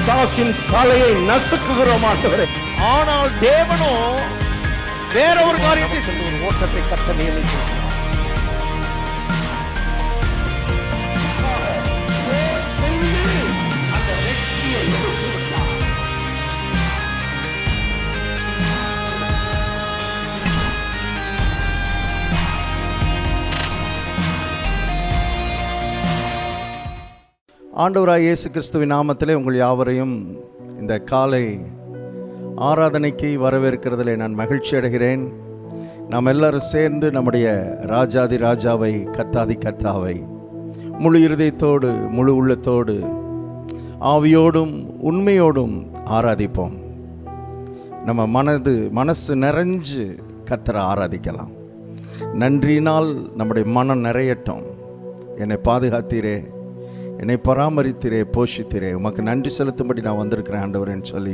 பிசாசின் தலையை நசுக்குகிறோம் ஆண்டவரே. ஆனால் தேவனோ வேற ஒரு காரியத்தை ஒரு ஓட்டத்தை கட்ட நியமிக்கிறார். ஆண்டவராய் இயேசு கிறிஸ்துவின் நாமத்திலே உங்கள் யாவரையும் இந்த காலை ஆராதனைக்கு வரவேற்கிறதிலே நான் மகிழ்ச்சி அடைகிறேன். நாம் எல்லாரும் சேர்ந்து நம்முடைய ராஜாதி ராஜாவை, கர்த்தாதி கர்த்தாவை முழு இருதயத்தோடு, முழு உள்ளத்தோடு, ஆவியோடும் உண்மையோடும் ஆராதிப்போம். நம்ம மனசு நிறைஞ்சு கர்த்தரை ஆராதிக்கலாம். நன்றியினால் நம்முடைய மனம் நிறையட்டும். என்னை பாதுகாத்தீரே, என்னை பராமரித்தீரே, போஷித்தீரே, உமக்கு நன்றி செலுத்தும்படி நான் வந்திருக்கிறேன் ஆண்டவரேன்னு சொல்லி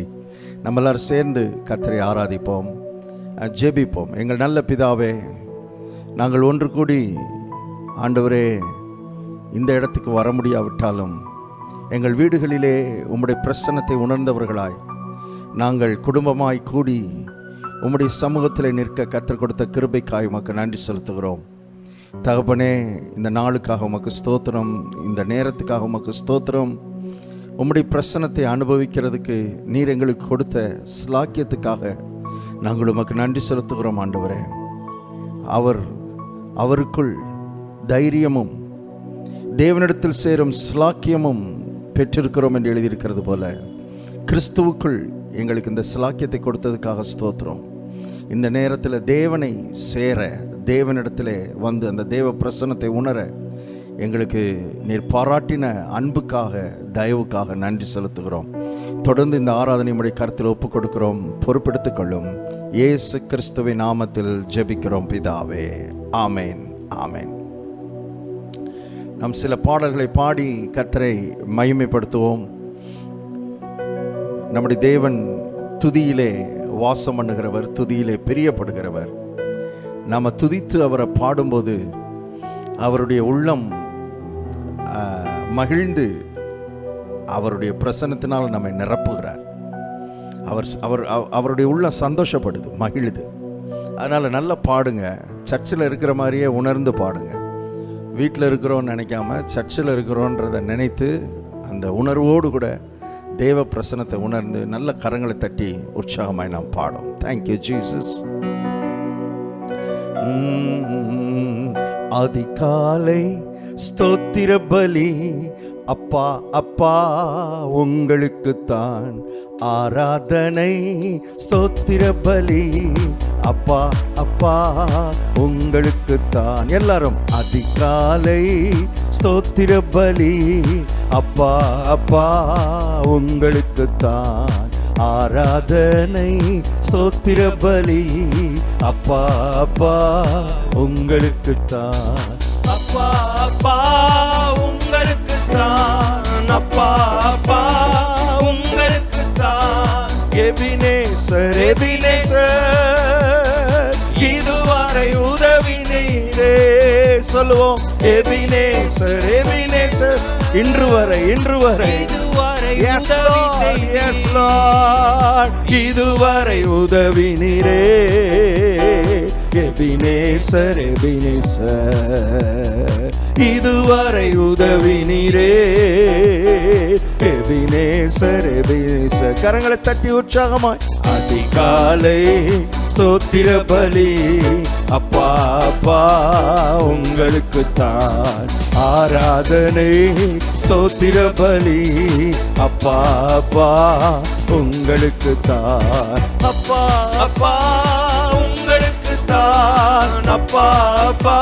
நம்ம எல்லாரும் சேர்ந்து கர்த்தரை ஆராதிப்போம், ஜெபிப்போம். எங்கள் நல்ல பிதாவே, நாங்கள் ஒன்று கூடி ஆண்டவரே இந்த இடத்துக்கு வர முடியாவிட்டாலும் எங்கள் வீடுகளிலே உம்முடைய பிரசன்னத்தை உணர்ந்தவர்களாய் நாங்கள் குடும்பமாய் கூடி உம்முடைய சமூகத்தில் நிற்க கர்த்தர் கொடுத்த கிருபைக்காய் உமக்கு நன்றி செலுத்துகிறோம். தகப்பனே, இந்த நாளுக்காக உமக்கு ஸ்தோத்திரம், இந்த நேரத்துக்காக உமக்கு ஸ்தோத்திரம். உம்முடைய பிரசன்னத்தை அனுபவிக்கிறதுக்கு நீர் எங்களுக்கு கொடுத்த ஸ்லாக்கியத்துக்காக நாங்கள் உமக்கு நன்றி செலுத்துகிறோம் ஆண்டவரே. அவருக்குள் தைரியமும் தேவனிடத்தில் சேரும் ஸ்லாக்கியமும் பெற்றிருக்கிறோம் என்று எழுதியிருக்கிறது போல, கிறிஸ்துவுக்குள் எங்களுக்கு இந்த ஸ்லாக்கியத்தை கொடுத்ததுக்காக ஸ்தோத்திரம். இந்த நேரத்தில் தேவனை சேர, தேவனிடத்திலே வந்து அந்த தேவ பிரசன்னத்தை உணர எங்களுக்கு நீர் பாராட்டின அன்புக்காக, தயவுக்காக நன்றி செலுத்துகிறோம். தொடர்ந்து இந்த ஆராதனை உம்முடைய கருத்தில் ஒப்புக் கொடுக்கிறோம். பொறுப்பெடுத்துக் கொள்ளும். இயேசு கிறிஸ்துவின் நாமத்தில் ஜெபிக்கிறோம் பிதாவே, ஆமேன், ஆமேன். நாம் சில பாடல்களை பாடி கர்த்தரை மகிமைப்படுத்துவோம். நம்முடைய தேவன் துதியிலே வாசம் பண்ணுகிறவர், துதியிலே பிரியப்படுகிறவர். நாம் துதித்து அவரை பாடும்போது அவருடைய உள்ளம் மகிழ்ந்து அவருடைய பிரசன்னத்தினால் நம்மை நிரப்புகிறார். அவருடைய உள்ளம் சந்தோஷப்படுது, மகிழுது. அதனால் நல்லா பாடுங்க. சர்ச்சில் இருக்கிற மாதிரியே உணர்ந்து பாடுங்க. வீட்டில் இருக்கிறோன்னு நினைக்காம சர்ச்சில் இருக்கிறோன்றதை நினைத்து அந்த உணர்வோடு கூட தேவ பிரசன்னத்தை உணர்ந்து நல்ல கரங்களை தட்டி உற்சாகமாய் நாம் பாடும். Thank you Jesus. அதிகாலை ஸ்தோத்திர பலி அப்பா, அப்பா உங்களுக்குத்தான் ஆராதனை. ஸ்தோத்திர பலி அப்பா, அப்பா உங்களுக்குத்தான். எல்லாரும் அதிகாலை ஸ்தோத்திர பலி அப்பா, அப்பா உங்களுக்குத்தான் ஆராதனை. ஸ்தோத்திர பலி அப்பா, அப்பா உங்களுக்குத்தான். அப்பா, அப்பா உங்களுக்குத்தான். அப்பா, அப்பா உங்களுக்குத்தான். எபினேசர், எபினேசர் இதுவரை உதவி நீரே. சொல்லுவோம், எபினேசர், எபினேசர் இன்று வரை, இன்று வரை. Yes Lord, yes Lord இதுவரை உதவி நீரே. எபினேசர், எபினேசர் இதுவரை உதவி நீரே. எபினேசர், எபினேசர் கரங்களை தட்டி உற்சாகமாய். அதிகாலை ஸ்தோத்திர பலி அப்பா, அப்பா உங்களுக்குத்தான் ஆராதனை. ஸ்தோத்திர பலி அப்பா, அப்பா உங்களுக்குத்தான். அப்பா, அப்பா உங்களுக்குத்தான். அப்பா, அப்பா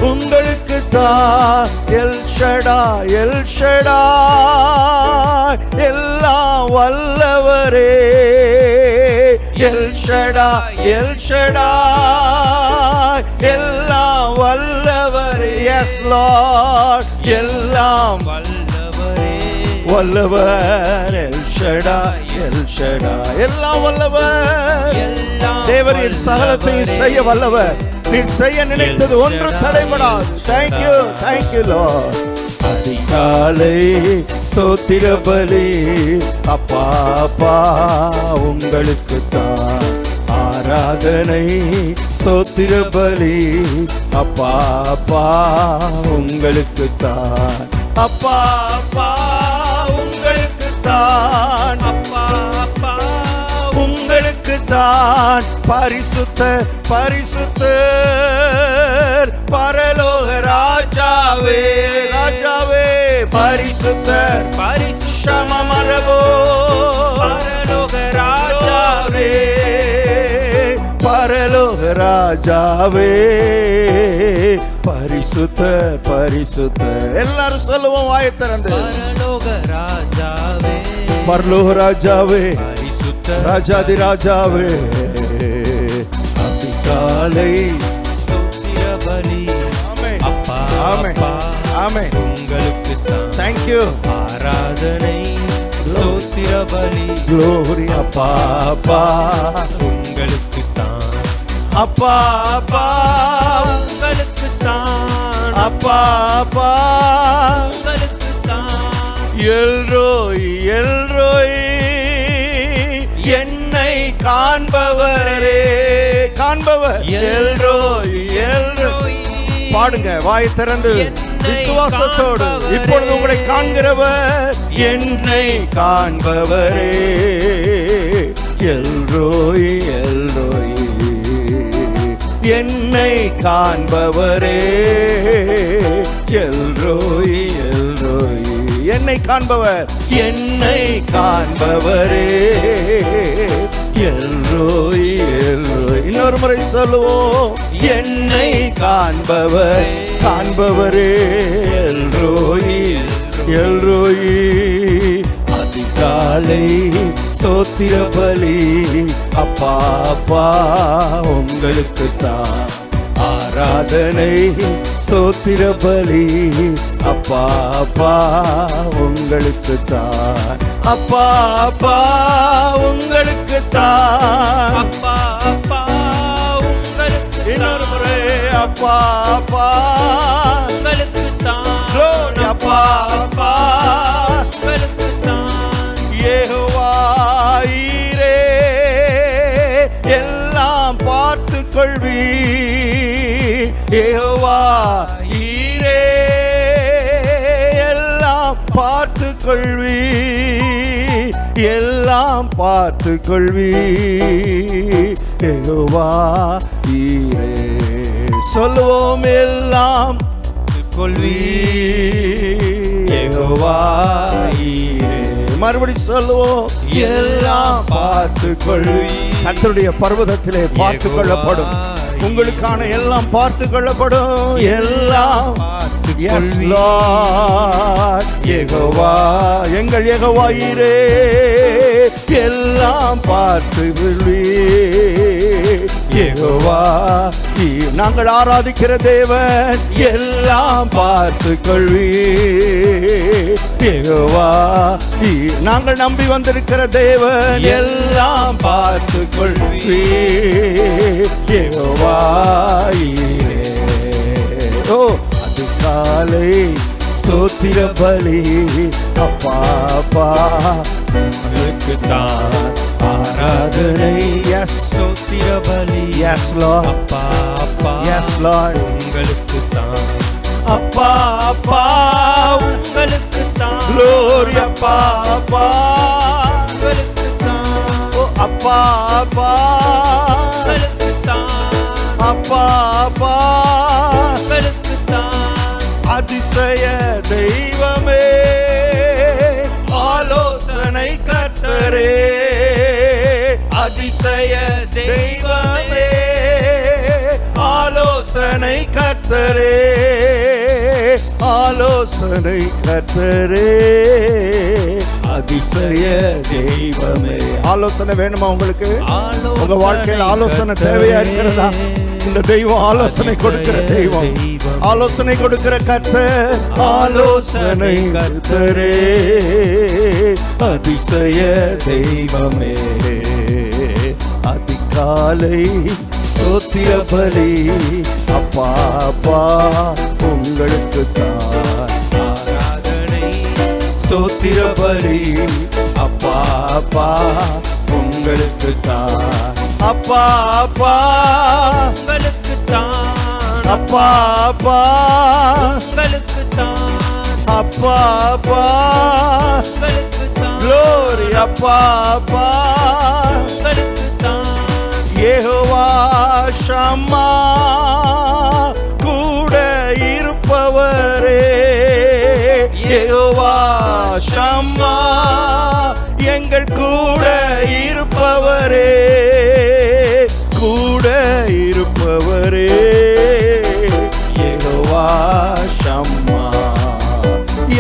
உங்களுக்குத்தான். எல் ஷடாய், எல் ஷடாய் எல்லாம் வல்லவரே. எல் ஷடாய், எல் ஷடாய் எல்லாம் வல்லவரே. எஸ் லார்ட் எல்லாம் வல்லவரே, வல்லவர். எல் ஷடாய், எல் ஷடாய் எல்லாம் வல்லவர். தேவர் என் சகலத்தையும் செய்ய வல்லவர். நீர் செய்ய நினைத்தது ஒன்று தடைபடாது. Thank you, thank you Lord. அதிகாலை ஸ்தோத்திர பலி அப்பா அப்பா உங்களுக்கு தான் ஆராதனை ஸ்தோத்திர பலி அப்பா அப்பா உங்களுக்கு தான் அப்பா அப்பா உங்களுக்கு தான் அப்பா அப்பா உங்களுக்கு தான் பரிசுத்தர் பரிசுத்தர் பரலோக ராஜாவே ராஜாவே பரிசுத்தர் பரிசுத்தமரவோ பரலோக ராஜாவே பரலோக ராஜாவே பரிசுத்தர் பரிசுத்தர் எல்லாரும் சொல்லுவோம் வாயை திறந்து பரலோக ராஜாவே பரலோக ராஜாவே பரிசுத்த ராஜாதி ராஜாவே அதிகாலை ஸ்தோத்திர பலி ஆமென் அப்பா ஆமென் அப்பா ஆமென் உங்களுக்கு தான் thank you ஆராதனை ஸ்தோத்திர பலி glory அப்பா அப்பா உங்களுக்கு தான் அப்பா அப்பா உங்களுக்கு தான் அப்பா அப்பா உங்களுக்கு தான் எல்ரோய் எல்ரோய் என்னை காண்பவரே காண்பவர் எல்ரோய் எல்ரோய் பாடுங்க வாய் திறந்து விசுவாசத்தோடு இப்பொழுது உங்களை காண்கிறவர் என்னை காண்பவரே எல்ரோய் எல்ரோய் என்னை காண்பவரே எல்ரோய் எல்ரோய் என்னை காண்பவர் என்னை காண்பவரே எல்ரோய் எல்ரோய் இன்னொரு முறை சொல்லுவோம் என்னை காண்பவர் காண்பவரே எல்ரோய் எல்ரோய் அதிகாலை ஸ்தோத்திர பலி அப்பா அப்பா உங்களுக்கு தான் ஆராதனை ஸ்தோத்திர பலி அப்பா அப்பா உங்களுக்கு தான் அப்பா அப்பா உங்களுக்கு தான் அப்பா அப்பா உங்களுக்கு இன்னொரு முறை அப்பா அப்பா உங்களுக்கு தான் Glory, அப்பா அப்பா உங்களுக்கு தான் யெகோவாயிரே எல்லாம் பார்த்து கொள்வி யெகோவாயிரே எல்லாம் பார்த்து கொள்வி எல்லாம் பார்த்து கொள்வி யெகோவாயிரே சொல்லுவோம் எல்லாம் கொள்வி யெகோவாயிரே மறுபடி சொல்லுவோம் எல்லாம் பார்த்து கொள்வி கர்த்தருடைய பர்வதத்திலே பார்த்து கொள்ளப்படும் உங்களுக்கான எல்லாம் பார்த்து கொள்ளப்படும் எல்லாம் Yes, Lord. யெகோவா எங்கள் யெகோவாயிரே எல்லாம் பார்த்து கொள்வி யெகோவா நாங்கள் ஆராதிக்கிற தேவன் எல்லாம் பார்த்து கொள்வி யெகோவா நாங்கள் நம்பி வந்திருக்கிற தேவன் எல்லாம் பார்த்து கொள்வி யெகோவாயிரே ஓ அதிகாலை ஸ்தோத்திர பலி அப்பா அப்பா உங்களுக்கு தான் ஆராதனை எஸ் ஸ்தோத்திர பலி எஸ் லார்ட் அப்பா அப்பா எஸ் லார்ட் உங்களுக்கு தான் அப்பா அப்பா உங்களுக்கு தான் glory அப்பா அப்பா உங்களுக்கு தான் ஓ அப்பா அப்பா உங்களுக்கு தான் அப்பா அப்பா உங்களுக்கு தான் அதிசய தெய்வமே ஆலோசனை கர்த்தரே அதிசய தெய்வமே ஆலோசனை கர்த்தரே ஆலோசனை கர்த்தரே அதிசய தெய்வமே ஆலோசனை வேணுமா உங்களுக்கு உங்க வாழ்க்கையில் ஆலோசனை தேவையா இருக்கிறதா இந்த தெய்வம் ஆலோசனை கொடுக்கிற தெய்வம் ஆலோசனை கொடுக்கிற கர்த்தர் ஆலோசனை கர்த்தரே அதிசய தெய்வமே அதிகாலை ஸ்தோத்திர பலி அப்பா அப்பா உங்களுக்கு தான் ஸ்தோத்திர பலி. அப்பா அப்பா உங்களுக்கு தான். அப்பா அப்பா உங்களுக்கு தான். அப்பா அப்பா உங்களுக்கு தான். அப்பா அப்பா உங்களுக்கு தான். glory. அப்பா அப்பா உங்களுக்கு தான். யெகோவா ஷம்மா கூட இருப்பவரே. யெகோவா ஷம்மா எங்கள் கூட இருப்பவரே. கூட இருப்பவரே. யெகோவா ஷம்மா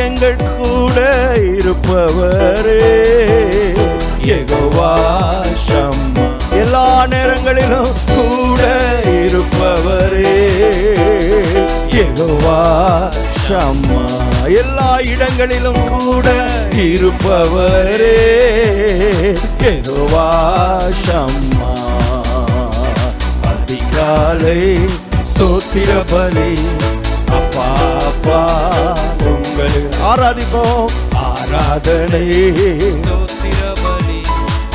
எங்கள் கூட இருப்பவரே. யெகோவா ஷம்மா எல்லா நேரங்களிலும் கூட இருப்பவரே. யெகோவா ஷம்மா எல்லா இடங்களிலும் கூட இருப்பவரே. யெகோவா ஷம்மா அதிகாலை ஸ்தோத்திர பலி. அப்பா அப்பா உங்களுக்கு ஆராதிப்போம். ஆராதனை ஸ்தோத்திர பலி.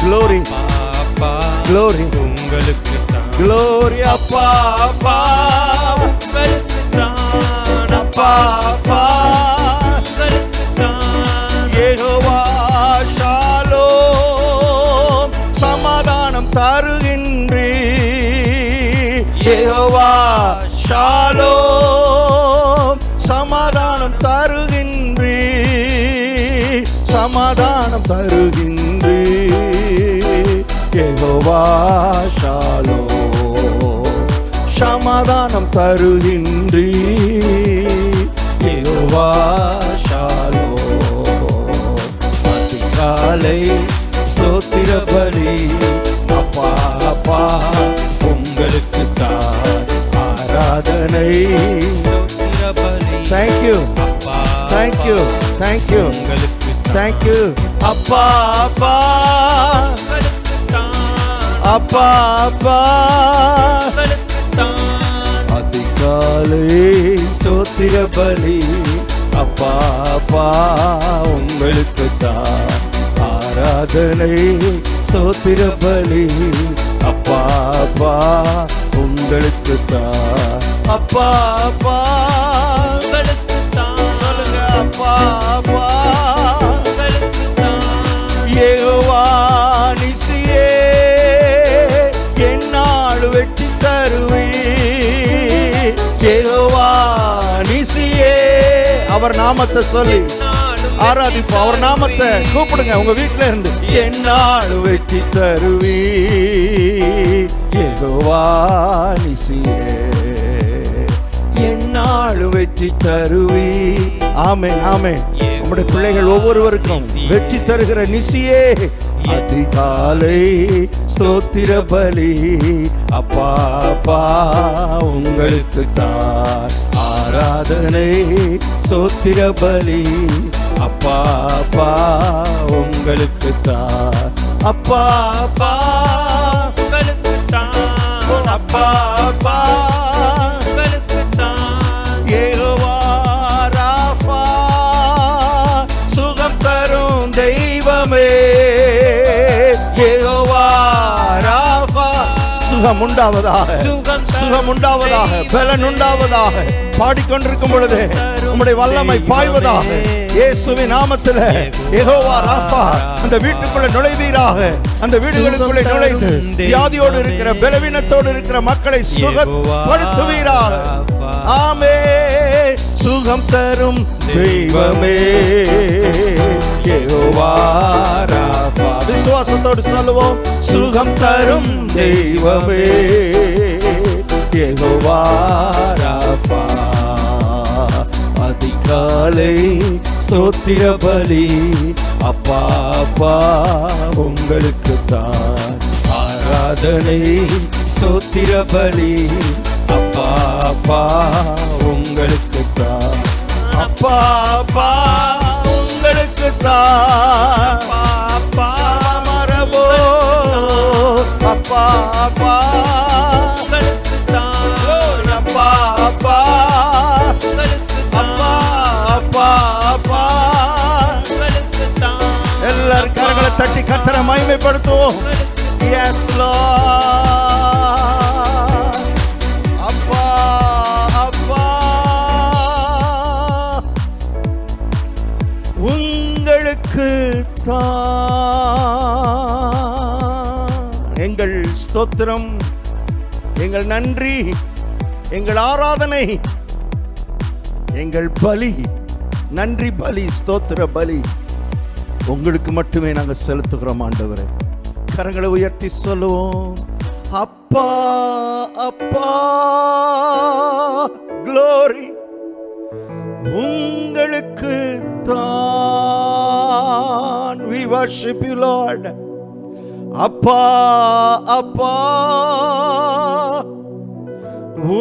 glory அப்பா glory உங்களுக்கு தான். glory. அப்பா அப்பா உங்களுக்கு தான். அப்பா அப்பா உங்களுக்கு தான். யெகோவா ஷாலோம் சமாதானம் தருகின்றீ. யெகோவா ஷாலோம் சமாதானம் தருகின்றீ. சமாதானம் தருகின்றீ. யெகோவா ஷாலோம் சமாதானம் தருகின்றீ. யெகோவா ஷாலோம் அதிகாலை ஸ்தோத்திர பலி. அப்பா அப்பா உங்களுக்கு தான் ஆராதனை. ஸ்தோத்திர பலி. Thank you, அப்பா thank you, thank you, உங்களுக்கு தான். thank you. அப்பா அப்பா உங்களுக்கு தான். அப்பா அப்பா உங்களுக்கு தான். அதிகாலை ஸ்தோத்திர பலி. அப்பா அப்பா உங்களுக்கு தான் ஆராதனை. ஸ்தோத்திர பலி. அப்பா அப்பா உங்களுக்கு தான். அப்பா அப்பா உங்களுக்கு தான். சொல்லுங்க. அப்பா அப்பா உங்களுக்கு தான். யெகோவா நிசியே என்னாள் வெற்றி தருவி. யெகோவா நிசியே அவர் நாமத்தை சொல்லி ஆராதிப்போம். அவர் நாமத்தை கூப்பிடுங்க உங்க வீட்டுல இருந்து. என்னாள் வெற்றி தருவி. யெகோவா நிசியே என்னாள் வெற்றி தருவி. ஆமென் ஆமென். நம்முடைய பிள்ளைகள் ஒவ்வொருவருக்கும் வெற்றி தருகிற நிசியே. அதிகாலை ஸ்தோத்திர பலி. அப்பா அப்பா உங்களுக்கு தான் ஆராதனை. ஸ்தோத்திர பலி. அப்பா அப்பா உங்களுக்கு தான். அப்பா அப்பா உங்களுக்கு தான். அப்பா அப்பா உங்களுக்கு தான். யெகோவா ராஃபா சுகம் தரும் தெய்வமே. யெகோவா ராஃபா சுகம் உண்டாவதாக. சுகம் உண்டாவதாக. பலன் உண்டாவதாக. பாடிக்கொண்டிருக்கும் பொழுது உம்முடைய வல்லமை பாய்வதாக. இயேசுவின் நாமத்தில் யெகோவா ராஃபா அந்த வீட்டுக்குள்ளே நுழைவீராக. அந்த வீடுகளுக்குள்ளே நுழைந்து வியாதியோடு இருக்கிற பலவீனத்தோடு இருக்கிற மக்களை சுகப்படுத்துவீராக. ஆமே. சுகம் தரும் தெய்வமே. யெகோவா ராஃபா விசுவாசத்தோடு சொல்லுவோம். சுகம் தரும் தெய்வமே. யெகோவா ராஃபா அதிகாலை ஸ்தோத்திர பலி. அப்பா அப்பா உங்களுக்கு தான் ஆராதனை. ஸ்தோத்திர பலி. அப்பா அப்பா உங்களுக்கு தான். அப்பா அப்பா உங்களுக்கு தான். அப்பா மரபோ அப்பா அப்பா உங்களுக்கு தான். அப்பா அப்பா உங்களுக்கு தான். அப்பா அப்பா அப்பா அவரை மகிமைப்படுத்துவோம். Yes Lord. அப்பா அப்பா உங்களுக்கு தான் எங்கள் ஸ்தோத்திரம், எங்கள் நன்றி, எங்கள் ஆராதனை, எங்கள் பலி, நன்றி பலி, ஸ்தோத்திர பலி உங்களுக்கு மட்டுமே நாங்கள் செலுத்துகிறோம் ஆண்டவரே. கரங்களை உயர்த்தி சொல்லுவோம், அப்பா அப்பா glory உங்களுக்கு தான். We worship you Lord. அப்பா அப்பா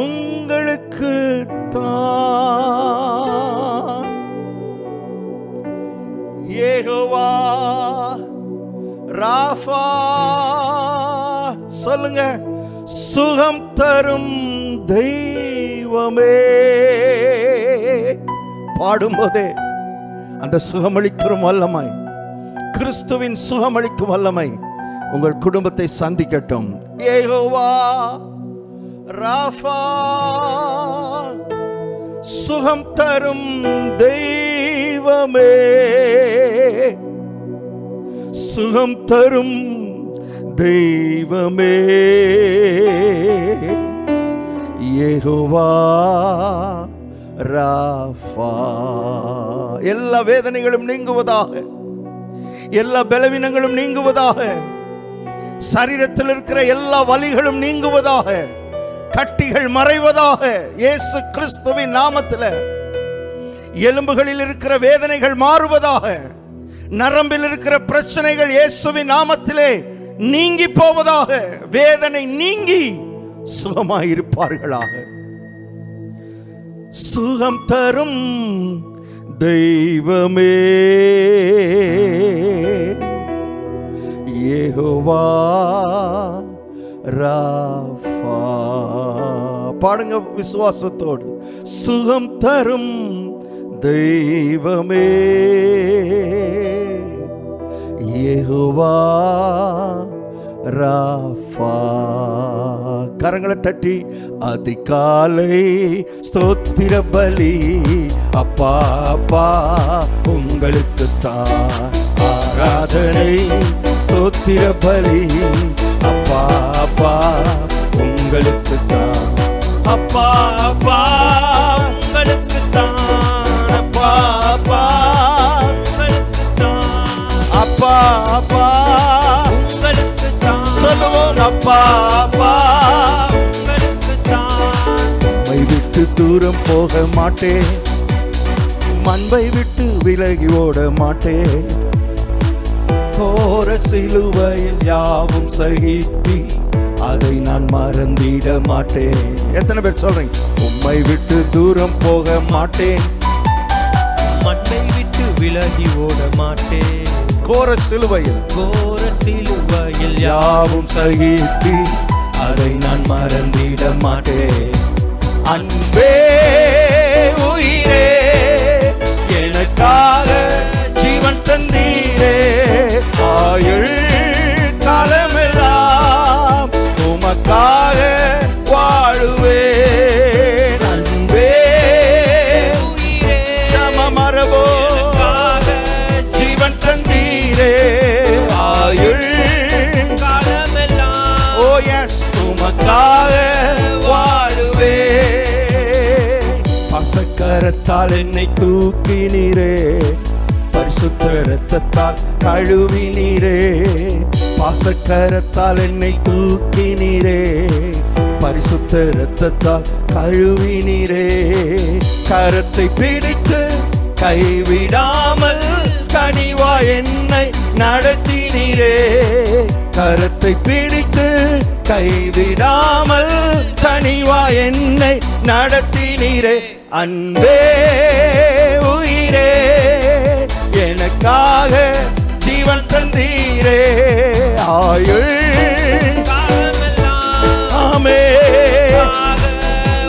உங்களுக்கு தான். யெகோவா ராஃபா, சொல்லுங்க, சுகம் தரும் தெய்வமே. பாடும்போதே அந்த சுகமளிக்கும் வல்லமை, கிறிஸ்துவின் சுகமளிக்கும் வல்லமை உங்கள் குடும்பத்தை சந்திக்கட்டும். யெகோவா ராஃபா, சுகம் தரும் தெய்வமே, சுகம் தரும் தெய்வமே, யெகோவா ராஃபா. எல்லா வேதனைகளும் நீங்குவதாக, எல்லா பலவீனங்களும் நீங்குவதாக, சரீரத்தில் இருக்கிற எல்லா வலிகளும் நீங்குவதாக, கட்டிகள் மறைவதாக இயேசு கிறிஸ்துவின் நாமத்தில். எலும்புகளில் இருக்கிற வேதனைகள் மாறுவதாக, நரம்பில் இருக்கிற பிரச்சனைகள் இயேசுவின் நாமத்திலே நீங்கி போவதாக, வேதனை நீங்கி சுகமாயிருப்பார்களாக. சுகம் தரும் தெய்வமே, யெகோவா ராஃபா. பாடுங்க விசுவாசத்தோடு, சுகம் தரும் தெய்வமே, யெகோவா ராஃபா. கரங்களை தட்டி, அதிகாலை ஸ்தோத்திர பலி அப்பா அப்பா உங்களுக்கு தான். ஆராதனை ஸ்தோத்திர பலி அப்பா அப்பா உங்களுக்கு தான். அப்பா அப்பா உங்களுக்கு தான். அப்பா அப்பா உங்களுக்கு தான். அப்பா அப்பா உங்களுக்கு தான். சொல்லுவோம், அப்பா அப்பா உங்களுக்கு தான். உம்மை விட்டு தூரம் போக மாட்டேன், மண்பை விட்டு விலகி ஓட மாட்டேன். கோர சிலுவையில் யாவும் சகித்தி அதை நான் மறந்திட மாட்டேன். எத்தனை பேர் சொல்றீங்க, உம்மை விட்டு தூரம் போக மாட்டேன், மண்ணை விட்டு விலகி ஓட மாட்டேன். கோர சிலுவையில் கோர சிலுவையில் யாவும் சகித்தி அதை நான் மறந்திட மாட்டேன். அன்பே உயிரே எனக்காக ஜீவன் தந்தீரே, ஆயுள் காலமெல்லாம் உமக்காக வாழுவேன். அன்பே உயிரே சமமரபோ ஜீவன் தந்தீரே, ஆயுள் காலமெல்லாம் ஓ எஸ் உமக்காக வாழுவேன். பசக்கரத்தால் என்னை தூக்கினீரே, பரிசுத்த இரத்தத்தால் கழுவினீரே. பாசக்கரத்தால் என்னை தூக்கினீரே, பரிசுத்த இரத்தத்தால் கழுவினீரே. கரத்தை பிடித்து கைவிடாமல் கனிவா என்னை நடத்தினீரே, கரத்தை பிடித்து கைவிடாமல் கனிவா என்னை நடத்தினீரே. அன்பே உயிரே எனக்காக ஜீவன் தந்தீரே, ஆயுள் காலமெல்லாம் ஆமே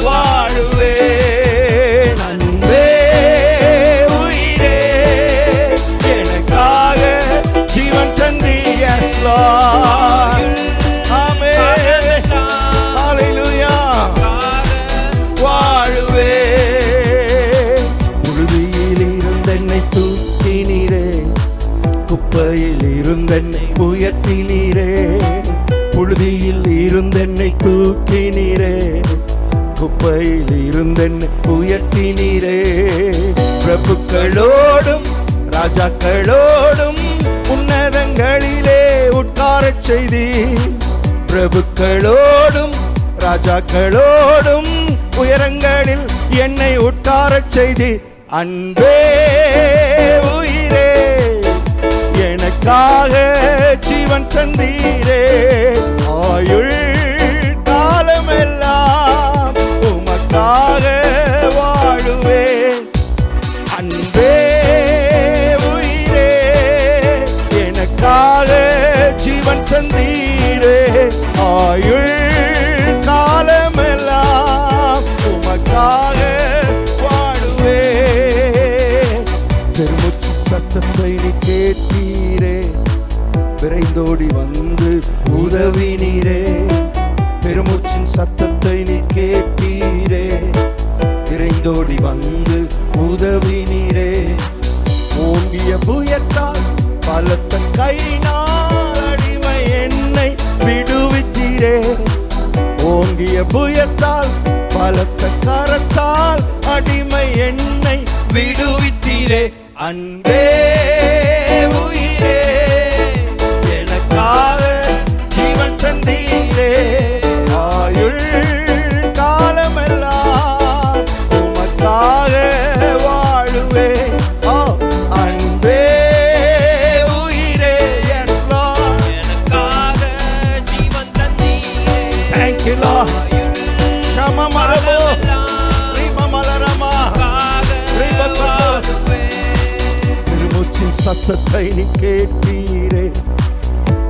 வாழுவேன். அன்பே உயிரே எனக்காக ஜீவன் தந்தீ. Yes இருந்தென்னை உயர்த்தினீரே, புழுதியில் இருந்தென்னை தூக்கினீரே, குப்பையில் இருந்தென்னை உயர்த்தினீரே. பிரபுக்களோடும் ராஜாக்களோடும் உன்னதங்களிலே உட்காரச் செய்தி. பிரபுக்களோடும் ராஜாக்களோடும் உயரங்களில் என்னை உட்காரச் செய்தி. அன்பே உயிரே, எனக்காக ஜீவன் தந்தீரே, ஆயுள் காலமெல்லாம் உமக்காக வாழுவேன். அன்பே உயிரே, எனக்காக ஜீவன் தந்தீரே, ஆயுள் காலமெல்லாம் உமக்காக வாழுவேன். பெருமூச்சு சத்தத்தை நீ கேட்டீரே, விரைந்தோடி வந்து உதவினீரே. பெருமூச்சின் சத்தத்தை நீ கேட்டீரே, விரைந்தோடி வந்து உதவினீரே. ஓங்கிய புயத்தால் பலத்த கையினால் அடிமை என்னை விடுவித்தீரே. ஓங்கிய புயத்தால் பலத்த கரத்தால் அடிமை என்னை விடுவித்தீரே. அன்பே உயிரே, எனக்காக ஜீவன் தந்தீரே, ஆயுள் காலமெல்லாம் உமக்காக வாழுவேன். அன்பே உயிரே, yes Lord, எனக்காக ஜீவன் தந்தீரே. thank you Lord. ஷமமரபோ ரிமமலரமா ரிபகோ. பெருமூச்சின் சத்தத்தை நீ கேட்டீரே,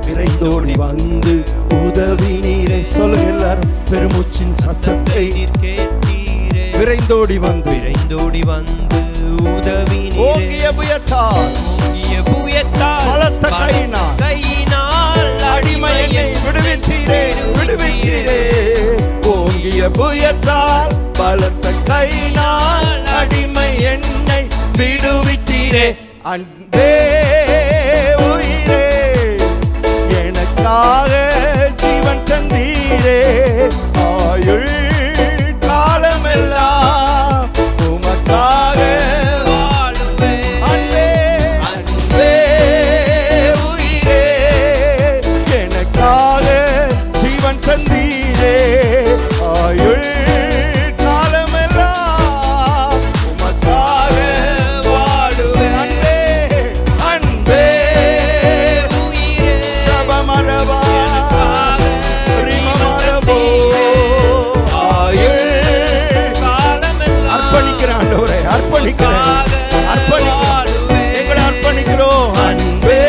விரைந்தோடி வந்து உதவினீரே. சொல்லுங்க எல்லாரும், பெருமூச்சின் சத்தத்தை நீர் கேட்டீரே, விரைந்தோடி வந்து விரைந்தோடி வந்து உதவினீரே. ஓங்கிய புயத்தால் ஓங்கிய புயத்தால் பலத்த கையினால் அடிமை என்னை விடுவித்தீரே, விடுவித்தீரே. ஓங்கிய புயத்தால் பலத்த கையினால் அடிமை என்னை விடுவித்தீரே. அன்பே உயிரே, எனக்காக ஜீவன் தந்தீரே, ஆயுள் காலமெல்லாம் உமக்காக வாழுவேன். அன்பே அன்பே உயிரே, எனக்காக ஜீவன் தந்தீரே, ஆயுள் காலமெல்லாம் உமக்காக வாழுவேன். அன்பே அன்பே உயிரே, சபமரபா ரிமமரபோ. ஆயுள் காலமெல்லாம் அர்ப்பணிக்கிறேன் ஆண்டவரே, அர்ப்பணிக்கிறேன், அர்ப்பணிக்கிறேன், எங்களை அர்ப்பணிக்கிறோம். அன்பே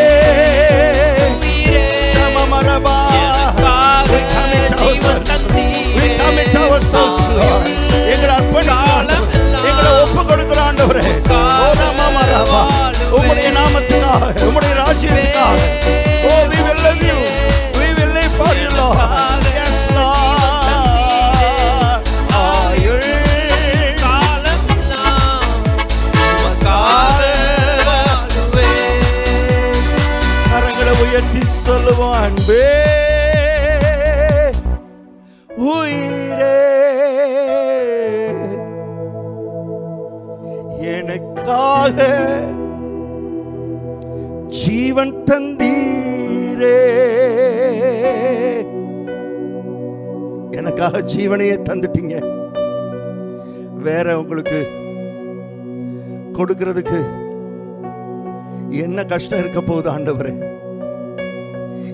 உயிரே, சமமரபா. We commit ourselves. We commit ourselves, Lord. எங்களை அர்ப்பணிக்கிறோம், எங்களை ஒப்புக் கொடுக்கிறோம் ஆண்டவரே. ஓ ரமமரபா, உம்முடைய நாமத்துக்காக, உம்முடைய ராஜ்யத்துக்காக. Oh, we will love you. We will live for you, Lord. Yes, Lord. ஆயுள் காலமெல்லாம் உமக்காக வாழுவேன். கரங்களை உயர்த்தி சொல்லுவோம். அன்பே உயிரே, எனக்காக ஜீவன் தந்தீரே. எனக்காக ஜீவனையே தந்துட்டீங்க. வேற உங்களுக்கு கொடுக்கிறதுக்கு என்ன கஷ்டம் இருக்க போகுது ஆண்டவரே?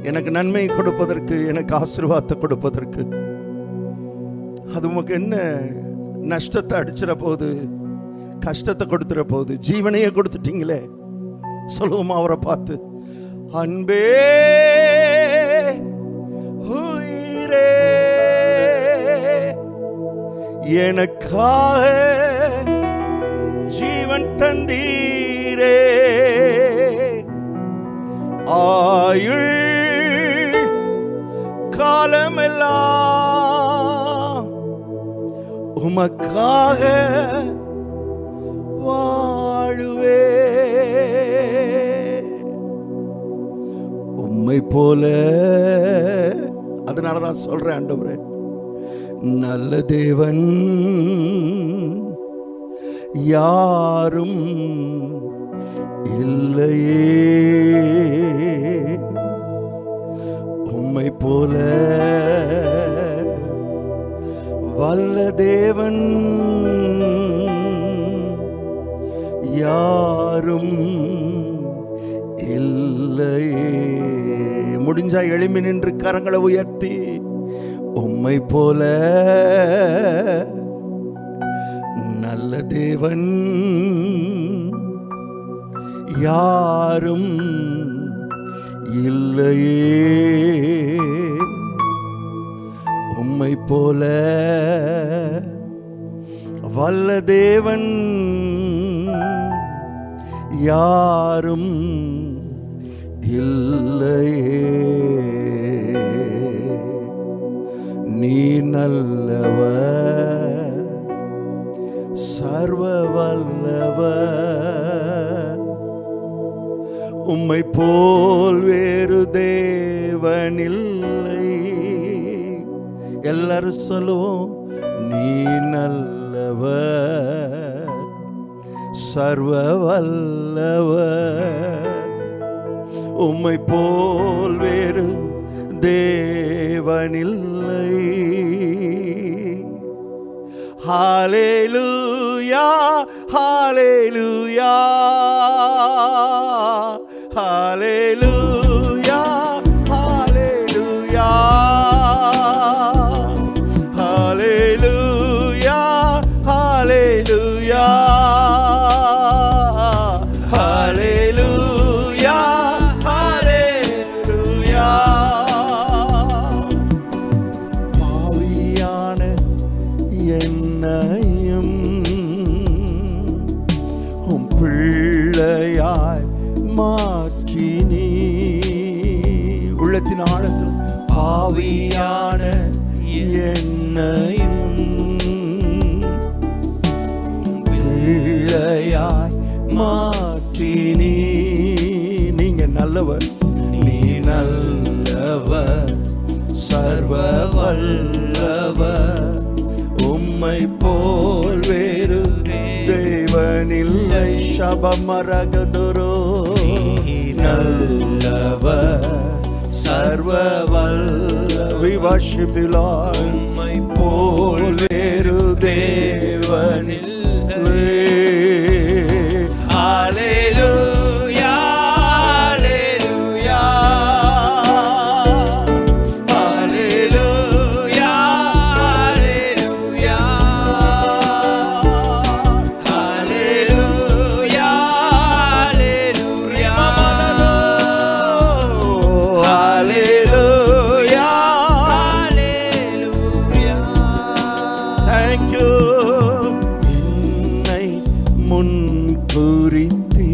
எனக்கு நன்மை கொடுப்பதற்கு, எனக்கு ஆசீர்வாதத்தை கொடுப்பதற்கு அது உமக்கு என்ன நஷ்டத்தை அடிச்சிட போகுது, கஷ்டத்தை கொடுத்துட போகுது? ஜீவனையே கொடுத்துட்டீங்களே. சொல்லுவோமா அவரை பார்த்து, அன்பே உயிரே, எனக்காக ஜீவன் தந்தீரே, ஆயுள் காலமெல்லாம் உமக்காக வாழுவே. உம்மை போல. அதனால தான் சொல்றேன், ஆண்டவரே, நல்ல தேவன் யாரும் இல்லையே, உம்மை போல வல்ல தேவன் யாரும் இல்லையே. முடிஞ்சா எழும்பி நின்று கரங்களை உயர்த்தி, உம்மை போல நல்ல தேவன் யாரும் இல்லையே, உம்மை போல வல்ல தேவன் யாரும் இல்லையே. நீ நல்லவர், சர்வ வல்லவர், உம்மை போல் வேறு தேவனில்லை. எல்லாரும் சொல்லுவோம், நீ நல்லவர், சர்வ வல்லவர், உம்மை போல் வேறு தேவனில்லை. ஹல்லேலூயா, ஹல்லேலூயா, ஹல்லேலூயா, ஹல்லேலூயா, ஹல்லேலூயா, ஹல்லேலூயா, ஹல்லேலூயா, ஹல்லேலூயா. பாவியான என்னையும் உம் பிள்ளையாய் மாற்றி நீ, உள்ளத்தின் ஆழத்தில் பாவியான என்னையும் பிள்ளையாய் மாற்றி நீ. நீங்க நல்லவர், நீ நல்லவர், சர்வ வல்லவர், உம்மை போல் வேறு தேவனில்லை. ஷபமரகதுரோ, நல்லவர், சர்வ வல்ல, we worship you Lord, உம்மை போல் வேறு தேவனில்லை. ஹல்லேலூயா, ஹல்லேலூயா, ஹல்லேலூயா, ஹல்லேலூயா, ஹல்லேலூயா, ஹல்லேலூயா, ஹல்லேலூயா. Thank you. என்னை முன்குறித்தி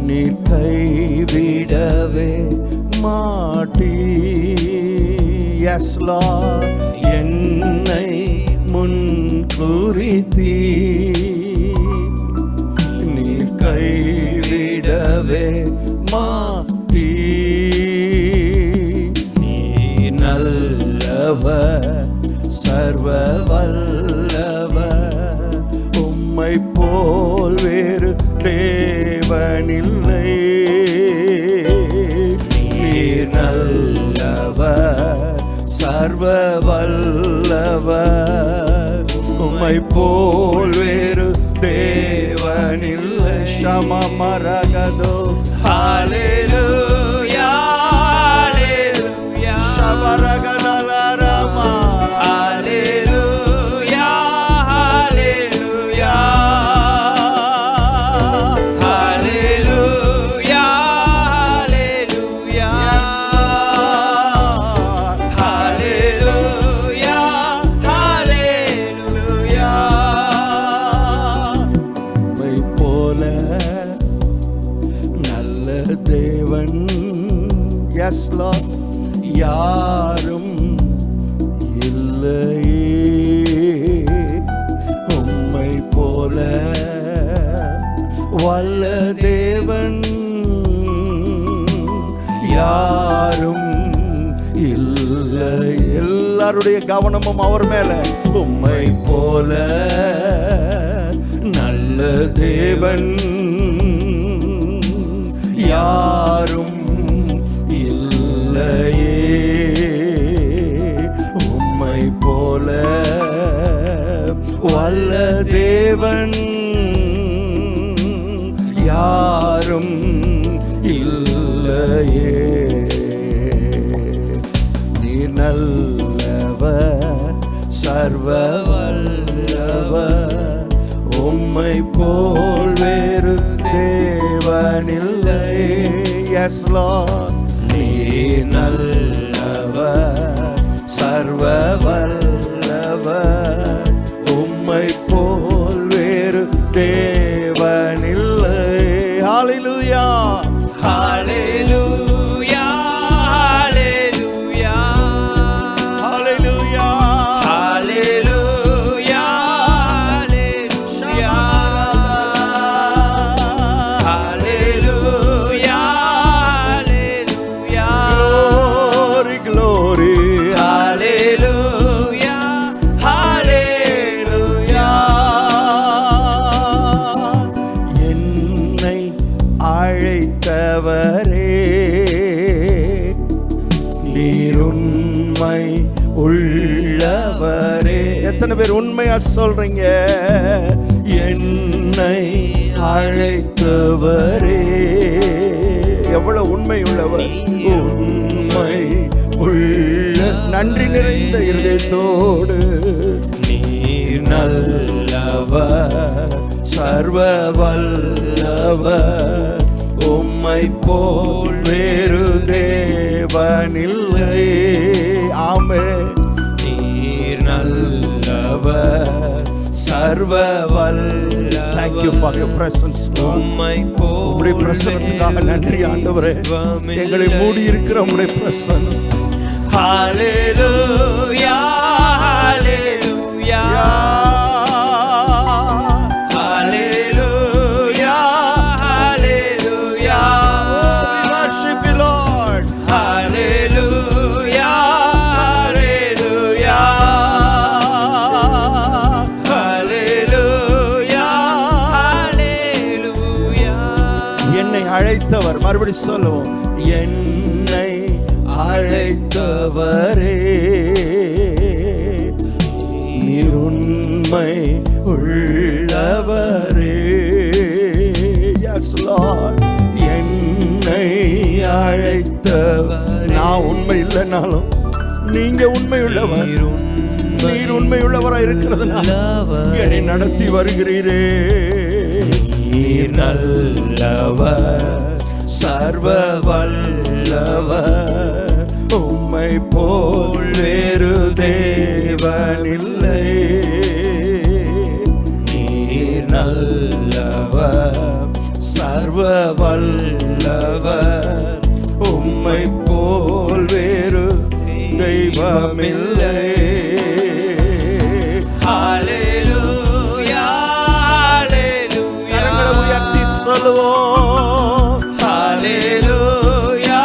நீ கைவிடவே மாட்டீ. Yes Lord, என்னை முன்குறித்தி நீ கைவிடவே மாட்டீ. நீ நல்லவர், சர்வ வல்லவர், உம்மை போல் வேறு தேவனில்லை. நீர் நல்லவர், சர்வ வல்லவர், உம்மை போல் வேறு தேவனில்லை. ஷமமரகதோ, ஹல்லேலூயா, ஹல்லேலூயா, ஷபரகதலரமா, ஹல்லேலூயா, ஹல்லேலூயா, ஹல்லேலூயா, ஹல்லேலூயா, ஹல்லேலூயா, ஹல்லேலூயா. உம்மை போல நல்ல தேவன், yes Lord, யாரும் இல்லையே, உம்மை போல வல்ல தேவன் யாரும் இல்லை. எல்லாருடைய கவனமும் அவர் மேல. உம்மை போல நல்ல தேவன் யாரும் இல்லையே. உம்மை போல வல்ல தேவன் யாரும் இல்லையே. நீர் நல்லவர் சர்வ வல்லவர். உம்மை போல் வேறு தேவனில்லை. Yes Lord. நீர் நல்லவர் சர்வ வல்லவர். உம்மை போல் வேறு தேவனில்லை. Hallelujah. Hallelujah, hallelujah, Hallelujah. hallelujah, hallelujah, hallelujah, hallelujah, Glory, glory. hallelujah, hallelujah. என்னை அழைத்தவரே நீர் உண்மை உள்ளவரே. எத்தனை பேர் உண்மையா சொல்றீங்க? என்னை அழைத்தவரே எவ்வளவு உண்மை உள்ளவர். உண்மை உள்ள நன்றி நிறைந்த இருதயத்தோடு நீர் நல்லவர் சர்வ வல்லவர். உம்மை போல் வேறு தேவனில்லை. ஆமென். நீர் நல்லவர் சர்வ வல்லவர். Thank you for your presence. உம்மை போல் உம்முடைய பிரசன்னத்துக்காக நன்றி ஆண்டவரே. எங்களை மூடி இருக்கிற உம்முடைய பிரசன்னம். Hallelujah, hallelujah, hallelujah, hallelujah. We worship you, Lord. Hallelujah, hallelujah, hallelujah, hallelujah. என்னை அழைத்தவர். மறுபடி சொல்லுவோம். என்னை அழைத்தவரே நீர் உண்மை உள்ளவரே. Yes Lord. என்னை அழைத்தவர். நான் உண்மை இல்லைனாலும் நீங்க உண்மை உள்ளவர். நீர் உண்மை உள்ளவரா இருக்கிறதுனால என்னை நடத்தி வருகிறீரே. நீர் நல்லவர் சர்வ வல்லவர். உம்மை போல் வேறு தேவனில்லை. நீர் நல்லவர் சர்வ வல்லவர். உம்மை போல் வேறு தெய்வமில்லை. Hallelujah, hallelujah. கரங்களை உயர்த்தி சொல்லுவோம். Hallelujah,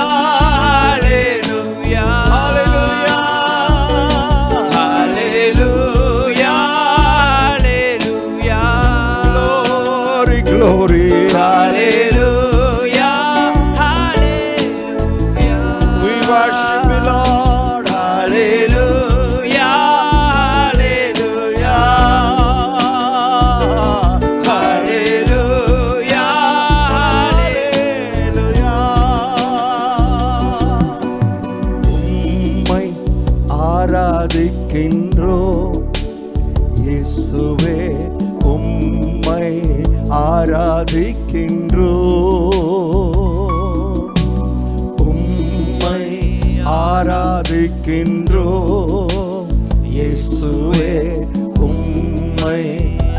hallelujah, Hallelujah. hallelujah, hallelujah. Glory, glory. Hallelujah, hallelujah. We worship you, Lord. Hallelujah, hallelujah, hallelujah, உம்மை ஆராதிக்கின்றோம் இயேசுவே. உம்மை ஆராதிக்கின்றோம். உம்மை ஆராதிக்கின்றோம் இயேசுவே. உம்மை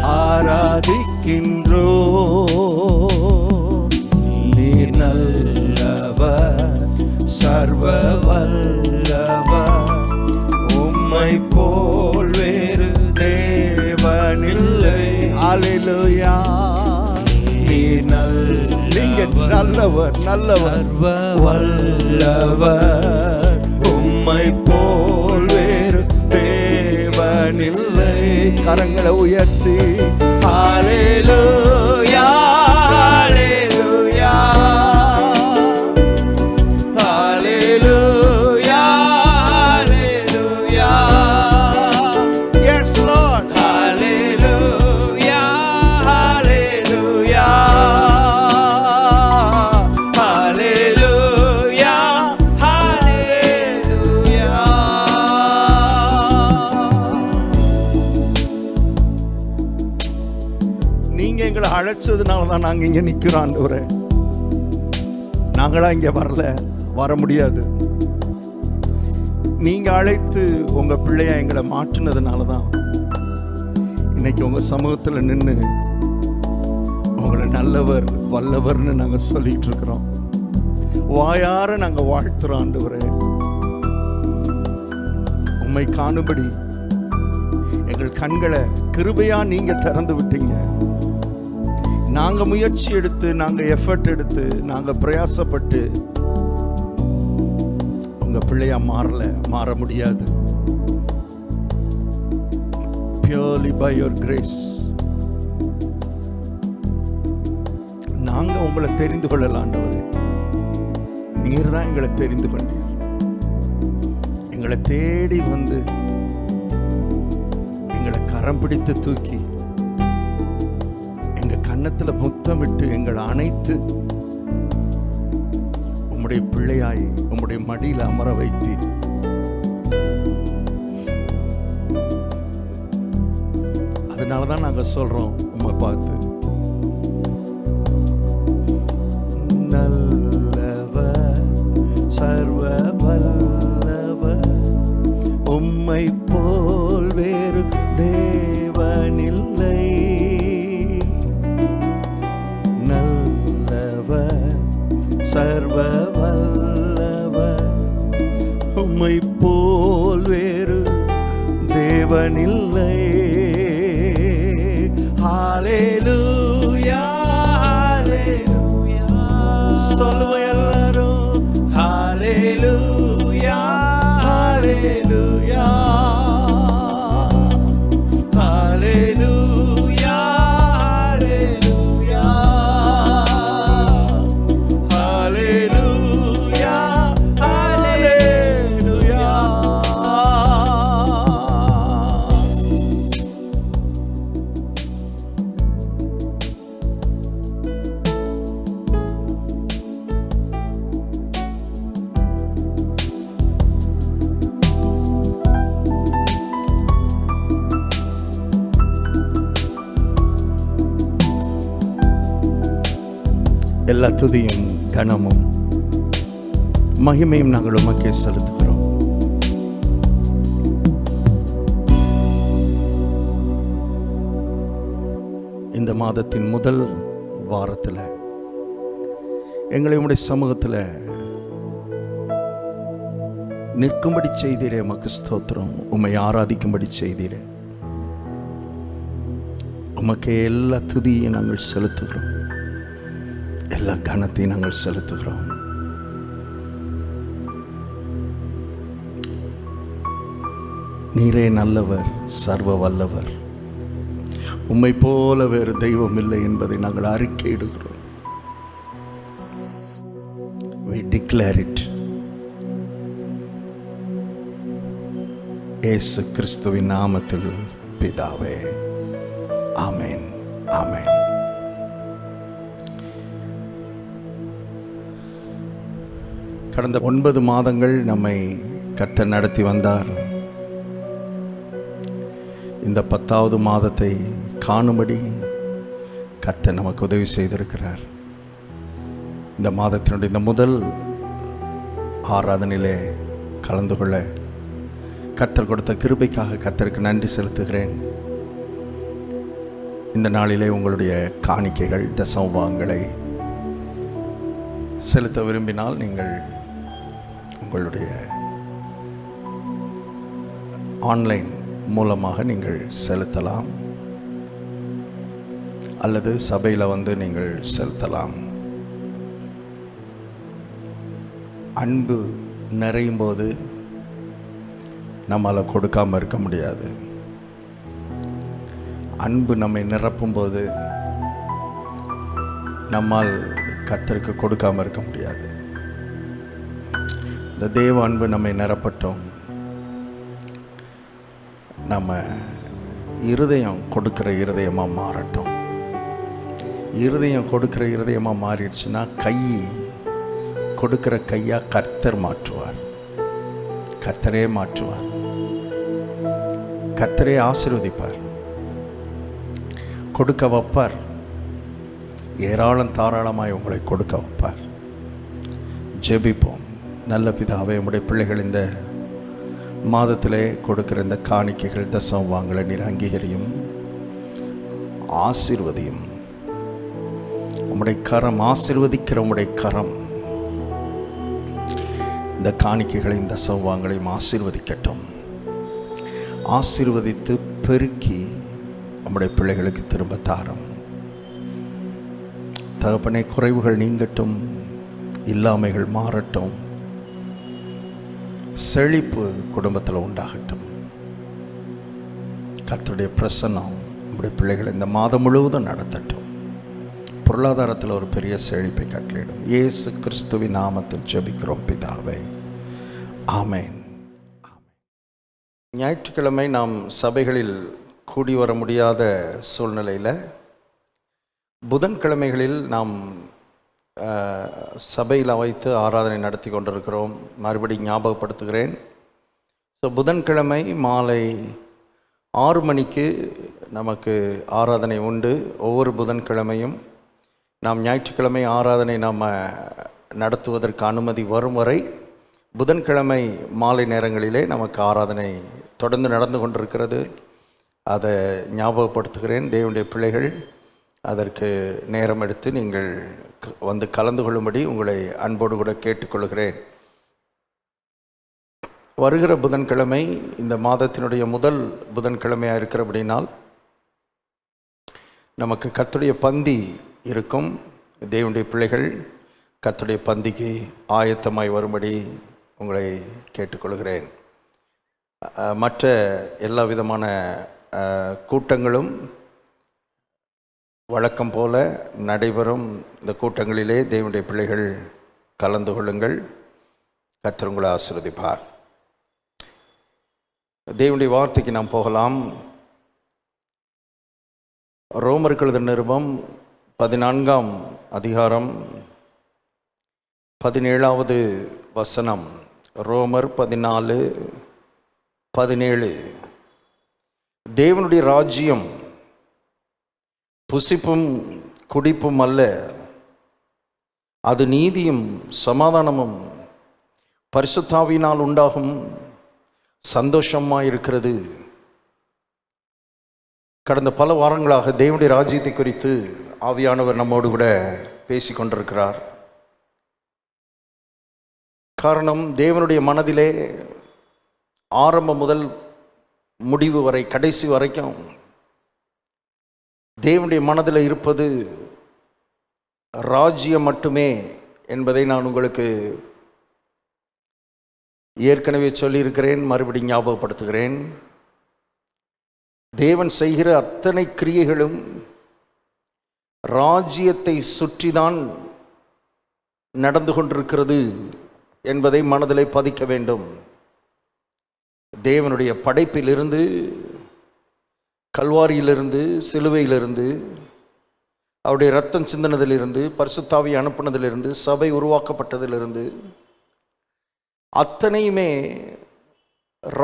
ஆராதிக்கின்றோம். நீர் நல்லவர் சர்வ வல்லவர். உம்மை போல் வேறு தேவனில்லை. Hallelujah. நீர் நீங்க நல்லவர் நல்லவர் சர்வ வல்லவர் உம்மை போல் வேறு தேவனில்லை. கரங்களை உயர்த்தி ஹல்லேலூயா ஹல்லேலூயா ஹல்லேலூயா ஹல்லேலூயா. Yes Lord. ஹல்லேலூயா ஹல்லேலூயா ஹல்லேலூயா ஹல்லேலூயா. நீங்க எங்களை அழைச்சதுனால தான் நாங்க இங்க நிக்கிறோம் ஆண்டவரே. நாங்களா இங்க வரல, வர முடியாது. நீங்க அழைத்து உங்க பிள்ளையா எங்களை மாற்றினதுனால தான் இன்னைக்கு உங்க சமூகத்துல நின்று உங்களை நல்லவர் வல்லவர்னு நாங்க சொல்லிட்டு இருக்கிறோம். வாயார நாங்க வாழ்த்துறோம் ஆண்டவரே. உம்மை காணும்படி எங்கள் கண்களை கிருபையா நீங்க திறந்து விட்டீங்க. நாங்க முயற்சி எடுத்து, நாங்க எஃபர்ட் எடுத்து, நாங்க பிரயாசப்பட்டு உங்க பிள்ளையா மாற முடியாது. Purely by your grace. நாங்க உங்களை தெரிந்து கொள்ளலாம் ஆண்டவரே. நீர் தான் எங்களை தெரிந்து கொண்டீர். எங்களை தேடி வந்து எங்களை கரம் பிடித்து தூக்கி எங்க கன்னத்துல முத்தமிட்டு எங்களை அணைத்து உம்முடைய பிள்ளையாய் உம்முடைய மடியில் அமர வைத்தீர். அதனாலதான் நாங்க சொல்றோம் உம்மை பார்த்து, நல்லவர் சர்வ வல்லவர் உம்மை போல் வேறு தேவனில்லை. நல்லவர் சர்வ வல்லவர் உம்மை போல் வேறு தேவனில்லை. ஹல்லேலூயா ஹல்லேலூயா. சொல்லுவோம் எல்லாரும் ஹல்லேலூயா ஹல்லேலூயா ஹல்லேலூயா ஹல்லேலூயா ஹல்லேலூயா ஹல்லேலூயா. எல்லா துதியும் கனமும் மகிமையும் நாங்கள் உமக்கே செலுத்துகிறோம். இந்த மாதத்தின் முதல் வாரத்தில் எங்களை உம்முடைய சமூகத்தில் நிற்கும்படி செய்தீரே, உமக்கு ஸ்தோத்திரம். உம்மை ஆராதிக்கும்படி செய்தீரே. உமக்கே எல்லா துதியையும் நாங்கள் செலுத்துகிறோம், எல்லா கனத்தையும் நாங்கள் செலுத்துகிறோம். நீரே நல்லவர், சர்வ வல்லவர். உம்மை போல வேறு தெய்வம் இல்லை என்பதை நாங்கள் அறிக்கையிடுகிறோம். We declare it. இயேசு கிறிஸ்துவின் நாமத்தில் பிதாவே, ஆமென் ஆமென். கடந்த 9 மாதங்கள் நம்மை கர்த்தர் நடத்தி வந்தார். இந்த 10வது மாதத்தை காணும்படி கர்த்தர் நமக்கு உதவி செய்திருக்கிறார். இந்த மாதத்தினுடைய இந்த முதல் ஆராதனையிலே கலந்து கொள்ள கர்த்தர் கொடுத்த கிருபைக்காக கர்த்தருக்கு நன்றி செலுத்துகிறேன். இந்த நாளிலே உங்களுடைய காணிக்கைகள், தசமபாகங்களை செலுத்த விரும்பினால் நீங்கள் உங்களுடைய ஆன்லைன் மூலமாக நீங்கள் செலுத்தலாம், அல்லது சபையில் வந்து நீங்கள் செலுத்தலாம். அன்பு நிறையும் போது நம்மளால் கொடுக்காமல் இருக்க முடியாது. அன்பு நம்மை நிரப்பும் போது நம்மால் கர்த்தருக்கு கொடுக்காமல் இருக்க முடியாது. இந்த தேவ அன்பு நம்மை நிரப்பட்டும். நம்ம இருதயம் கொடுக்கிற இருதயமாக மாறட்டும். இருதயம் கொடுக்கிற இருதயமாக மாறிடுச்சுன்னா கை கொடுக்கிற கையாக கர்த்தர் மாற்றுவார். கர்த்தரே மாற்றுவார். கர்த்தரே ஆசீர்வதிப்பார், கொடுக்க வைப்பார். ஏராளம் தாராளமாய் உங்களை கொடுக்க வைப்பார். ஜெபிப்போம். நல்ல பிதாவே, உம்முடைய பிள்ளைகள் இந்த மாதத்திலே கொடுக்கிற இந்த காணிக்கைகள் தசம் வாங்கலை நீர் அங்கீகரியும், ஆசீர்வதியும். உம்முடைய கரம், ஆசீர்வதிக்கிற உம்முடைய கரம் இந்த காணிக்கைகளை இந்த சௌவாங்களையும் ஆசீர்வதிக்கட்டும். ஆசீர்வதித்து பெருக்கி நம்முடைய பிள்ளைகளுக்கு திரும்ப தாரும். தகப்பனே, குறைவுகள் நீங்கட்டும், இல்லாமைகள் மாறட்டும், செழிப்பு குடும்பத்தில் உண்டாகட்டும். கர்த்தருடைய பிரசன்னம் நம்முடைய பிள்ளைகள் இந்த மாதம் முழுவதும் நடத்தட்டும். பொருளாதாரத்தில் ஒரு பெரிய செழிப்பை கட்டளையிடும். இயேசு கிறிஸ்துவின் நாமத்தில் ஜெபிக்கிறோம் பிதாவே, ஆமென். ஞாயிற்றுக்கிழமை நாம் சபைகளில் கூடி வர முடியாத சூழ்நிலையில் புதன்கிழமைகளில் நாம் சபையில் வைத்து ஆராதனை நடத்தி கொண்டிருக்கிறோம். மறுபடியும் ஞாபகப்படுத்துகிறேன். ஸோ புதன்கிழமை மாலை 6 மணிக்கு நமக்கு ஆராதனை உண்டு. ஒவ்வொரு புதன்கிழமையும் நாம் ஞாயிற்றுக்கிழமை ஆராதனை நாம் நடத்துவதற்கு அனுமதி வரும் வரை புதன்கிழமை மாலை நேரங்களிலே நமக்கு ஆராதனை தொடர்ந்து நடந்து கொண்டிருக்கிறது. அதை ஞாபகப்படுத்துகிறேன். தேவனுடைய பிள்ளைகள் அதற்கு நேரம் எடுத்து நீங்கள் வந்து கலந்து கொள்ளும்படி உங்களை அன்போடு கூட கேட்டுக்கொள்கிறேன். வருகிற புதன்கிழமை இந்த மாதத்தினுடைய முதல் புதன்கிழமையாக இருக்கிறபடினால் நமக்கு கர்த்தருடைய பந்தி இருக்கும். தேவனுடைய பிள்ளைகள் கர்த்தருடைய பந்திக்கு ஆயத்தமாய் வரும்படி உங்களை கேட்டுக்கொள்கிறேன். மற்ற எல்லா விதமான கூட்டங்களும் வழக்கம் போல நடைபெறும். இந்த கூட்டங்களிலே தேவனுடைய பிள்ளைகள் கலந்து கொள்ளுங்கள். கர்த்தர் உங்களை ஆசீர்வதிப்பார். தேவனுடைய வார்த்தைக்கு நாம் போகலாம். ரோமருக்கு எழுதின நிருபம் 14ஆம் அதிகாரம் 17வது வசனம். ரோமர் 14:17. தேவனுடைய ராஜ்யம் புசிப்பும் குடிப்பும் அல்ல, அது நீதியும் சமாதானமும் பரிசுத்தாவியினால் உண்டாகும் சந்தோஷமாயிருக்கிறது. கடந்த பல வாரங்களாக தேவனுடைய ராஜ்யத்தை குறித்து ஆவியானவர் நம்மோடு கூட பேசி கொண்டிருக்கிறார். காரணம், தேவனுடைய மனதிலே ஆரம்பம் முதல் முடிவு வரை, கடைசி வரைக்கும் தேவனுடைய மனதில் இருப்பது ராஜ்யம் மட்டுமே என்பதை நான் உங்களுக்கு ஏற்கனவே சொல்லியிருக்கிறேன். மறுபடியும் ஞாபகப்படுத்துகிறேன். தேவன் செய்கிற அத்தனை கிரியைகளும் ராஜ்யத்தை சுற்றிதான் நடந்து கொண்டிருக்கிறது என்பதை மனதிலே பதிக்க வேண்டும். தேவனுடைய படைப்பிலிருந்து, கல்வாரியிலிருந்து, சிலுவையிலிருந்து, அவருடைய இரத்தம் சிந்தினதிலிருந்து, பரிசுத்தாவி அனுப்பினதிலிருந்து, சபை உருவாக்கப்பட்டதிலிருந்து அத்தனையுமே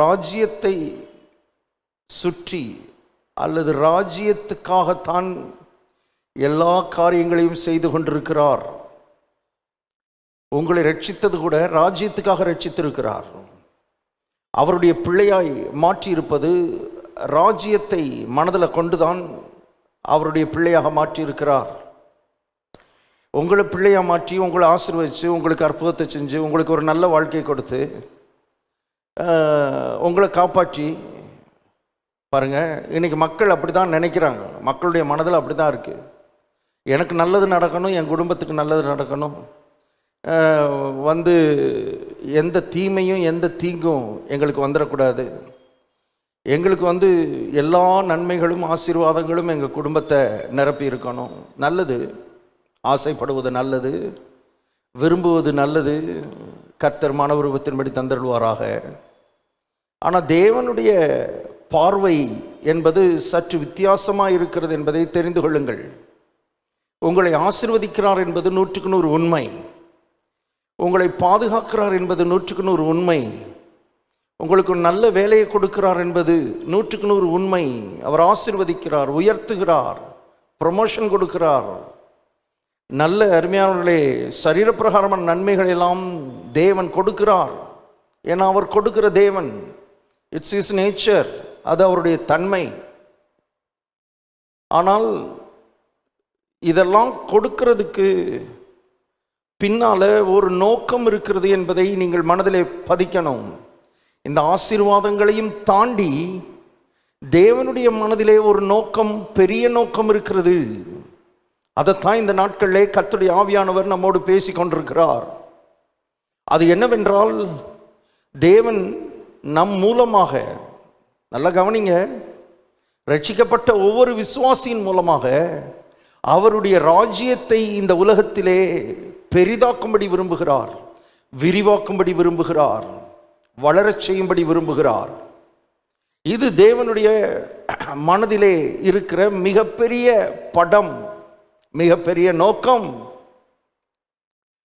ராஜ்யத்தை சுற்றி அல்லது ராஜ்யத்துக்காகத்தான் எல்லா காரியங்களையும் செய்து கொண்டிருக்கிறார். உங்களை ரட்சித்தது கூட ராஜ்யத்துக்காக ரட்சித்திருக்கிறார். அவருடைய பிள்ளையாய் மாற்றியிருப்பது ராஜ்யத்தை மனதில் கொண்டுதான் அவருடைய பிள்ளையாக மாற்றியிருக்கிறார். உங்களை பிள்ளையாக மாற்றி உங்களை ஆசீர்வதித்து உங்களுக்கு அற்புதத்தை செஞ்சு உங்களுக்கு ஒரு நல்ல வாழ்க்கையை கொடுத்து உங்களை காப்பாற்றி பாருங்கள். இன்றைக்கி மக்கள் அப்படி தான் நினைக்கிறாங்க. மக்களுடைய மனதில் அப்படி தான் இருக்குது. எனக்கு நல்லது நடக்கணும், என் குடும்பத்துக்கு நல்லது நடக்கணும், வந்து எந்த தீமையும் எந்த தீங்கும் எங்களுக்கு வந்துடக்கூடாது. எங்களுக்கு எல்லா நன்மைகளும் ஆசீர்வாதங்களும் எங்கள் குடும்பத்தை நிரப்பி இருக்கணும். நல்லது, ஆசைப்படுவது நல்லது, விரும்புவது நல்லது. கர்த்தர் மனவிருப்பத்தின்படி தந்தருள்வாராக. ஆனால் தேவனுடைய பார்வை என்பது சற்று வித்தியாசமாக இருக்கிறது என்பதை தெரிந்து கொள்ளுங்கள். உங்களை ஆசீர்வதிக்கிறார் என்பது 100க்கு 100 உண்மை. உங்களை பாதுகாக்கிறார் என்பது 100க்கு 100 உண்மை. உங்களுக்கு நல்ல வேலையை கொடுக்கிறார் என்பது 100க்கு 100 உண்மை. அவர் ஆசீர்வதிக்கிறார், உயர்த்துகிறார், ப்ரமோஷன் கொடுக்கிறார். நல்ல அருமையானவர்களே, சரீரப்பிரகாரமான நன்மைகள் எல்லாம் தேவன் கொடுக்கிறார். ஏன்னா அவர் கொடுக்கிற தேவன், இட்ஸ் இஸ் நேச்சர், அது அவருடைய தன்மை. ஆனால் இதெல்லாம் கொடுக்கிறதுக்கு பின்னால ஒரு நோக்கம் இருக்கிறது என்பதை நீங்கள் மனதிலே பதிக்கணும். இந்த ஆசீர்வாதங்களையும் தாண்டி தேவனுடைய மனதிலே ஒரு நோக்கம், பெரிய நோக்கம் இருக்கிறது. அதைத்தான் இந்த நாட்களிலே கர்த்தருடைய ஆவியானவர் நம்மோடு பேசி கொண்டிருக்கிறார். அது என்னவென்றால், தேவன் நம் மூலமாக, நல்லா கவனிங்க, ரட்சிக்கப்பட்ட ஒவ்வொரு விசுவாசியின் மூலமாக அவருடைய ராஜ்யத்தை இந்த உலகத்திலே பெரிதாக்கும்படி விரும்புகிறார், விரிவாக்கும்படி விரும்புகிறார், வளரச் செய்யும்படி விரும்புகிறார். இது தேவனுடைய மனதிலே இருக்கிற மிகப்பெரிய படம், மிகப்பெரிய நோக்கம்.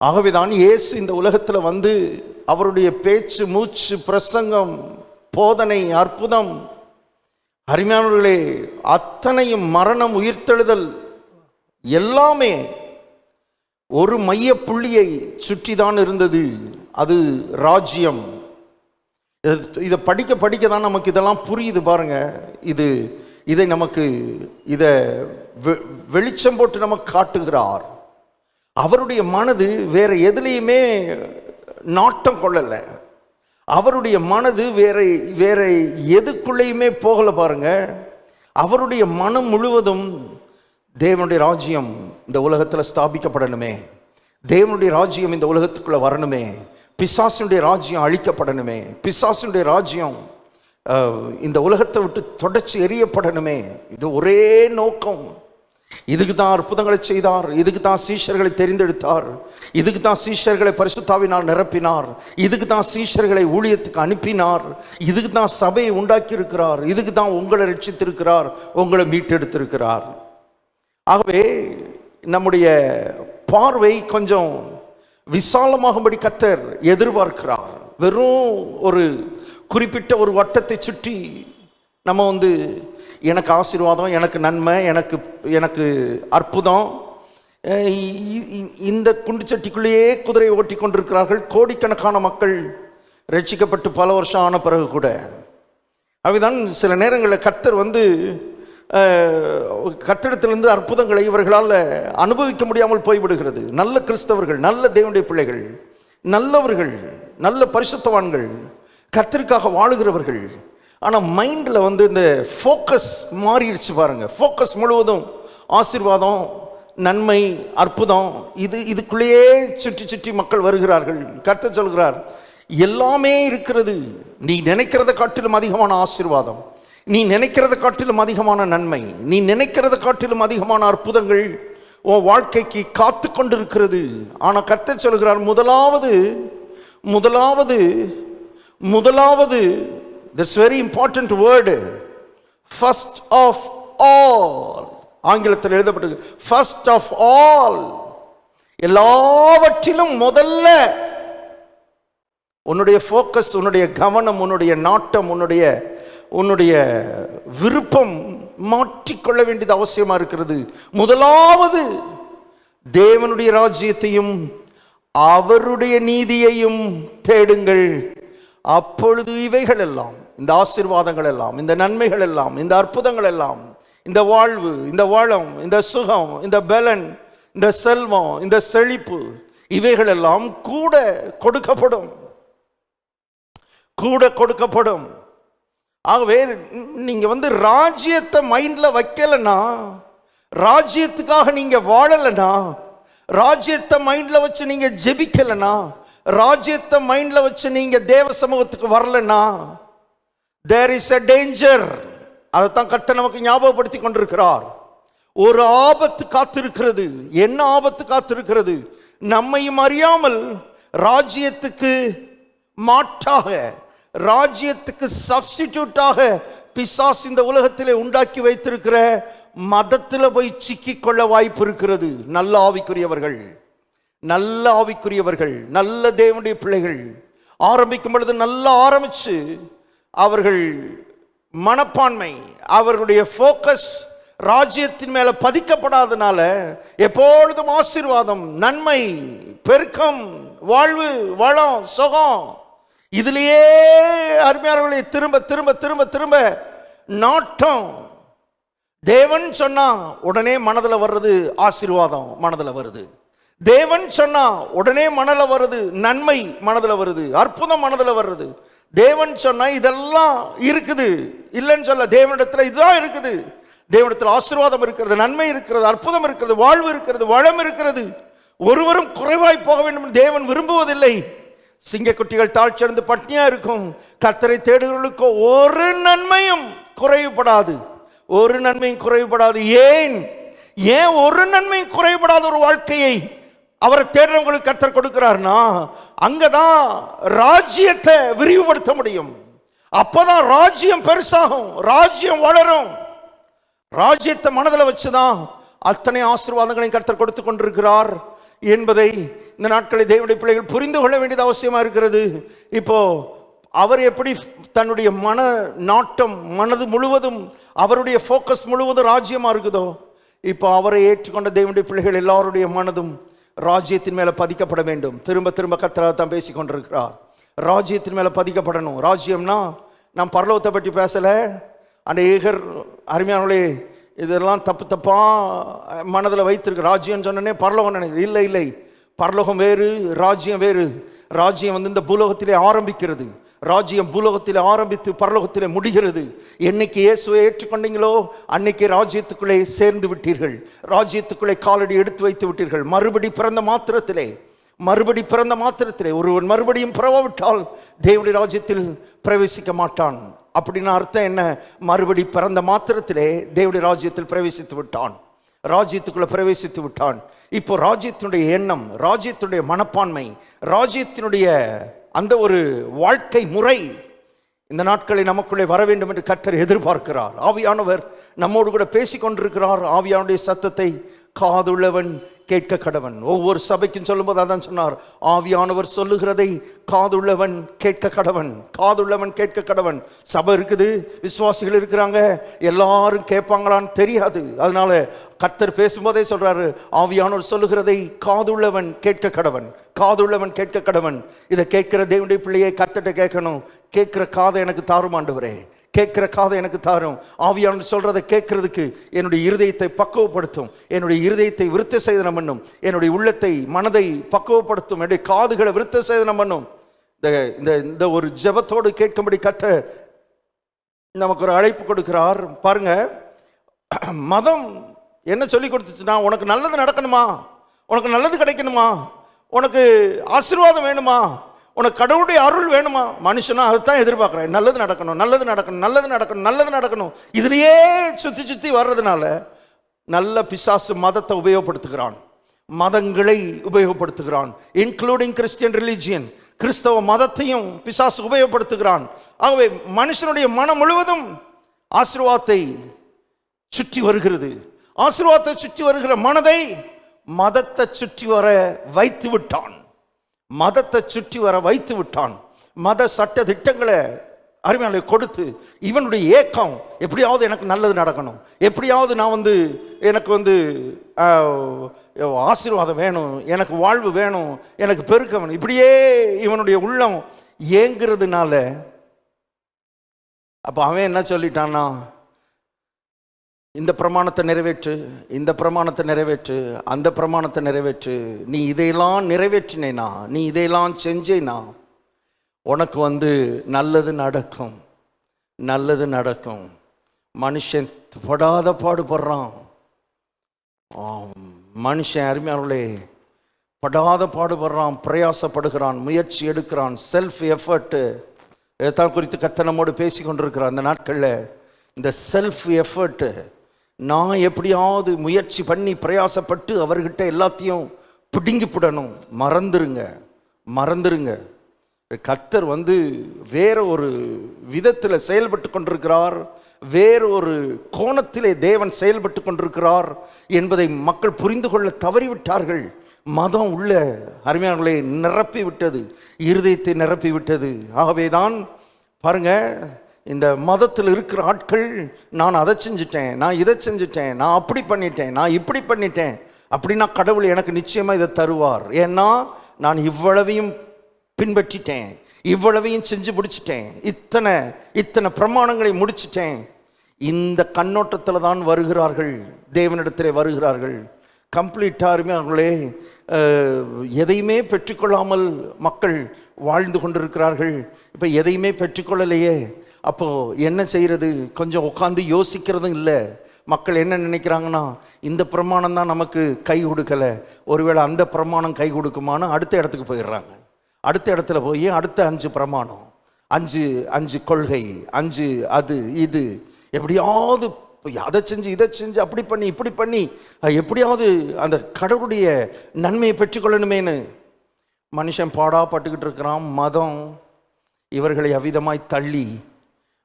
ஆகவேதான் இயேசு இந்த உலகத்தில் வந்து அவருடைய பேச்சு, மூச்சு, பிரசங்கம், போதனை, அற்புதம், அருமையானவர்களே, அத்தனையும் மரணம், உயிர்த்தெழுதல் எல்லாமே ஒரு மைய புள்ளியை சுற்றிதான் இருந்தது. அது ராஜ்யம். இதை படிக்க படிக்க தான் நமக்கு இதெல்லாம் புரியுது. பாருங்க, இதை நமக்கு இதை வெளிச்சம் போட்டு நமக்கு காட்டுகிறார். அவருடைய மனது வேற எதுலேயுமே நாட்டம் கொள்ளலை. அவருடைய மனது வேற எதுக்குள்ளேயுமே போகலை. பாருங்க, அவருடைய மனம் முழுவதும் தேவனுடைய ராஜ்யம் இந்த உலகத்தில் ஸ்தாபிக்கப்படணுமே, தேவனுடைய ராஜ்யம் இந்த உலகத்துக்குள்ள வரணுமே, பிசாசுடைய ராஜ்யம் அழிக்கப்படணுமே, பிசாசுடைய ராஜ்யம் இந்த உலகத்தை விட்டு தொடச்சி எறியப்படணுமே. இது ஒரே நோக்கம். இதுக்கு தான் அற்புதங்களை செய்தார், இதுக்கு தான் சீஷர்களை தெரிந்தெடுத்தார், இதுக்கு தான் சீஷர்களை பரிசுத்தாவினால் நிரப்பினார், இதுக்கு தான் சீஷர்களை ஊழியத்துக்கு அனுப்பினார், இதுக்கு தான் சபையை உண்டாக்கி இருக்கிறார், இதுக்கு தான் உங்களை ரட்சித்திருக்கிறார், உங்களை மீட்டெடுத்திருக்கிறார். ஆகவே நம்முடைய பார்வை கொஞ்சம் விசாலமாகும்படி கர்த்தர் எதிர்பார்க்கிறார். வெறும் ஒரு குறிப்பிட்ட ஒரு வட்டத்தை சுற்றி நம்ம எனக்கு ஆசீர்வாதம், எனக்கு நன்மை, எனக்கு அற்புதம், இந்த குண்டுச்சட்டிக்குள்ளேயே குதிரையை ஓட்டி கொண்டிருக்கிறார்கள் கோடிக்கணக்கான மக்கள், ரட்சிக்கப்பட்டு பல வருஷம் ஆன பிறகு கூட. அவைதான் சில நேரங்களில் கர்த்தர் கர்த்தரிடத்திலிருந்து அற்புதங்களை இவர்களால் அனுபவிக்க முடியாமல் போய்விடுகிறது. நல்ல கிறிஸ்தவர்கள், நல்ல தேவனுடைய பிள்ளைகள், நல்லவர்கள், நல்ல பரிசுத்தவான்கள், கர்த்தருக்காக வாழுகிறவர்கள், ஆனால் மைண்டில் இந்த ஃபோக்கஸ் மாறிடுச்சு. பாருங்க, ஃபோக்கஸ் முழுவதும் ஆசீர்வாதம், நன்மை, அற்புதம், இதுக்குள்ளேயே சுற்றி சுற்றி மக்கள் வருகிறார்கள். கர்த்தர் சொல்கிறார், எல்லாமே இருக்கிறது. நீ நினைக்கிறத காட்டிலும் அதிகமான ஆசீர்வாதம், நீ நினைக்கிறத காட்டிலும் அதிகமான நன்மை, நீ நினைக்கிறத காட்டிலும் அதிகமான அற்புதங்கள் உன் வாழ்க்கைக்கு காத்து கொண்டிருக்கிறது. ஆனால் கர்த்தர் சொல்கிறார், முதலாவது that's very important word, first of all. ஆங்கிலத்தில் எழுதப்பட்டிருக்கு first of all. எல்லாவற்றிலும் முதல்ல உன்னுடைய ஃபோக்கஸ், உன்னுடைய கவனம், உன்னுடைய நாட்டம், உன்னுடைய விருப்பம் மாற்றிக்கொள்ள வேண்டியது அவசியமா இருக்கிறது. முதலாவது தேவனுடைய ராஜ்யத்தையும் அவருடைய நீதியையும் தேடுங்கள், அப்பொழுது இவைகள் எல்லாம், இந்த ஆசீர்வாதங்கள் எல்லாம், இந்த நன்மைகள் எல்லாம், இந்த அற்புதங்கள் எல்லாம், இந்த வாழ்வு, இந்த வளம், இந்த சுகம், இந்த பலன், இந்த செல்வம், இந்த செழிப்பு, இவைகள் எல்லாம் கூட கொடுக்கப்படும். ஆகவே நீங்க ராஜ்யத்தை மைண்ட்ல வைக்கலன்னா, ராஜ்யத்துக்காக நீங்க வாழலன்னா, ராஜ்யத்தை மைண்ட்ல வச்சு நீங்க ஜெபிக்கலனா, ராஜ்யத்தை மைண்ட்ல வச்சு நீங்க தேவ சமூகத்துக்கு வரலனா, there is a danger. அதைத்தான் கர்த்தர் நமக்கு ஞாபகப்படுத்தி கொண்டிருக்கிறார். ஒரு ஆபத்து காத்திருக்கிறது. என்ன ஆபத்து காத்திருக்கிறது? நம்மையும் அறியாமல் ராஜ்யத்துக்கு மாற்றாக, ராஜ்யத்துக்கு சப்ஸ்டிடியூட்டாக பிசாசு இந்த உலகத்திலே உண்டாக்கி வைத்திருக்கிற மதத்தில் போய் சிக்கிக்கொள்ள வாய்ப்பு இருக்கிறது. நல்ல ஆவிக்குரியவர்கள், நல்ல ஆவிக்குரியவர்கள், நல்ல தேவனுடைய பிள்ளைகள் ஆரம்பிக்கும் பொழுது நல்லா ஆரம்பிச்சு அவர்கள் மனப்பான்மை, அவர்களுடைய ஃபோக்கஸ் ராஜ்யத்தின் மேல பதிக்கப்படாதனால எப்பொழுதும் ஆசீர்வாதம், நன்மை, பெருக்கம், வாழ்வு, வளம், சுகம், இதுலயே அருமையானவர்களை திரும்ப திரும்ப திரும்ப திரும்ப நாட்டம். தேவன் சொன்னா உடனே மனதில் வர்றது ஆசீர்வாதம், மனதில் வருது. தேவன் சொன்னா உடனே மனதில் வருது நன்மை, மனதில் வருது அற்புதம், மனதில் வருது. தேவன் சொன்னா இதெல்லாம் இருக்குது, இல்லைன்னு சொல்ல. தேவனிடத்துல இதுதான் இருக்குது. தேவனிடத்தில் ஆசீர்வாதம் இருக்கிறது, நன்மை இருக்கிறது, அற்புதம் இருக்கிறது, வாழ்வு இருக்கிறது, வளம் இருக்கிறது. ஒருவரும் குறைவாய் போக வேண்டும் என்று தேவன் விரும்புவதில்லை. சிங்கக்குட்டிகள் தாழ்ச்சியடைந்து பட்னியா இருக்கும். கர்த்தரை தேடுகிறவர்களுக்கு ஒரு நன்மையும் குறைவுபடாது, ஒரு நன்மையும் குறைவுபடாது. ஏன் ஒரு நன்மையும் குறைவுபடாத ஒரு வாழ்க்கையை அவரை தேடுறவங்களுக்கு கர்த்தர் கொடுக்கிறார்னா, அங்கதான் ராஜ்யத்தை விரிவுபடுத்த முடியும். அப்பதான் ராஜ்யம் பெருசாகும், ராஜ்யம் வளரும். ராஜ்யத்தை மனதில் வச்சுதான் அத்தனை ஆசீர்வாதங்களையும் கர்த்தர் கொடுத்து கொண்டிருக்கிறார் என்பதை இந்த நாட்களில் தேவனுடைய பிள்ளைகள் புரிந்து கொள்ள வேண்டியது அவசியமா இருக்கிறது. இப்போ அவர் எப்படி தன்னுடைய மன நாட்டம், மனது முழுவதும், அவருடைய ஃபோக்கஸ் முழுவதும் ராஜ்யமா இருக்குதோ, இப்போ அவரை ஏற்றுக்கொண்ட தேவனுடைய பிள்ளைகள் எல்லாருடைய மனதும் ராஜ்யத்தின் மேல பதிக்கப்பட வேண்டும். திரும்ப திரும்ப கர்த்தர் தான் பேசி கொண்டிருக்கிறார். ராஜ்யத்தின் மேல பதிக்கப்படணும். ராஜ்யம்னா நாம் பரலோகத்தை பற்றி பேசல. அநேகர் அருமையானவர்களே இதெல்லாம் தப்பு தப்பா மனதில் வைத்திருக்கு. ராஜ்யம் சொன்னே பரலோகம் நினைக்கிறேன். இல்லை இல்லை, பரலோகம் வேறு, ராஜ்யம் வேறு. ராஜ்யம் வந்து இந்த பூலோகத்திலே ஆரம்பிக்கிறது. ராஜ்யம் பூலோகத்திலே ஆரம்பித்து பரலோகத்திலே முடிகிறது. என்னைக்கு இயேசுவை ஏற்றுக்கொண்டீங்களோ அன்னைக்கு ராஜ்யத்துக்குள்ளே சேர்ந்து விட்டீர்கள், ராஜ்யத்துக்குள்ளே காலடி எடுத்து வைத்து விட்டீர்கள். மறுபடி பிறந்த மாத்திரத்திலே ஒருவன் மறுபடியும் பிறவாவிட்டால் தேவனுடைய ராஜ்யத்தில் பிரவேசிக்க மாட்டான். அப்படின்னா அர்த்தம் என்ன? மறுபடி பிறந்த மாத்திரத்திலே தேவனுடைய ராஜ்யத்தில் பிரவேசித்து விட்டான், ராஜ்யத்துக்குள்ள பிரவேசித்து விட்டான். இப்போ ராஜ்யத்தினுடைய எண்ணம், ராஜ்யத்தினுடைய மனப்பான்மை, ராஜ்யத்தினுடைய அந்த ஒரு வாழ்க்கை முறை இந்த நாட்களில் நமக்குள்ளே வர வேண்டும் என்று கர்த்தர் எதிர்பார்க்கிறார். ஆவியானவர் நம்மோடு கூட பேசிக் கொண்டிருக்கிறார். ஆவியானுடைய சத்தத்தை காதுள்ளவன் கேட்க கடவன். ஒவ்வொரு சபைக்கும் சொல்லும்போது அதான் சொன்னார், ஆவியானவர் சொல்லுகிறதை காதுள்ளவன் கேட்க கடவன், காதுள்ளவன் கேட்க கடவன். சபை இருக்குது, விசுவாசிகள் இருக்கிறாங்க, எல்லாரும் கேட்பாங்களான்னு தெரியாது. அதனால கர்த்தர் பேசும்போதே சொல்றாரு, ஆவியானவர் சொல்லுகிறதை காதுள்ளவன் கேட்க கடவன், காதுள்ளவன் கேட்க கடவன். இதை கேட்கிற தேவனுடைய பிள்ளையை கர்த்தர்ட்ட கேட்கணும். கேட்கிற காதை எனக்கு தாரும் ஆண்டவரே, கேட்கிற காதை எனக்கு தாரும். ஆவியானவர் சொல்றதை கேட்கறதுக்கு என்னுடைய இருதயத்தை பக்குவப்படுத்தும், என்னுடைய இருதயத்தை விருத்த சேதனம் பண்ணும், என்னுடைய உள்ளத்தை மனதை பக்குவப்படுத்தும், என்னுடைய காதுகளை விருத்த சேதனம் பண்ணும். இந்த ஒரு ஜெபத்தோடு கேட்கும்படி கர்த்தர் நமக்கு ஒரு அழைப்பு கொடுக்கிறார். பாருங்க, மதம் என்ன சொல்லி கொடுத்துச்சுன்னா, உனக்கு நல்லது நடக்கணுமா, உனக்கு நல்லது கிடைக்கணுமா, உனக்கு ஆசீர்வாதம் வேணுமா, உனக்கு கடவுளுடைய அருள் வேணுமா, மனுஷனா அதுதான் எதிர்பார்க்குறேன். நல்லது நடக்கணும், நல்லது நடக்கணும், நல்லது நடக்கணும், நல்லது நடக்கணும். இதுலயே சுத்தி சுத்தி வர்றதுனால நல்ல பிசாசு மதத்தை உபயோகப்படுத்துகிறான், மதங்களை உபயோகப்படுத்துகிறான், இன்க்ளூடிங் கிறிஸ்டியன் ரிலிஜியன், கிறிஸ்தவ மதத்தையும் பிசாசு உபயோகப்படுத்துகிறான். ஆகவே மனுஷனுடைய மனம் முழுவதும் ஆசீர்வாதத்தை சுற்றி வருகிறது. ஆசீர்வாதத்தை சுற்றி வருகிற மனதை மதத்தை சுற்றி வர வைத்து விட்டான், மதத்தை சுற்றி வர வைத்து விட்டான். மத சட்ட திட்டங்களை அருமையாளை கொடுத்து இவனுடைய ஏக்கம், எப்படியாவது எனக்கு நல்லது நடக்கணும், எப்படியாவது நான் எனக்கு ஆசீர்வாதம் வேணும், எனக்கு வாழ்வு வேணும், எனக்கு பெருக்க வேணும், இப்படியே இவனுடைய உள்ளம் ஏங்குறதுனால அப்போ அவன் என்ன சொல்லிட்டான்னா, இந்த பிரமாணத்தை நிறைவேற்று, இந்த பிரமாணத்தை நிறைவேற்று, அந்த பிரமாணத்தை நிறைவேற்று, நீ இதையெல்லாம் நிறைவேற்றினேனா, நீ இதையெல்லாம் செஞ்சேனா உனக்கு நல்லது நடக்கும், நல்லது நடக்கும். மனுஷன் படாத பாடுபடுறான். மனுஷன் அருமையானவர்களே படாத பாடுபடுறான், பிரயாசப்படுகிறான், முயற்சி எடுக்கிறான், செல்ஃப் எஃபர்ட்டு இதைத்தான் குறித்து கர்த்தர் நம்மோடு பேசி கொண்டிருக்கிறார் அந்த நாட்களில். இந்த செல்ஃப் எஃபர்ட்டு, நான் எப்படியாவது முயற்சி பண்ணி பிரயாசப்பட்டு அவர்கிட்ட எல்லாத்தையும் பிடுங்கிப்பிடணும். மறந்துருங்க. கர்த்தர் வேற ஒரு விதத்தில் செயல்பட்டு கொண்டிருக்கிறார், வேற ஒரு கோணத்திலே தேவன் செயல்பட்டு கொண்டிருக்கிறார் என்பதை மக்கள் புரிந்து கொள்ள தவறிவிட்டார்கள். மதம் உள்ள அருமையானவர்களை நிரப்பி விட்டது, இருதயத்தை நிரப்பி விட்டது. ஆகவேதான் பாருங்க, இந்த மதத்தில் இருக்கிற ஆட்கள், நான் அதை செஞ்சுட்டேன், நான் இதை செஞ்சுட்டேன், நான் அப்படி பண்ணிட்டேன், நான் இப்படி பண்ணிட்டேன் அப்படின்னா கடவுள் எனக்கு நிச்சயமா இதை தருவார். ஏன்னா நான் இவ்வளவையும் பின்பற்றிட்டேன், இவ்வளவையும் செஞ்சு முடிச்சிட்டேன், இத்தனை பிரமாணங்களை முடிச்சிட்டேன். இந்த கண்ணோட்டத்தில் தான் வருகிறார்கள், தேவனிடத்திலே வருகிறார்கள். கம்ப்ளீட்டாருமே அவர்களே எதையுமே பெற்றுக்கொள்ளாமல் மக்கள் வாழ்ந்து கொண்டிருக்கிறார்கள். இப்போ எதையுமே பெற்றுக்கொள்ளலையே, அப்போது என்ன செய்கிறது? கொஞ்சம் உட்காந்து யோசிக்கிறதும் இல்லை. மக்கள் என்ன நினைக்கிறாங்கன்னா, இந்த பிரமாணம் தான் நமக்கு கை கொடுக்கலை, ஒருவேளை அந்த பிரமாணம் கை கொடுக்குமான்னு அடுத்த இடத்துக்கு போயிடுறாங்க. அடுத்த இடத்துல போய் அடுத்த 5 பிரமாணம், 5 கொள்கை, 5 அது இது, எப்படியாவது அதை செஞ்சு இதை செஞ்சு அப்படி பண்ணி இப்படி பண்ணி எப்படியாவது அந்த கடவுளுடைய நன்மையை பெற்றுக்கொள்ளணுமேனு மனுஷன் பாடாப்பட்டுக்கிட்டு இருக்கிறான். மதம் இவர்களை அவிதமாய் தள்ளி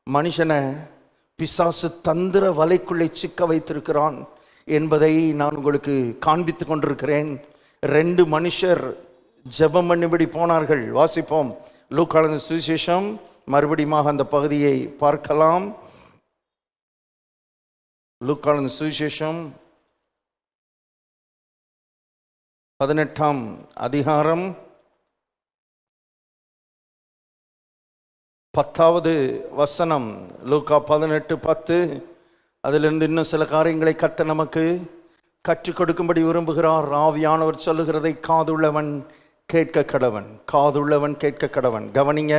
மனுஷனை பிசாசு தந்திர வலைக்குள்ளே சிக்க வைத்திருக்கிறான் என்பதை நான் உங்களுக்கு காண்பித்து கொண்டிருக்கிறேன். 2 மனுஷர் ஜெபம் பண்ணிபடி போனார்கள். வாசிப்போம், லூக்கான சுவிசேஷம், மறுபடியும் அந்த பகுதியை பார்க்கலாம். லூக்கான சுவிசேஷம் 18ஆம் அதிகாரம் 10வது வசனம். லூக்கா 18:10. அதிலிருந்து இன்னும் சில காரியங்களை கர்த்தர் நமக்கு கற்றுக் கொடுக்கும்படி விரும்புகிறார். ஆவியானவர் சொல்லுகிறதை காதுள்ளவன் கேட்க கடவன், காதுள்ளவன் கேட்க கடவன். கவனிங்க.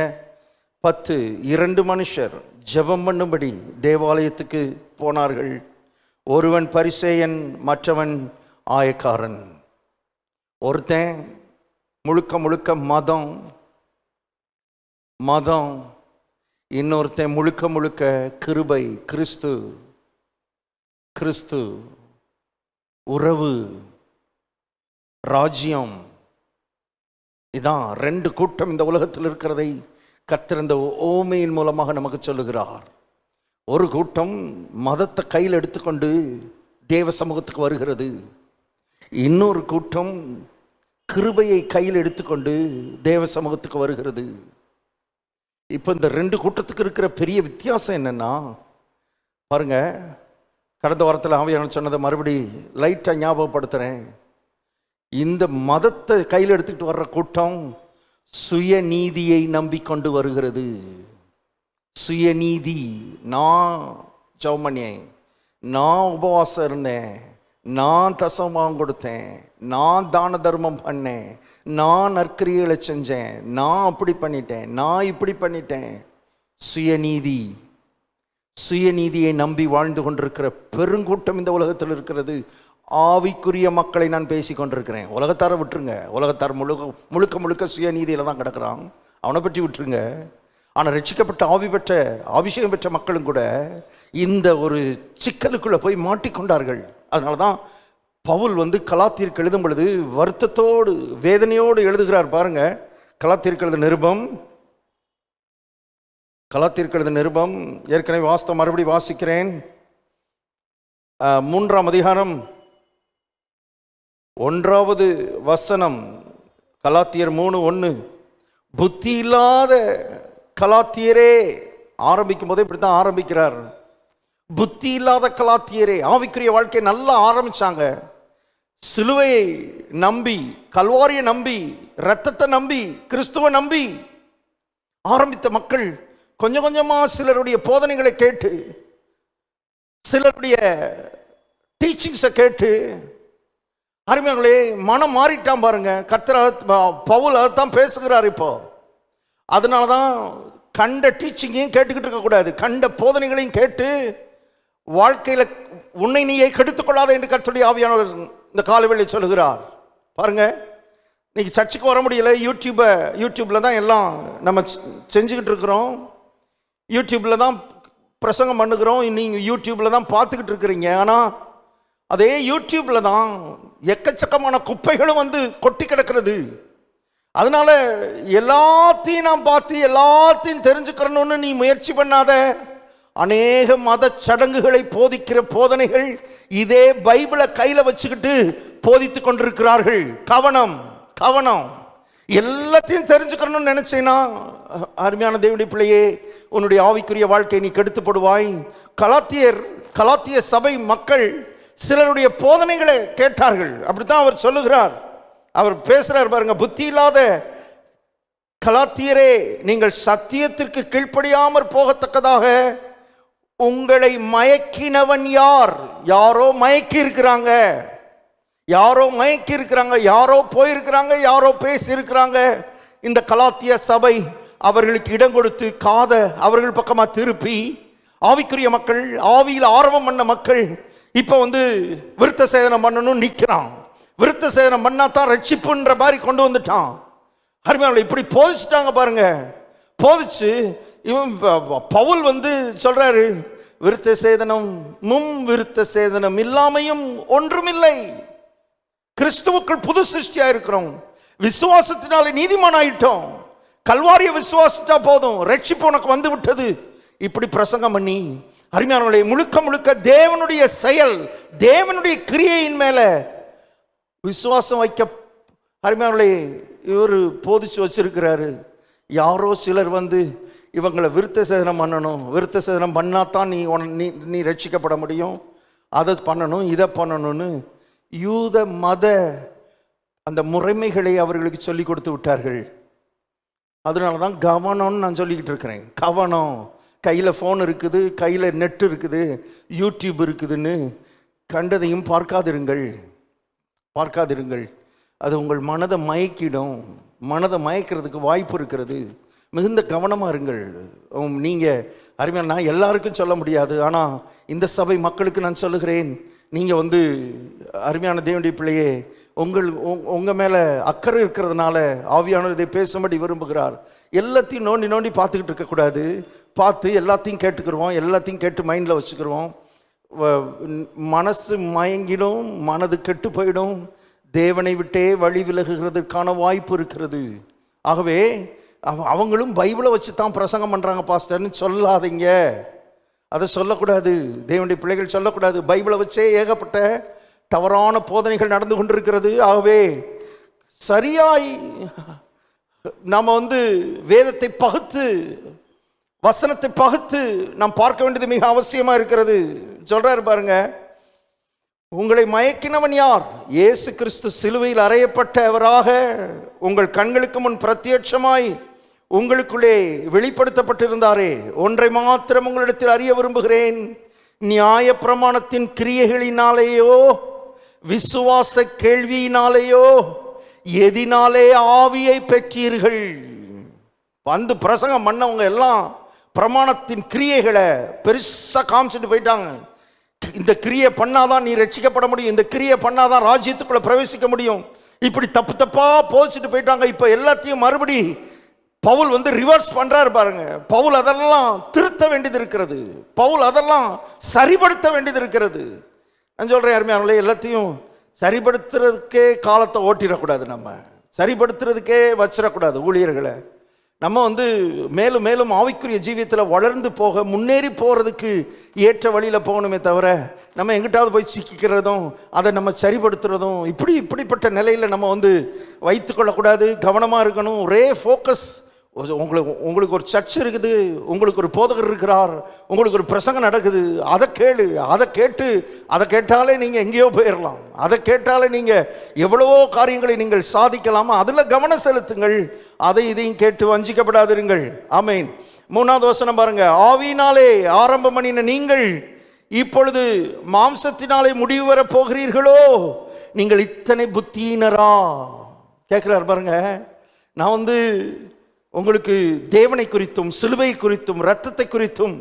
10, 2 மனுஷர் ஜெபம் பண்ணும்படி தேவாலயத்துக்கு போனார்கள். ஒருவன் பரிசேயன், மற்றவன் ஆயக்காரன். ஒருத்தன் முழுக்க மதம், இன்னொருத்தன் முழுக்க கிருபை, கிறிஸ்து, உறவு, ராஜ்யம். இதான் 2 கூட்டம் இந்த உலகத்தில் இருக்கிறதை கர்த்தர் இந்த ஓமையின் மூலமாக நமக்கு சொல்லுகிறார். ஒரு கூட்டம் மதத்தை கையில் எடுத்துக்கொண்டு தேவ சமூகத்துக்கு வருகிறது. இன்னொரு கூட்டம் கிருபையை கையில் எடுத்துக்கொண்டு தேவ சமூகத்துக்கு வருகிறது. இப்போ இந்த 2 கூட்டத்துக்கு இருக்கிற பெரிய வித்தியாசம் என்னன்னா பாருங்க, கடந்த வாரத்தில் ஆவியானவர் சொன்னதை மறுபடி லைட்டாக ஞாபகப்படுத்துகிறேன். இந்த மதத்தை கையில் எடுத்துக்கிட்டு வர்ற கூட்டம் சுயநீதியை நம்பிக்கொண்டு வருகிறது. சுயநீதி, நான் ஜெபம் பண்ணேன், நான் உபவாசம் இருந்தேன், நான் தசமம் கொடுத்தேன், நான் தான தர்மம் பண்ணேன், நான் நற்கிரியைகளை செஞ்சேன், நான் அப்படி பண்ணிட்டேன், நான் இப்படி பண்ணிட்டேன். சுயநீதியை நம்பி வாழ்ந்து கொண்டிருக்கிற பெருங்கூட்டம் இந்த உலகத்தில் இருக்கிறது. ஆவிக்குரிய மக்களை நான் பேசி கொண்டிருக்கிறேன். உலகத்தார விட்டுருங்க, உலகத்தார் முழுக்க சுயநீதியில் தான் கிடக்கிறான், அவனை பற்றி விட்டுருங்க. ஆனால் ரட்சிக்கப்பட்ட அபிஷேகம் பெற்ற மக்களும் கூட இந்த ஒரு சிக்கலுக்குள்ளே போய் மாட்டிக்கொண்டார்கள். அதனால தான் பவுல் கலாத்தியருக்கு எழுதும் பொழுது வருத்தத்தோடு வேதனையோடு எழுதுகிறார். பாருங்க, கலாத்தியருக்கு எழுத நிருபம் ஏற்கனவே மறுபடி வாசிக்கிறேன். 3ஆம் அதிகாரம் 1வது வசனம். கலாத்தியர் 3:1. புத்தி இல்லாத கலாத்தியரே, ஆரம்பிக்கும் போதே இப்படித்தான் ஆரம்பிக்கிறார். புத்தி இல்லாத கலாத்தியரே, ஆவிக்குரிய வாழ்க்கையை நல்லா ஆரம்பிச்சாங்க. சிலுவையை நம்பி, கல்வாரியை நம்பி, இரத்தத்தை நம்பி, கிறிஸ்துவை நம்பி ஆரம்பித்த மக்கள் கொஞ்சம் கொஞ்சமா சிலருடைய போதனைகளை கேட்டு, சிலருடைய டீச்சிங்ஸை கேட்டு, அருமையானவர்களே, மனம் மாறிட்டான். பாருங்க, கர்த்தர் பவுல் அதைத்தான் பேசுகிறார் இப்போ. அதனால தான் கண்ட டீச்சிங்கையும் கேட்டுக்கிட்டு இருக்கக்கூடாது, கண்ட போதனைகளையும் கேட்டு வாழ்க்கையில் உன்னை நீயே கெடுத்துக் கொள்ளாத என்று கர்த்தருடைய ஆவியானவர் இந்த காலவேளை சொல்லுகிறார். பாருங்க, இன்னைக்கு சர்ச்சுக்கு வர முடியல, யூடியூப்பில் தான் எல்லாம் நம்ம செஞ்சுக்கிட்டு இருக்கிறோம், யூடியூப்பில் தான் பிரசங்கம் பண்ணுகிறோம், நீங்கள் யூடியூப்பில் தான் பார்த்துக்கிட்டு இருக்கிறீங்க. ஆனால் அதே யூடியூப்பில் தான் எக்கச்சக்கமான குப்பைகளும் வந்து கொட்டி கிடக்கிறது. அதனால எல்லாத்தையும் நான் பார்த்து எல்லாத்தையும் தெரிஞ்சுக்கிறணும்னு நீ முயற்சி பண்ணாத. அநேக மத சடங்குகளை போதிக்கிற போதனைகள் இதே பைபிளை கையில் வச்சுக்கிட்டு போதித்து கொண்டிருக்கிறார்கள். கவனம் கவனம். எல்லாத்தையும் தெரிஞ்சுக்கணும்னு நினைச்சேன்னா அருமையான தேவனுடைய பிள்ளையே, உன்னுடைய ஆவிக்குரிய வாழ்க்கை நீ கெடுத்து போடுவாய். கலாத்திய சபை மக்கள் சிலருடைய போதனைகளை கேட்டார்கள். அப்படித்தான் அவர் சொல்லுகிறார், அவர் பேசுறார் பாருங்க. புத்தி இல்லாத கலாத்தியரே, நீங்கள் சத்தியத்திற்கு கீழ்ப்படியாமற் போகத்தக்கதாக உங்களை மயக்கினவன் யார்? யாரோ மயக்கி இருக்கிறாங்க, யாரோ போயிருக்கிறாங்க, யாரோ பேசி இருக்கிறாங்க. இந்த கலாத்திய சபை அவர்களுக்கு இடம் கொடுத்து காதை அவர்கள் பக்கமா திருப்பி, ஆவிக்குரிய மக்கள், ஆவியில் ஆர்வம் பண்ண மக்கள் இப்ப வந்து விருத்த சேதனம் பண்ணணும் நிற்கிறான். விருத்த சேதனம் பண்ணா தான் ரட்சிப்புன்ற மாதிரி கொண்டு வந்துட்டான். அருமையானவர்களே, இப்படி போதிச்சுட்டாங்க பாருங்க. போதிச்சு இவன் பவுல் வந்து சொல்றாரு, விருத்த சேதனம் விருத்த சேதனம் இல்லாமையும் ஒன்றுமில்லை. கிறிஸ்துவுக்குள் புது சிருஷ்டியா இருக்கிறோம், விசுவாசத்தினாலே நீதிமான் ஆயிட்டோம், கல்வாரிய விசுவாசித்தா போதும், ரட்சிப்பு உனக்கு வந்து விட்டது. இப்படி பிரசங்கம் பண்ணி அருமையானவர்களே, முழுக்க முழுக்க தேவனுடைய செயல், தேவனுடைய கிரியையின் மேல விசுவாசம் வைக்க அருமையானவர்களே இவர் போதிச்சு வச்சிருக்கிறாரு. யாரோ சிலர் வந்து இவங்களை விருத்த சேதனம் பண்ணணும், விருத்த சேதனம் பண்ணாதான் நீ ரட்சிக்கப்பட முடியும், அதை பண்ணணும் இதை பண்ணணும்னு யூத மத அந்த முறைமைகளை அவர்களுக்கு சொல்லி கொடுத்து விட்டார்கள். அதனால தான் கவனம்னு நான் சொல்லிக்கிட்டு இருக்கிறேன். கவனம். கையில் ஃபோன் இருக்குது, கையில் நெட் இருக்குது, யூடியூப் இருக்குதுன்னு கண்டதையும் பார்க்காதிருங்கள். அது உங்கள் மனதை மயக்கிடும். மனதை மயக்கிறதுக்கு வாய்ப்பு இருக்கிறது. மிகுந்த கவனமாக இருங்கள். நீங்கள் அருமையான, நான் எல்லாருக்கும் சொல்ல முடியாது, ஆனால் இந்த சபை மக்களுக்கு நான் சொல்லுகிறேன். நீங்கள் வந்து அருமையான தேவனுடைய பிள்ளையே, உங்கள் மேலே அக்கறை இருக்கிறதுனால ஆவியானவர் இதை பேசும்படி விரும்புகிறார். எல்லாத்தையும் நோண்டி பார்த்துக்கிட்டு இருக்கக்கூடாது. பார்த்து எல்லாத்தையும் கேட்டுக்கிடுவோம், எல்லாத்தையும் கேட்டு மைண்டில் வச்சுக்கிடுவோம். மனசு மயங்கிடும், மனது கெட்டு போயிடும், தேவனை விட்டே வழி விலகுகிறதுக்கான வாய்ப்பு இருக்கிறது. ஆகவே அவங்களும் பைபிளை வச்சு தான் பிரசங்கம் பண்ணுறாங்க பாஸ்டர்னு சொல்லாதீங்க. அதை சொல்லக்கூடாது. தேவனுடைய பிள்ளைகள் சொல்லக்கூடாது. பைபிளை வச்சே ஏகப்பட்ட தவறான போதனைகள் நடந்து கொண்டிருக்கிறது. ஆகவே சரியாய் நாம் வந்து வேதத்தை பகுத்து, வசனத்தை பகுத்து நாம் பார்க்க வேண்டியது மிக அவசியமா இருக்கிறது. சொல்றாரு பாருங்க, உங்களை மயக்கினவன் யார்? இயேசு கிறிஸ்து சிலுவையில் அறையப்பட்டவராக உங்கள் கண்களுக்கு முன் பிரத்யட்சமாய் உங்களுக்குள்ளே வெளிப்படுத்தப்பட்டிருந்தாரே. ஒன்றை மாத்திரம் உங்களிடத்தில் அறிய விரும்புகிறேன், நியாய பிரமாணத்தின் கிரியைகளினாலேயோ விசுவாச கேள்வியினாலேயோ எதினாலே ஆவியை பெற்றீர்கள்? வந்து பிரசங்கம் பண்ணவங்க எல்லாம் பிரமாணத்தின் கிரியைகளை பெருசா காமிச்சிட்டு போயிட்டாங்க. இந்த கிரியை பண்ணாதான் நீ ரட்சிக்கப்பட முடியும், இந்த கிரியை பண்ணாதான் ராஜ்யத்துக்குள்ள பிரவேசிக்க முடியும், இப்படி தப்பா போதிச்சுட்டு போயிட்டாங்க. இப்ப எல்லாத்தையும் மறுபடி பவுல் வந்து ரிவர்ஸ் பண்றாரு பாருங்க. பவுல் அதெல்லாம் திருத்த வேண்டியது இருக்கிறது, பவுல் அதெல்லாம் சரிபடுத்த வேண்டியது இருக்கிறது. நான் சொல்றேன் அருமையானவர்களே, எல்லாத்தையும் சரிபடுத்துறதுக்கே காலத்தை ஓட்டிடக்கூடாது, நம்ம சரிபடுத்துறதுக்கே வச்சிடக்கூடாது ஊழியர்களை. நம்ம வந்து மேலும் மேலும் ஆவிக்குரிய ஜீவியத்தில் வளர்ந்து போக, முன்னேறி போகிறதுக்கு ஏற்ற வழியில் போகணுமே தவிர நம்ம எங்கிட்டாவது போய் சிக்கிக்கிறதும் அதை நம்ம சரிபடுத்துறதும் இப்படிப்பட்ட நிலையில் நம்ம வந்து வைத்து கொள்ளக்கூடாது. கவனமாக இருக்கணும். ஒரே ஃபோக்கஸ். உங்களுக்கு ஒரு சர்ச் இருக்குது, உங்களுக்கு ஒரு போதகர் இருக்கிறார், உங்களுக்கு ஒரு பிரசங்கம் நடக்குது, அதை கேட்டாலே நீங்கள் எங்கேயோ போயிடலாம், அதை கேட்டாலே நீங்கள் எவ்வளவோ காரியங்களை நீங்கள் சாதிக்கலாமா, அதில் கவனம் செலுத்துங்கள். அதை இதையும் கேட்டு வஞ்சிக்கப்படாதிருங்கள். ஆமென். 3வது வசனம் பாருங்க. ஆவியினாலே ஆரம்பம் பண்ணின நீங்கள் இப்பொழுது மாம்சத்தினாலே முடிவு வர போகிறீர்களோ? நீங்கள் இத்தனை புத்தியினரா? கேட்கிறார் பாருங்க. நான் வந்து உங்களுக்கு தேவனை குறித்தும், சிலுவை குறித்தும், இரத்தத்தை குறித்தும்,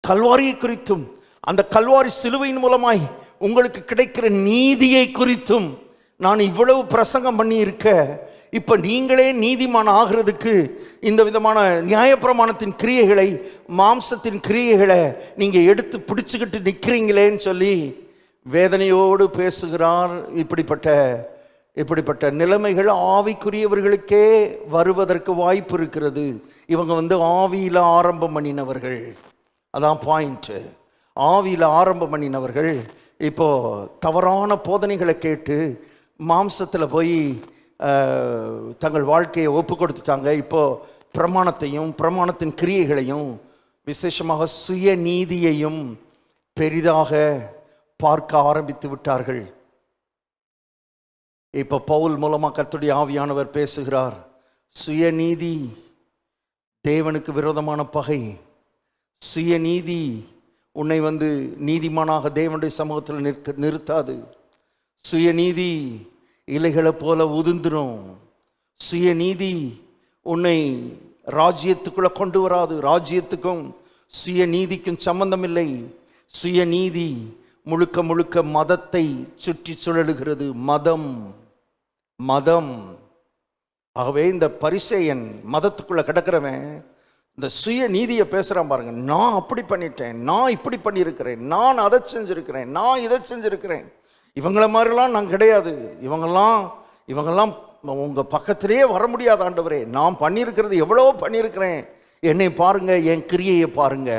கல்வாரியை குறித்தும், அந்த கல்வாரி சிலுவையின் மூலமாய் உங்களுக்கு கிடைக்கிற நீதியை குறித்தும் நான் இவ்வளவு பிரசங்கம் பண்ணி இருக்க இப்ப நீங்களே நீதிமான் ஆகிறதுக்கு இந்த விதமான நியாயப்பிரமாணத்தின் கிரியைகளை, மாம்சத்தின் கிரியைகளை நீங்க எடுத்து பிடிச்சுக்கிட்டு நிற்கிறீங்களேன்னு சொல்லி வேதனையோடு பேசுகிறார். இப்படிப்பட்ட நிலைமைகள் ஆவிக்குரியவர்களுக்கே வருவதற்கு வாய்ப்பு இருக்கிறது. இவங்க ஆவியில ஆரம்பம் பண்ணினவர்கள், அதான் பாயிண்ட். ஆவியில ஆரம்பம் பண்ணினவர்கள் இப்போ தவறான போதனைகளை கேட்டு மாம்சத்தில் போய் தங்கள் வாழ்க்கையை ஒப்பு கொடுத்துட்டாங்க. இப்போ பிரமாணத்தையும் பிரமாணத்தின் கிரியைகளையும் விசேஷமாக சுயநீதியையும் பெரிதாக பார்க்க ஆரம்பித்து விட்டார்கள். இப்போ பவுல் மூலமாக கர்த்தருடைய ஆவியானவர் பேசுகிறார். சுயநீதி தேவனுக்கு விரோதமான பகை. சுயநீதி உன்னை நீதிமானாக தேவனுடைய சமூகத்தில் நிறுத்தாது. சுயநீதி இலைகளை போல உதிர்ந்துடும். சுயநீதி உன்னை ராஜ்யத்துக்குள்ள கொண்டு வராது. ராஜ்யத்துக்கும் சுயநீதிக்கும் சம்பந்தம் இல்லை. சுயநீதி முழுக்க முழுக்க மதத்தை சுற்றி சுழலுகிறது. மதம். ஆகவே இந்த பரிசேயன் மதத்துக்குள்ள கிடக்கிறவன் இந்த சுய நீதியை பேசுறான் பாருங்க. நான் அப்படி பண்ணிட்டேன், நான் இப்படி பண்ணியிருக்கிறேன், நான் அதை செஞ்சிருக்கிறேன், நான் இதை செஞ்சிருக்கிறேன். இவங்கள மாதிரிலாம் நான் கிடையாது. இவங்கெல்லாம் உங்க பக்கத்திலேயே வர முடியாத ஆண்டவரே. நான் பண்ணியிருக்கிறது எவ்வளோ பண்ணியிருக்கிறேன். என்னை பாருங்க, என் கிரியையை பாருங்க,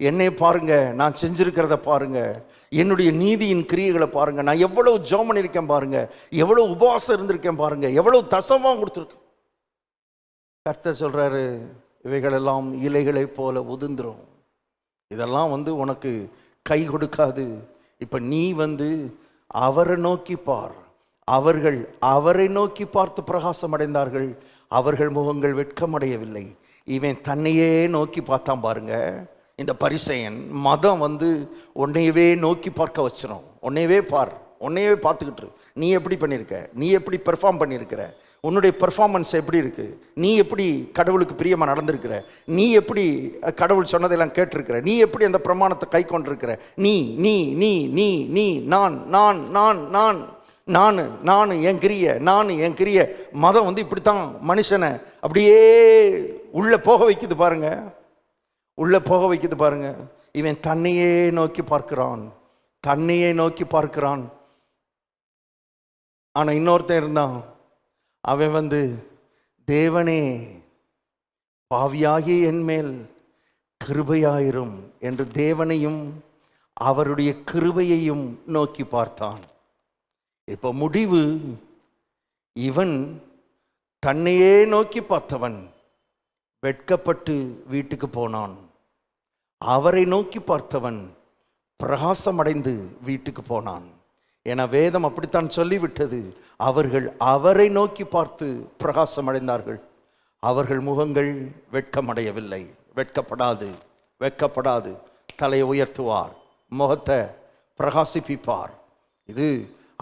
என்னை பாருங்க, நான் செஞ்சிருக்கிறத பாருங்க, என்னுடைய நீதியின் கிரியைகளை பாருங்க, நான் எவ்வளவு ஜெபம் பண்ணியிருக்கேன் பாருங்க, எவ்வளவு உபவாசம் இருந்திருக்கேன் பாருங்க, எவ்வளவு தசமாக கொடுத்துருக்கேன். கர்த்தர் சொல்றாரு, இவைகளெல்லாம் இலைகளை போல உதிர்ந்துரும். இதெல்லாம் உனக்கு கை கொடுக்காது. இப்ப நீ அவரை நோக்கி பார். அவர்கள் அவரை நோக்கி பார்த்து பிரகாசம் அடைந்தார்கள். அவர்கள் முகங்கள் வெட்கமடையவில்லை. இவன் தன்னையே நோக்கி பார்த்தான் பாருங்க. இந்த பரிசேயன் மதம் உன்னையவே நோக்கி பார்க்க வச்சிடும். உன்னையவே பார், உன்னையவே பார்த்துக்கிட்டு நீ எப்படி பண்ணியிருக்க, நீ எப்படி பெர்ஃபார்ம் பண்ணியிருக்கிற, உன்னுடைய பெர்ஃபார்மன்ஸ் எப்படி இருக்கு, நீ எப்படி கடவுளுக்கு பிரியமா நடந்திருக்கிற, நீ எப்படி கடவுள் சொன்னதெல்லாம் கேட்டிருக்கிற, நீ எப்படி அந்த பிரமாணத்தை கை கொண்டிருக்கிற, நீ நீ நீ நீ நீ நான் நான் நான் நான் நான் நான் என் கிரிய, நான் என் கிரிய. மதம் இப்படித்தான் மனுஷனை அப்படியே உள்ள போக வைக்குது பாருங்க, உள்ள போக வைக்குது பாருங்க. இவன் தன்னையே நோக்கி பார்க்கிறான், தன்னையே நோக்கி பார்க்கிறான். ஆனா இன்னொருத்தன் இருந்தான். அவன் தேவனே பாவியாகிய என் மேல் கிருபையாயிரும் என்று தேவனையும் அவருடைய கிருபையையும் நோக்கி பார்த்தான். இப்போ முடிவு, இவன் தன்னையே நோக்கி பார்த்தவன் வெட்கப்பட்டு வீட்டுக்கு போனான். அவரை நோக்கி பார்த்தவன் பிரகாசமடைந்து வீட்டுக்கு போனான். என வேதம் அப்படித்தான் சொல்லிவிட்டது. அவர்கள் அவரை நோக்கி பார்த்து பிரகாசம் அடைந்தார்கள். அவர்கள் முகங்கள் வெட்கமடையவில்லை. வெட்கப்படாது. தலையை உயர்த்துவார், முகத்தை பிரகாசிப்பிப்பார். இது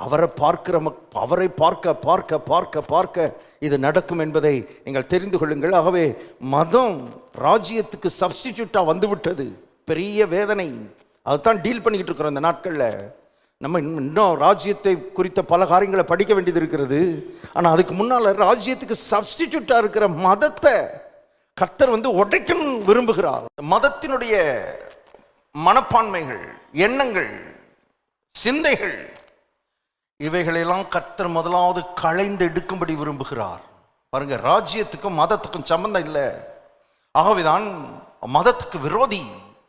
அவரை பார்க்க இது நடக்கும் என்பதை நீங்கள் தெரிந்து கொள்ளுங்கள். ஆகவே மதம் ராஜ்யத்துக்கு சப்ஸ்டிடியூட்டா வந்துவிட்டது. பெரிய வேதனை. அதுதான் டீல் பண்ணிக்கிட்டு இருக்கிறோம் இந்த நாட்களில். நம்ம இன்னும் ராஜ்யத்தை குறித்த பல காரியங்களை படிக்க வேண்டியது இருக்கிறது. ஆனால் அதுக்கு முன்னால் ராஜ்யத்துக்கு சப்ஸ்டிடியூட்டாக இருக்கிற மதத்தை கர்த்தர் உடைக்கணும் விரும்புகிறார். மதத்தினுடைய மனப்பான்மைகள், எண்ணங்கள், சிந்தைகள், இவைகளெல்லாம் கர்த்தர் முதலாவது களைந்து எடுக்கும்படி விரும்புகிறார். பாருங்க, ராஜ்யத்துக்கும் மதத்துக்கும் சம்பந்தம் இல்லை. ஆகவேதான் மதத்துக்கு விரோதி.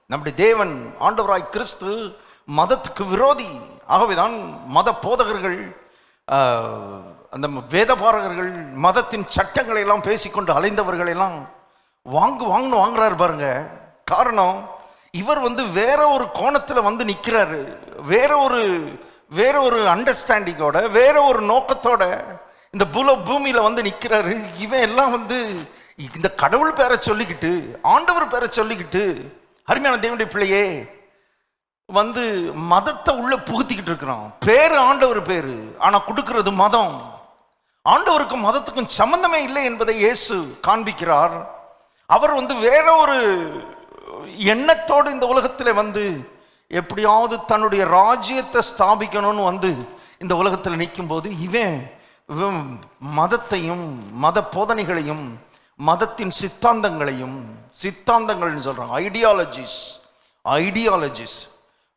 நம்முடைய தேவன் ஆண்டவராய் கிறிஸ்து மதத்துக்கு விரோதி. ஆகவேதான் மத போதகர்கள், அந்த வேதபாரகர்கள் மதத்தின் சட்டங்களை எல்லாம் பேசிக்கொண்டு அலைந்தவர்கள் எல்லாம் வாங்குறாரு பாருங்க. காரணம், இவர் வேற ஒரு கோணத்தில் நிற்கிறாரு. வேற ஒரு அண்டர்ஸ்டாண்டிங்கோட, வேற ஒரு நோக்கத்தோட இந்த பூமியில நிற்கிறாரு. இவன் எல்லாம் இந்த கடவுள் பேரை சொல்லிக்கிட்டு, ஆண்டவர் பேரை சொல்லிக்கிட்டு, அருமையான தேவனுடைய பிள்ளையே மதத்தை உள்ள புகுத்திக்கிட்டு இருக்கிறோம். பேரு ஆண்டவர் பேரு, ஆனா கொடுக்கிறது மதம். ஆண்டவருக்கும் மதத்துக்கும் சம்பந்தமே இல்லை என்பதை இயேசு காண்பிக்கிறார். அவர் வேற ஒரு எண்ணத்தோடு இந்த உலகத்தில் எப்படியாவது தன்னுடைய ராஜ்யத்தை ஸ்தாபிக்கணும்னு இந்த உலகத்தில் நிற்கும்போது இவன் மதத்தையும் மத போதனைகளையும் மதத்தின் சித்தாந்தங்கள்னு சொல்றாங்க, ஐடியாலஜிஸ்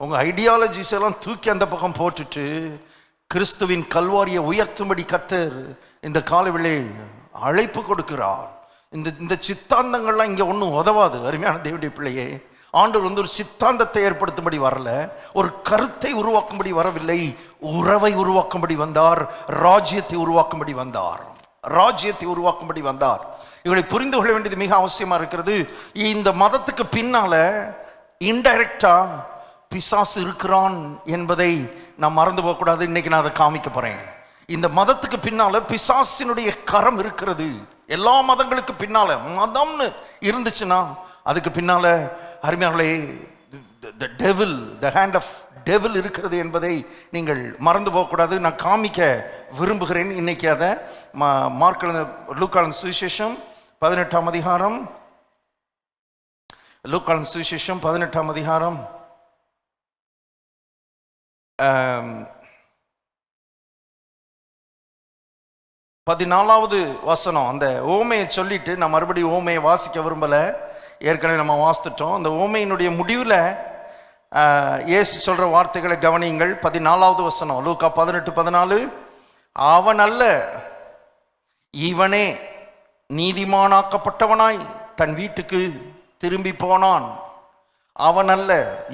உங்க ஐடியாலஜிஸ் எல்லாம் தூக்கி அந்த பக்கம் போட்டுட்டு கிறிஸ்துவின் கல்வாரியை உயர்த்தும்படி கர்த்தர் இந்த காலவேளை அழைப்பு கொடுக்கிறார். இந்த சித்தாந்தங்கள்லாம் இங்க ஒன்றும் உதவாது. அருமையான தேவனுடைய பிள்ளையே, ஆண்டவர் ஒரு சித்தாந்தத்தை ஏற்படுத்தும்படி வரல, ஒரு கருத்தை உருவாக்கும்படி வரவில்லை, உறவை உருவாக்கும்படி வந்தார், ராஜ்யத்தை உருவாக்கும்படி வந்தார். இவளை புரிந்து கொள்ள வேண்டியது மிக அவசியமா இருக்கிறது. இந்த மதத்துக்கு பின்னால இன்டைரக்டா பிசாசு இருக்கிறான் என்பதை நான் மறந்து போகக்கூடாது. இன்னைக்கு நான் அதை காமிக்க போறேன். இந்த மதத்துக்கு பின்னால பிசாசினுடைய கரம் இருக்கிறது. எல்லா மதங்களுக்கு பின்னால மதம்னு இருந்துச்சுன்னா அதுக்கு பின்னால அருமையாளே the hand of devil இருக்கிறது என்பதை நீங்கள் மறந்து போகக்கூடாது. நான் காமிக்க விரும்புகிறேன் இன்னைக்கு அதை. லூக்காவின் சுவிசேஷம் 18ஆம் அதிகாரம், லூக்காவின் சுவிசேஷம் 18ஆம் அதிகாரம் 14வது வசனம். அந்த ஓமையை சொல்லிட்டு நான் மறுபடியும் ஓமையை வாசிக்க விரும்பல, ஏற்கனவே நம்ம வாசித்துட்டோம். அந்த ஓமையினுடைய முடிவில் இயேசு சொல்ற வார்த்தைகளை கவனியுங்கள். 14வது வசனம், லூக்கா 18:14. அவன் அல்ல, இவனே நீதிமானாக்கப்பட்டவனாய் தன் வீட்டுக்கு திரும்பி போனான். அவன் அல்ல,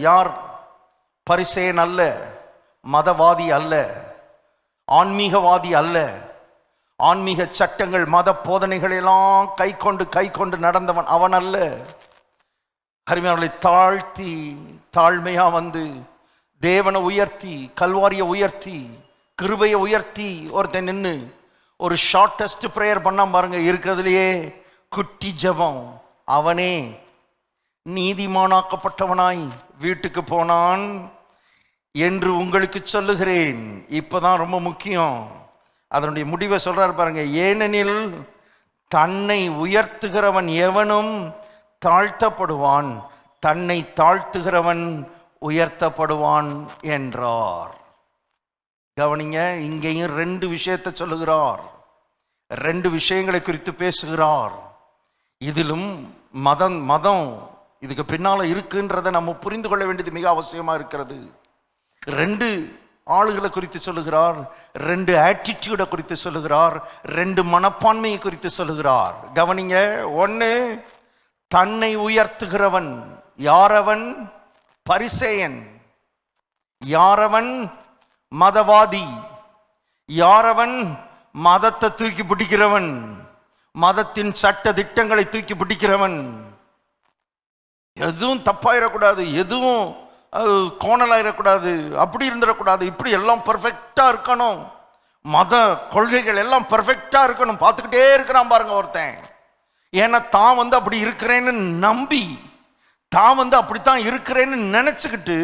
யார்? பரிசேயன் அல்ல, மதவாதி அல்ல, ஆன்மீகவாதி அல்ல, ஆன்மீக சட்டங்கள் மத போதனைகள் எல்லாம் கை கொண்டு நடந்தவன் அவன் அல்ல. அருமையானவர்களை தாழ்த்தி தாழ்மையா வந்து தேவனை உயர்த்தி கல்வாரியை உயர்த்தி கிருபையை உயர்த்தி ஒருத்தன் நின்று ஒரு ஷார்டஸ்ட் பிரேயர் பண்ணாம பாருங்க, இருக்கிறதுலையே குட்டி ஜெபம். அவனே நீதிமானாக்கப்பட்டவனாய் வீட்டுக்கு போனான் என்று உங்களுக்கு சொல்லுகிறேன். இப்பதான் ரொம்ப முக்கியம். அதனுடைய முடிவை சொல்றாரு பாருங்க. ஏனெனில் தன்னை உயர்த்துகிறவன் எவனும் தாழ்த்தப்படுவான், தன்னை தாழ்த்துகிறவன் உயர்த்தப்படுவான் என்றார். கவனிங்க, இங்கேயும் 2 விஷயத்தை சொல்லுகிறார், 2 விஷயங்களை குறித்து பேசுகிறார். இதிலும் மதம் இதுக்கு பின்னால இருக்குன்றதை நம்ம புரிந்து கொள்ள வேண்டியது மிக அவசியமா இருக்கிறது. 2 ஆளுகளை குறித்து சொல்லுகிறார், 2 ஆட்டிடியூட குறித்து சொல்லுகிறார், 2 மனப்பான்மையை குறித்து சொல்லுகிறார். கவனிங்க, 1 தன்னை உயர்த்துகிறவன். யாரவன்? பரிசேயன். யாரவன்? மதவாதி. யாரவன்? மதத்தை தூக்கி பிடிக்கிறவன், மதத்தின் சட்ட திட்டங்களை தூக்கி பிடிக்கிறவன். எதுவும் தப்பாயிடக்கூடாது, எதுவும் கோணலாயிடக்கூடாது, அப்படி இருந்துடக்கூடாது, இப்படி எல்லாம் பெர்ஃபெக்டா இருக்கணும், மத கொள்கைகள் எல்லாம் பெர்ஃபெக்டா இருக்கணும். பார்த்துக்கிட்டே இருக்கிறான் பாருங்க ஒருத்தன். ஏன்னா தான் அப்படி இருக்கிறேன்னு நம்பி, தான் அப்படித்தான் இருக்கிறேன்னு நினைச்சுக்கிட்டு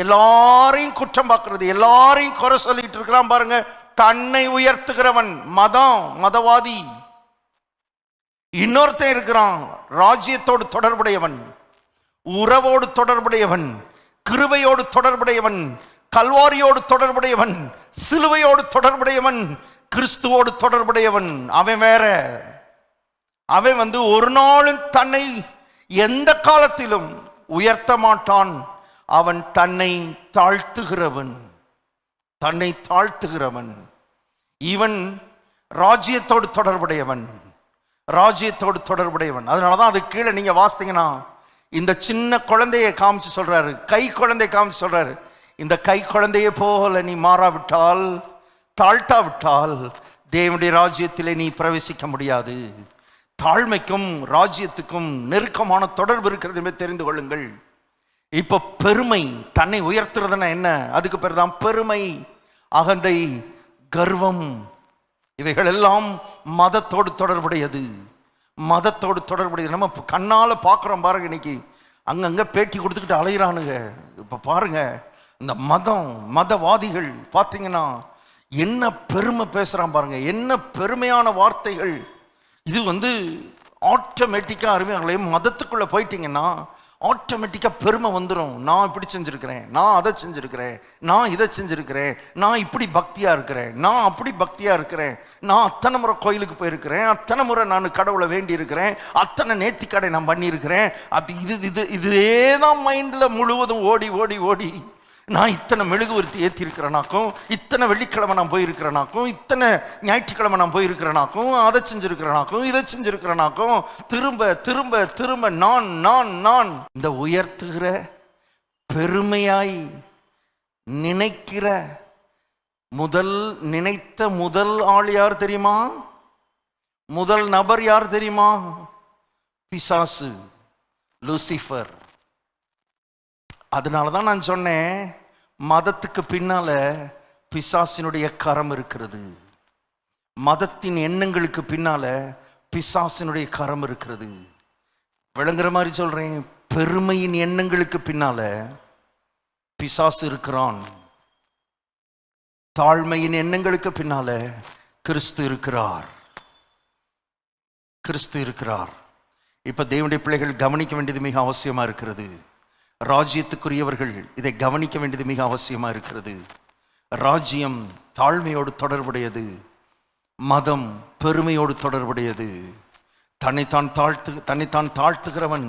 எல்லாரையும் குற்றம் பார்க்கறது, எல்லாரையும் குறை சொல்லிட்டு இருக்கிறான் பாருங்க. தன்னை உயர்த்துகிறவன் மதவாதி. இன்னொருத்தன் இருக்கிறான், ராஜ்யத்தோடு தொடர்புடையவன், உறவோடு தொடர்புடையவன், கிருபையோடு தொடர்புடையவன், கல்வாரியோடு தொடர்புடையவன், சிலுவையோடு தொடர்புடையவன், கிறிஸ்துவோடு தொடர்புடையவன். அவன் வேற. அவன் ஒரு நாளும் தன்னை எந்த காலத்திலும் உயர்த்த மாட்டான். அவன் தன்னை தாழ்த்துகிறவன். இவன் ராஜ்யத்தோடு தொடர்புடையவன். அதனாலதான் அது கீழே நீங்க வாசித்தீங்கன்னா இந்த சின்ன குழந்தையை காமிச்சு சொல்றாரு, கை குழந்தையை காமிச்சு சொல்றாரு, இந்த கை குழந்தையை போல நீ மாறாவிட்டால், தாழ்த்தாவிட்டால் தேவனுடைய ராஜ்யத்திலே நீ பிரவேசிக்க முடியாது. தாழ்மைக்கும் ராஜ்யத்துக்கும் நெருக்கமான தொடர்பு இருக்கிறது என்பதை தெரிந்து கொள்ளுங்கள். இப்ப பெருமை, தன்னை உயர்த்துறதுன்னா என்ன? அதுக்கு பேர் தான் பெருமை, அகந்தை, கர்வம். இவைகள் எல்லாம் மதத்தோடு தொடர்புடையது. நம்ம கண்ணால பார்க்குறோம் பாருங்க. இன்னைக்கு அங்கங்க பேட்டி கொடுத்துக்கிட்டு அலையிறானுங்க. இப்ப பாருங்க, இந்த மதவாதிகள் பார்த்தீங்கன்னா என்ன பெருமை பேசுறான் பாருங்க, என்ன பெருமையான வார்த்தைகள். இது ஆட்டோமேட்டிக்கா அருமையாங்களே, மதத்துக்குள்ள போயிட்டீங்கன்னா ஆட்டோமேட்டிக்காக பெருமை வந்துடும். நான் இப்படி செஞ்சுருக்கிறேன், நான் அதை செஞ்சுருக்கிறேன், நான் இதை செஞ்சுருக்கிறேன், நான் இப்படி பக்தியாக இருக்கிறேன், நான் அப்படி பக்தியாக இருக்கிறேன், நான் அத்தனை முறை கோயிலுக்கு போயிருக்கிறேன், அத்தனை முறை நான் கடவுளை வேண்டி இருக்கிறேன், அத்தனை நேர்த்திக்கடை நான் பண்ணியிருக்கிறேன். அப்படி இதே தான் மைண்டில் முழுவதும் ஓடி ஓடி ஓடி நான் இத்தனை மெழுகுவர்த்தி ஏற்றிருக்கிறேனாக்கும், இத்தனை வெள்ளிக்கிழமை நான் போயிருக்கிறேனாக்கும், இத்தனை ஞாயிற்றுக்கிழமை நான் போயிருக்கிறேனாக்கும், அதை செஞ்சுருக்கிறேனாக்கும், இதை செஞ்சுருக்கிறேனாக்கும், திரும்ப திரும்ப திரும்ப நான் நான் நான். இந்த உயர்த்துகிற பெருமையாய் நினைக்கிற நினைத்த முதல் ஆள் யார் தெரியுமா? முதல் நபர் யார் தெரியுமா? பிசாசு, லூசிஃபர். அதனால தான் நான் சொன்னேன், மதத்துக்கு பின்னால பிசாசினுடைய கரம் இருக்கிறது. மதத்தின் எண்ணங்களுக்கு பின்னால பிசாசினுடைய கரம் இருக்கிறது. விளங்குற மாதிரி சொல்றேன், பெருமையின் எண்ணங்களுக்கு பின்னால பிசாசு இருக்கிறான். தாழ்மையின் எண்ணங்களுக்கு பின்னால கிறிஸ்து இருக்கிறார். கிறிஸ்து இருக்கிறார். இப்ப தேவனுடைய பிள்ளைகள் கவனிக்க வேண்டியது மிக அவசியமா இருக்கிறது. ராஜ்யத்துக்குரியவர்கள் இதை கவனிக்க வேண்டியது மிக அவசியமா இருக்கிறது. ராஜ்யம் தாழ்மையோடு தொடர்புடையது, மதம் பெருமையோடு தொடர்புடையது. தன்னைத்தான் தாழ்த்துகிறவன்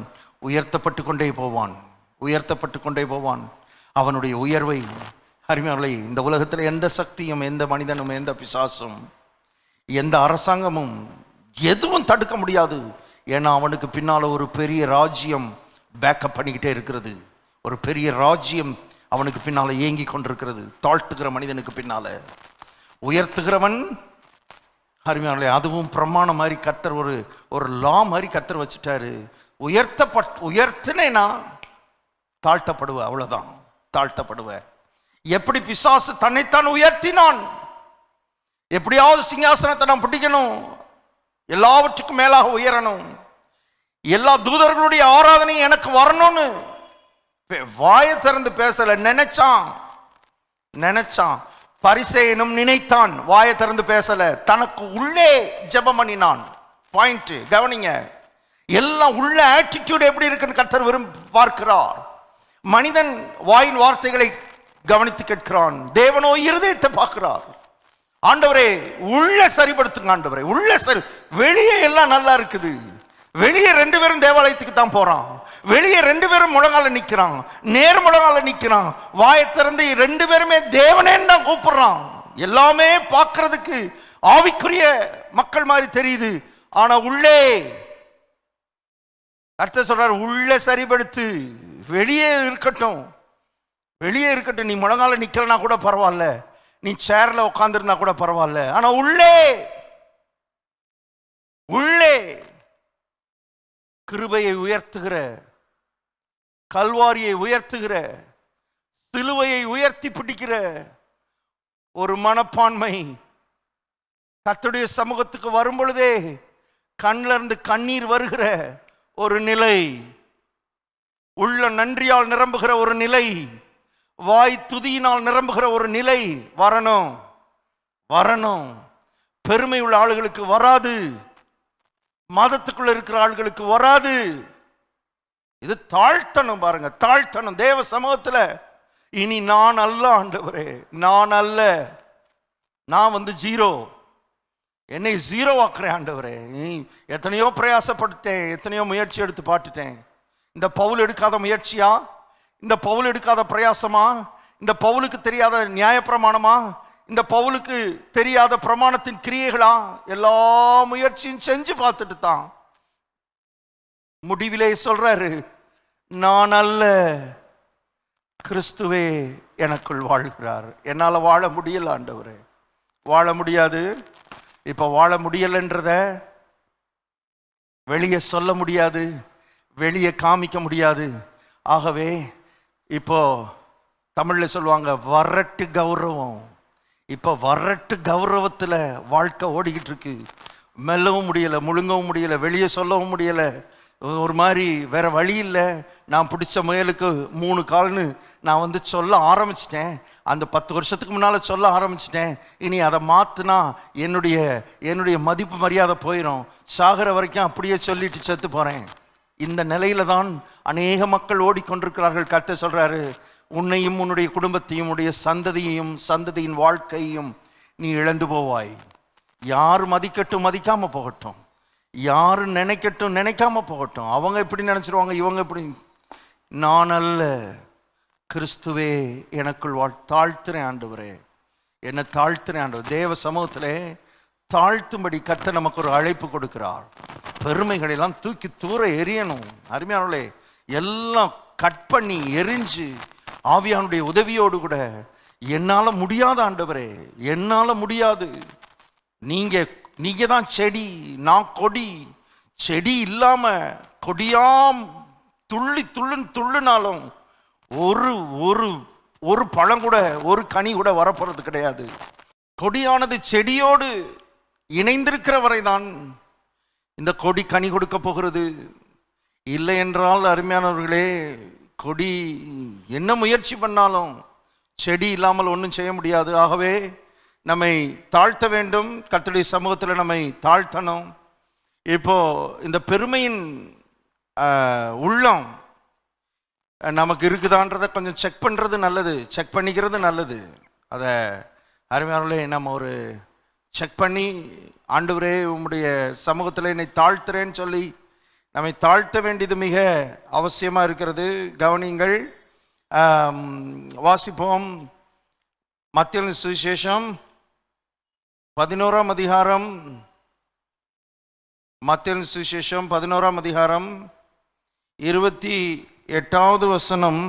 உயர்த்தப்பட்டு கொண்டே போவான், உயர்த்தப்பட்டு கொண்டே போவான். அவனுடைய உயர்வை அருமையாளை இந்த உலகத்தில் எந்த சக்தியும், எந்த மனிதனும், எந்த பிசாசும், எந்த அரசாங்கமும் எதுவும் தடுக்க முடியாது. ஏன்னா அவனுக்கு பின்னால ஒரு பெரிய ராஜ்யம் பேக்கப் பண்ணிக்கிட்டே இருக்கிறது. ஒரு பெரிய ராஜ்யம் அவனுக்கு பின்னால ஏங்கி கொண்டிருக்கிறது. தாழ்த்துகிற மனிதனுக்கு பின்னால உயர்த்துகிறவன் அருமையானே, அதுவும் பிரமாணம் மாதிரி கர்த்தர் ஒரு லா மாதிரி கர்த்தர் வச்சுட்டாரு. உயர்த்தினேனா தாழ்த்தப்படுவ, அவ்வளவுதான், தாழ்த்தப்படுவ. எப்படி பிசாசு தன்னைத்தான் உயர்த்தினான், எப்படியாவது சிங்காசனத்தை நான் பிடிக்கணும், எல்லாவற்றுக்கும் மேலாக உயரணும், எல்லா தூதர்களுடைய ஆராதனை எனக்கு வரணும்னு வாயை திறந்து பேசல, நினைச்சான். பரிசேயனும் நினைத்தான், வாயை திறந்து பேசல, தனக்கு உள்ளே ஜெபம் பண்ணினான். பாயிண்ட் கவனிங்க, எல்லாம் உள்ள ஆட்டிடியூட் எப்படி இருக்குன்னு கர்த்தர் விரும்பி பார்க்கிறார். மனிதன் வாயின் வார்த்தைகளை கவனித்து கேட்கிறான், தேவனோ இருதயத்தை பார்க்கிறார். ஆண்டவரே உள்ள சரிபடுத்துங்க, ஆண்டவரே உள்ள சரி. வெளியே எல்லாம் நல்லா இருக்குது, வெளியே 2 பேரும் தேவாலயத்துக்கு தான் போறான், வெளியே 2 பேரும் முழங்கால நிக்கிறான், நேர் முழங்கால நிக்கிறான், வாயை திறந்து 2 பேருமே தேவனேன்னு தான் கூப்பிடுறான். எல்லாமே பார்க்கறதுக்கு ஆவிக்குரிய மக்கள் மாதிரி தெரியுது. ஆனா உள்ளே கர்த்தர் சொல்றார், உள்ள சரிபடுத்து. வெளியே இருக்கட்டும், வெளியே இருக்கட்டும், நீ முழங்கால நிக்கலனா கூட பரவாயில்ல, நீ சேர்ல உட்கார்ந்துருந்தா கூட பரவாயில்ல, ஆனா உள்ளே கிருபையை உயர்த்துகிற, கல்வாரியை உயர்த்துகிற, சிலுவையை உயர்த்தி பிடிக்கிற ஒரு மனப்பான்மை கர்த்தருடைய சமூகத்துக்கு வரும் பொழுதே கண்ணில் இருந்து கண்ணீர் வருகிற ஒரு நிலை, உள்ள நன்றியால் நிரம்புகிற ஒரு நிலை, வாய் துதியினால் நிரம்புகிற ஒரு நிலை வரணும். பெருமை உள்ள ஆளுகளுக்கு வராது, மதத்துக்குள்ள இருக்கிற ஆளுகளுக்கு வராது. இது தாழ்த்தணும். பாருங்க, தாழ்த்தணும் தேவ சமூகத்தில். இனி நான் அல்ல ஆண்டவரே, நான் அல்ல, நான் ஜீரோ, என்னை ஜீரோ ஆக்குறேன் ஆண்டவரே. எத்தனையோ பிரயாசப்பட்டுட்டேன், எத்தனையோ முயற்சி எடுத்து பாட்டுட்டேன். இந்த பவுல் எடுக்காத முயற்சியா, இந்த பவுல் எடுக்காத பிரயாசமா, இந்த பவுலுக்கு தெரியாத நியாயப்பிரமாணமா, இந்த பவுலுக்கு தெரியாத பிரமாணத்தின் கிரியைகளா? எல்லா முயற்சியும் செஞ்சு பார்த்துட்டு தான் முடிவிலே சொல்றாரு, நான் அல்ல, கிறிஸ்துவே எனக்குள் வாழ்கிறார். என்னால வாழ முடியல ஆண்டவரே, வாழ முடியாது. இப்ப வாழ முடியலன்றத வெளியே சொல்ல முடியாது, வெளியே காமிக்க முடியாது. ஆகவே இப்போ தமிழ்ல சொல்லுவாங்க வரட்டு கௌரவம். இப்ப வரட்டு கௌரவத்துல வாழ்க்கை ஓடிக்கிட்டு இருக்கு. மெல்லவும் முடியல, முழுங்கவும் முடியல, வெளியே சொல்லவும் முடியல. ஒரு மாதிரி வேற வழி இல்லை. நான் பிடிச்ச முயலுக்கு 3 கால்னு நான் சொல்ல ஆரம்பிச்சிட்டேன். அந்த 10 வருஷத்துக்கு முன்னால சொல்ல ஆரம்பிச்சிட்டேன். இனி அதை மாத்தினா என்னுடைய மதிப்பு மரியாதை போயிடும். சாகிற வரைக்கும் அப்படியே சொல்லிட்டு செத்து போறேன். இந்த நிலையில தான் அநேக மக்கள் ஓடிக்கொண்டிருக்கிறார்கள். கர்த்தர் சொல்றாரு, உன்னையும் உன்னுடைய குடும்பத்தையும் உடைய சந்ததியையும் சந்ததியின் வாழ்க்கையையும் நீ இழந்து போவாய். யார் மதிக்கட்டும் மதிக்காம போகட்டும், யாரு நினைக்கட்டும் நினைக்காம போகட்டும், அவங்க எப்படி நினைச்சிருவாங்க, இவங்க எப்படி, நான் அல்ல, கிறிஸ்துவே எனக்குள் தாழ்த்துறேன் ஆண்டவரே, என்னை தாழ்த்துறேன் ஆண்டவர். தேவ சமூகத்திலே தாழ்த்தும்படி கர்த்தர் நமக்கு ஒரு அழைப்பு கொடுக்கிறார். பெருமைகளை எல்லாம் தூக்கி தூர எரியணும். அருமையானவர்களே, எல்லாம் கட் பண்ணி எரிஞ்சு ஆவியானுடைய உதவியோடு கூட, என்னால முடியாத ஆண்டவரே, என்னால முடியாது, நீங்க தான் செடி, நான் கொடி, செடி இல்லாம கொடியாம் துள்ளி துள்ளுனாலும் ஒரு ஒரு ஒரு பழம் கூட, ஒரு கனி கூட வரப்போறது கிடையாது. கொடியானது செடியோடு இணைந்திருக்கிற வரைதான் இந்த கொடி கனி கொடுக்க போகிறது. இல்லை என்றால் அருமையானவர்களே, கொடி என்ன முயற்சி பண்ணாலும் செடி இல்லாமல் ஒன்றும் செய்ய முடியாது. ஆகவே நம்மை தாழ்த்த வேண்டும், கர்த்தருடைய சமூகத்தில் நம்மை தாழ்த்தணும். இப்போ இந்த பெருமையின் உள்ளம் நமக்கு இருக்குதான்றதை கொஞ்சம் செக் பண்ணுறது நல்லது, செக் பண்ணிக்கிறது நல்லது. அதை அருமையானவர்களே, நம்ம ஒரு செக் பண்ணி, ஆண்டவரே உம்முடைய சமூகத்தில் என்னை தாழ்த்துறேன்னு சொல்லி நம்மை தாழ்த்த வேண்டியது மிக அவசியமாக இருக்கிறது. கவனிங்கள், வாசிப்போம். மத்தேயு சுவிசேஷம் 11ஆம் அதிகாரம், மத்தேயு சுவிசேஷம் 11ஆம் அதிகாரம் 28வது வசனம்.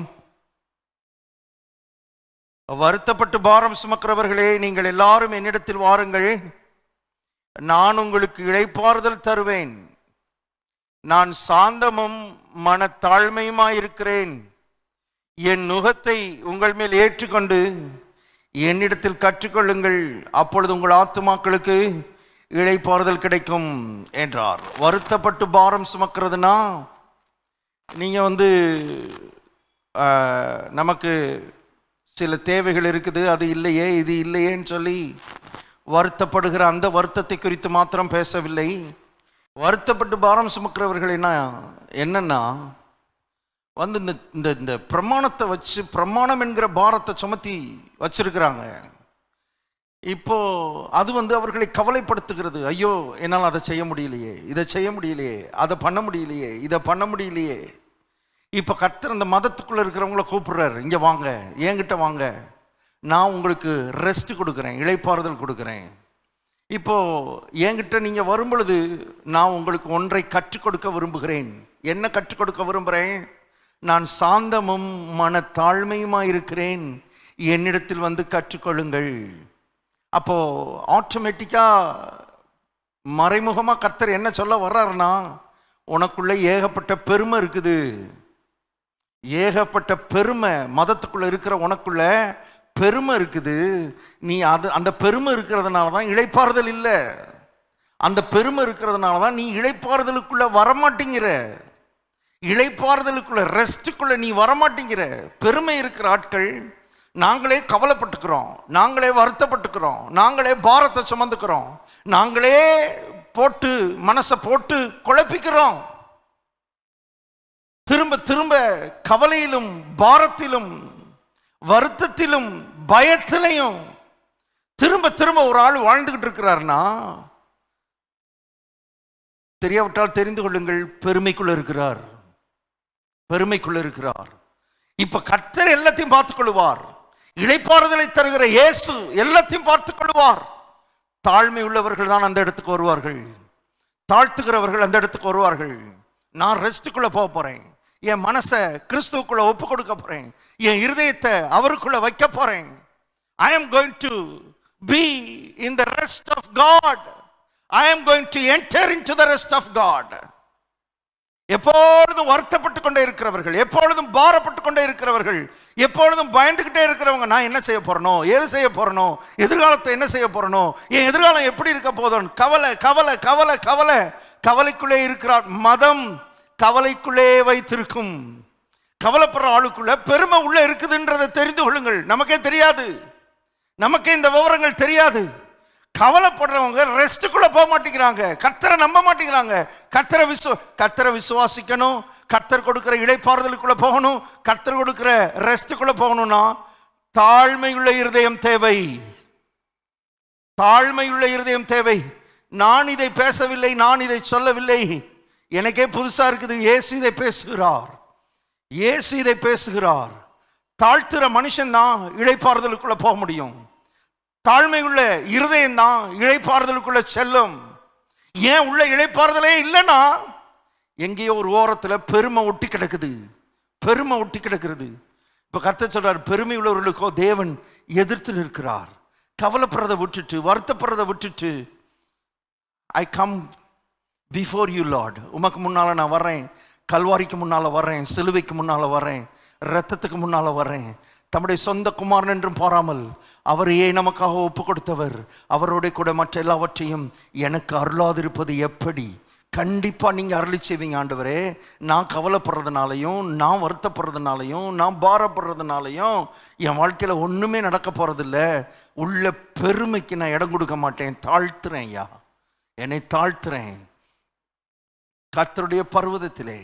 வருத்தப்பட்டு பாரம் சுமக்கிறவர்களே, நீங்கள் எல்லாரும் என்னிடத்தில் வாருங்கள், நான் உங்களுக்கு இளைப்பாறுதல் தருவேன். நான் சாந்தமும் மனத்தாழ்மையுமாயிருக்கிறேன். என் நுகத்தை உங்கள் மேல் ஏற்றுக்கொண்டு என்னிடத்தில் கற்றுக்கொள்ளுங்கள், அப்பொழுது உங்கள் ஆத்துமாக்களுக்கு இளைப்பாறுதல் கிடைக்கும் என்றார். வருத்தப்பட்டு பாரம் சுமக்கிறதுனா, நீங்கள் நமக்கு சில தேவைகள் இருக்குது, அது இல்லையே இது இல்லையேன்னு சொல்லி வருத்தப்படுகிற அந்த வருத்தத்தை குறித்து மாத்திரம் பேசவில்லை. வருத்தப்பட்டு பாரம் சுமக்கிறவர்கள் என்னன்னா இந்த பிரமாணத்தை வச்சு, பிரமாணம் என்கிற பாரத்தை சுமத்தி வச்சிருக்கிறாங்க. இப்போ அது அவர்களை கவலைப்படுத்துகிறது. ஐயோ, என்னால் அதை செய்ய முடியலையே, இதை செய்ய முடியலையே, அதை பண்ண முடியலையே, இதை பண்ண முடியலையே. இப்போ கர்த்தர் அந்த மதத்துக்குள்ளே இருக்கிறவங்கள கூப்பிடுறாரு, இங்கே வாங்க, என்கிட்ட வாங்க, நான் உங்களுக்கு ரெஸ்ட் கொடுக்குறேன், இளைப்பாறுதல் கொடுக்குறேன். இப்போ என்கிட்ட நீங்கள் வரும் பொழுது நான் உங்களுக்கு ஒன்றை கற்றுக் கொடுக்க விரும்புகிறேன். என்ன கற்றுக் கொடுக்க விரும்புகிறேன்? நான் சாந்தமும் மனத்தாழ்மையுமாக இருக்கிறேன், என்னிடத்தில் வந்து கற்றுக்கொள்ளுங்கள். அப்போ ஆட்டோமேட்டிக்காக மறைமுகமாக கர்த்தர் என்ன சொல்ல வர்றாருன்னா, உனக்குள்ள ஏகப்பட்ட பெருமை இருக்குது, ஏகப்பட்ட பெருமை, மதத்துக்குள்ள இருக்கிற உனக்குள்ள பெருமை இருக்குது. நீ அந்த பெருமை இருக்கிறதுனால தான் இளைப்பாறுதல் இல்லை, அந்த பெருமை இருக்கிறதுனால தான் நீ இளைப்பாறுதலுக்குள்ள வரமாட்டேங்கிற, இளைப்பாறுதலுக்குள்ள ரெஸ்ட்டுக்குள்ள நீ வரமாட்டேங்கிற. பெருமை இருக்கிற ஆட்கள் நாங்களே கவலைப்பட்டுக்கிறோம், நாங்களே வருத்தப்பட்டுக்கிறோம், நாங்களே பாரத்தை சுமந்துக்கிறோம், நாங்களே போட்டு மனசை போட்டு குழப்பிக்கிறோம். திரும்ப திரும்ப கவலையிலும் பாரத்திலும் வருத்தத்திலும் பயத்திலையும் திரும்ப திரும்ப ஒரு ஆள் வாழ்ந்துகிட்டு இருக்கிறார்னா, தெரியாவிட்டால் தெரிந்து கொள்ளுங்கள், பெருமைக்குள்ள இருக்கிறார், பெருமைக்குள்ள இருக்கிறார். இப்ப கர்த்தர் எல்லாத்தையும் பார்த்துக் கொள்வார், இளைப்பாறுதலை தருகிற இயேசு எல்லாத்தையும் பார்த்துக் கொள்வார். தாழ்மை உள்ளவர்கள் தான் அந்த இடத்துக்கு வருவார்கள், தாழ்த்துகிறவர்கள் அந்த இடத்துக்கு வருவார்கள். நான் ரெஸ்ட்டுக்குள்ள போக போறேன், என் மனசை கிறிஸ்துவுக்குள்ள ஒப்பு கொடுக்க போறேன், என் இருதயத்தை அவருக்குள்ள வைக்க போறேன். I am going to be in the rest of God. I am going to enter into the rest of God. எப்பொழுதும் வருத்தப்பட்டு கொண்டே இருக்கிறவர்கள், எப்பொழுதும் பாரப்பட்டு கொண்டே இருக்கிறவர்கள், எப்பொழுதும் பயந்துகிட்டே இருக்கிறவங்க, நான் என்ன செய்ய போறனோ, எது செய்ய போறனோ, எதிர்காலத்தை என்ன செய்ய போறனோ, என் எதிர்காலம் எப்படி இருக்க போதும், கவலை கவலை கவலை கவலை, கவலைக்குள்ளே இருக்கிறார். மதம் கவலைக்குள்ளே வைத்திருக்கும். கவலைப்படுற ஆளுக்குள்ள பெருமை உள்ள இருக்குதுன்றதை தெரிந்து கொள்ளுங்கள். நமக்கே தெரியாது, நமக்கே இந்த விவரங்கள் தெரியாது. கவலைப்படுறவங்க ரெஸ்ட்டுக்குள்ள போக மாட்டேங்கிறாங்க, கர்த்தரை நம்ப மாட்டேங்கிறாங்க. கர்த்தரை விசுவாசிக்கணும், கர்த்தர் கொடுக்கிற இளைப்பாறுதலுக்குள்ள போகணும், கர்த்தர் கொடுக்கிற ரெஸ்ட்டுக்குள்ள போகணும்னா தாழ்மையுள்ள இருதயம் தேவை. தாழ்மையுள்ள இருதயம் தேவை. நான் இதை பேசவில்லை, நான் இதை சொல்லவில்லை, எனக்கே புதுசா இருக்குது. இயேசு இதை பேசுகிறார், இயேசு இதை பேசுகிறார். தாழ்த்துற மனுஷன் தான் இளைப்பாறுதலுக்குள்ள போக முடியும். தாழ்மையுள்ள இருதயம் தான் இளைப்பாறுதலுக்குள்ள செல்லும். ஏன் உள்ள இளைப்பாறுதலே இல்லைன்னா எங்கேயோ ஒரு ஓரத்துல பெருமை ஒட்டி கிடக்குது, பெருமை ஒட்டி கிடக்கிறது. இப்ப கர்த்தர் சொல்றார், பெருமை உள்ளவர்களுக்கோ தேவன் எதிர்த்து நிற்கிறார். கவலைப்படுறதை விட்டுட்டு, வருத்தப்படுறதை விட்டுட்டு, I come before you Lord, உமக்கு முன்னால நான் வர்றேன், கல்வாரிக்கு முன்னால வர்றேன், சிலுவைக்கு முன்னால வர்றேன், இரத்தத்துக்கு முன்னால வர்றேன். தம்முடைய சொந்த குமாரன் என்றும் பாராமல் அவரையே நமக்காக ஒப்பு கொடுத்தவர், அவரோட கூட மற்ற எல்லாவற்றையும் எனக்கு அருளாதிருப்பது எப்படி? கண்டிப்பா நீங்க அருளி செய்வீங்க ஆண்டவரே. நான் கவலைப்படுறதுனாலையும், நான் வருத்தப்படுறதுனாலையும், நான் பாரப்படுறதுனாலையும் என் வாழ்க்கையில ஒண்ணுமே நடக்க போறதில்ல. உள்ள பெருமைக்கு நான் இடம் கொடுக்க மாட்டேன், தாழ்த்துறேன் ஐயா, என்னை தாழ்த்துறேன். கர்த்தருடைய பர்வதத்திலே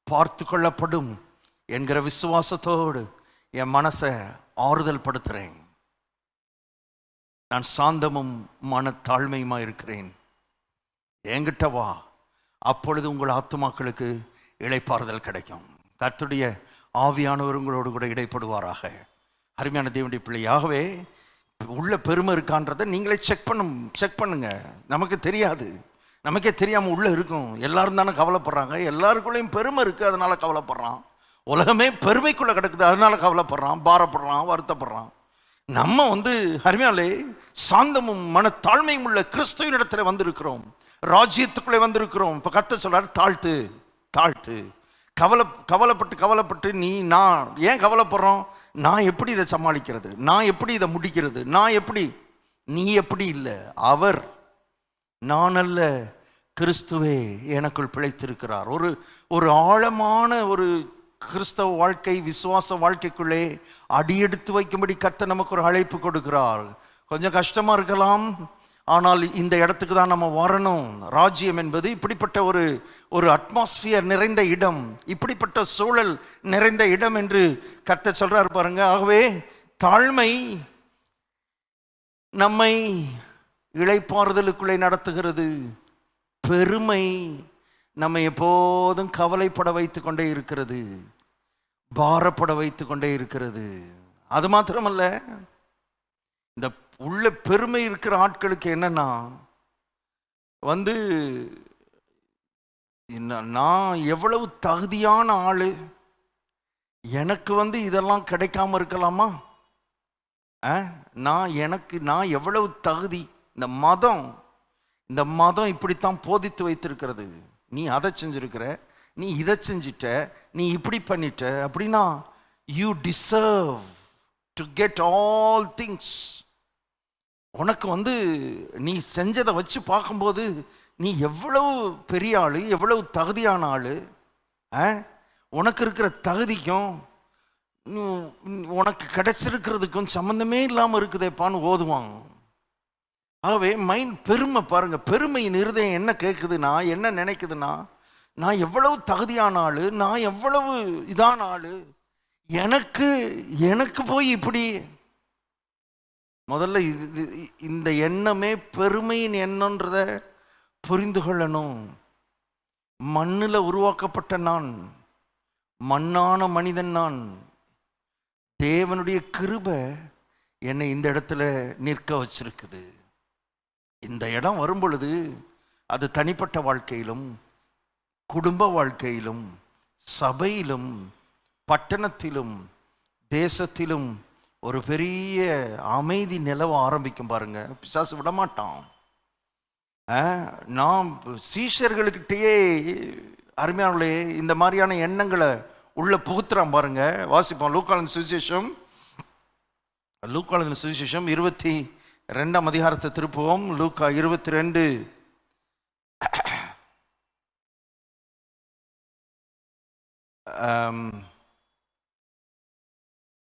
பார்த்து கொள்ளப்படும் என்கிற விசுவாசத்தோடு என் மனசை ஆறுதல் படுத்துறேன். நான் சாந்தமும் மன தாழ்மையுமா இருக்கிறேன், என்கிட்ட வா, அப்பொழுது உங்கள் ஆத்துமாக்களுக்கு இளைப்பாறுதல் கிடைக்கும். கர்த்தருடைய ஆவியானவர் உங்களோடு கூட இடைப்படுவாராக. அருமையான தேவனுடைய பிள்ளையாகவே உள்ள பெருமை இருக்கான்றதை நீங்களே செக் பண்ணுங்க. நமக்கு தெரியாது, நமக்கே தெரியாமல் உள்ள இருக்கும். எல்லாரும் தானே கவலைப்படுறாங்க, எல்லாருக்குள்ளேயும் பெருமை இருக்குது, அதனால கவலைப்படுறான். உலகமே பெருமைக்குள்ள கிடக்குது, அதனால கவலைப்படுறான், பாரப்படுறான், வருத்தப்படுறான். நம்ம அருமையாலே சாந்தமும் மன தாழ்மையும் உள்ள கிறிஸ்துவின் இடத்துல வந்திருக்கிறோம், ராஜ்யத்துக்குள்ளே வந்திருக்கிறோம். இப்போ கர்த்தர் சொல்றாரு, தாழ்த்து தாழ்த்து. கவலைப்பட்டு நான் ஏன் கவலைப்படுறோம்? நான் எப்படி இதை சமாளிக்கிறது, நான் எப்படி இதை முடிக்கிறது, நான் எப்படி? நீ எப்படி இல்லை, அவர், நான் அல்ல, கிறிஸ்துவே எனக்குள் பிழைத்திருக்கிறார். ஒரு ஆழமான ஒரு கிறிஸ்தவ வாழ்க்கை, விசுவாச வாழ்க்கைக்குள்ளே அடியெடுத்து வைக்கும்படி கர்த்தர் நமக்கு ஒரு அழைப்பு கொடுக்கிறார். கொஞ்சம் கஷ்டமா இருக்கலாம், ஆனால் இந்த இடத்துக்கு தான் நம்ம வரணும். ராஜ்யம் என்பது இப்படிப்பட்ட ஒரு அட்மாஸ்பியர் நிறைந்த இடம், இப்படிப்பட்ட சூழல் நிறைந்த இடம் என்று கர்த்தர் சொல்றார் பாருங்க. ஆகவே தாழ்மை நம்மை இளைப்பாறுதலுக்குள்ளே நடத்துகிறது, பெருமை நம்மை எப்போதும் கவலைப்பட வைத்து கொண்டே இருக்கிறது, பாரப்பட வைத்து கொண்டே இருக்கிறது. அது மாத்திரமல்ல, இந்த உள்ள பெருமை இருக்கிற ஆட்களுக்கு என்னன்னா நான் எவ்வளவு தகுதியான ஆளு, எனக்கு இதெல்லாம் கிடைக்காம இருக்கலாமா? நான் எவ்வளவு தகுதி, இந்த மதம் இப்படித்தான் போதித்து வைத்திருக்கிறது. நீ அதை செஞ்சிருக்கிற, நீ இதை செஞ்சிட்ட, நீ இப்படி பண்ணிட்ட அப்படின்னா you deserve to get all things. உனக்கு நீ செஞ்சதை வச்சு பார்க்கும்போது நீ எவ்வளவு பெரிய ஆளு, எவ்வளவு தகுதியான ஆளு. உனக்கு இருக்கிற தகுதிக்கும் உனக்கு கிடைச்சிருக்கிறதுக்கும் சம்பந்தமே இல்லாமல் இருக்குதேப்பான்னு ஓதுவாங்க. ஆகவே பெருமை பாருங்க, பெருமையின் இருதயம் என்ன கேட்குதுன்னா, என்ன நினைக்குதுன்னா, நான் எவ்வளவு தகுதியான ஆளு, நான் எவ்வளவு இதான ஆளு, எனக்கு போய் இப்படி. முதல்ல இந்த எண்ணமே பெருமையின் எண்ணன்றத புரிந்து கொள்ளணும். மண்ணில் உருவாக்கப்பட்ட நான், மண்ணான மனிதன் நான். தேவனுடைய கிருபை என்னை இந்த இடத்துல நிற்க வச்சிருக்குது. இந்த இடம் வரும் பொழுது அது தனிப்பட்ட வாழ்க்கையிலும், குடும்ப வாழ்க்கையிலும், சபையிலும், பட்டணத்திலும், தேசத்திலும் ஒரு பெரிய அமைதி நிலவ ஆரம்பிக்கும் பாருங்க. பிசாசு விடமாட்டான். நாம் சீஷர்களுக்கிட்டேயே அருமையானே இந்த மாதிரியான எண்ணங்களை உள்ள புகுத்துறான் பாருங்க. வாசிப்போம் லூக்காவின் சுவிசேஷம் 22ஆம் அதிகாரத்தை திருப்புவோம். லூக்கா 22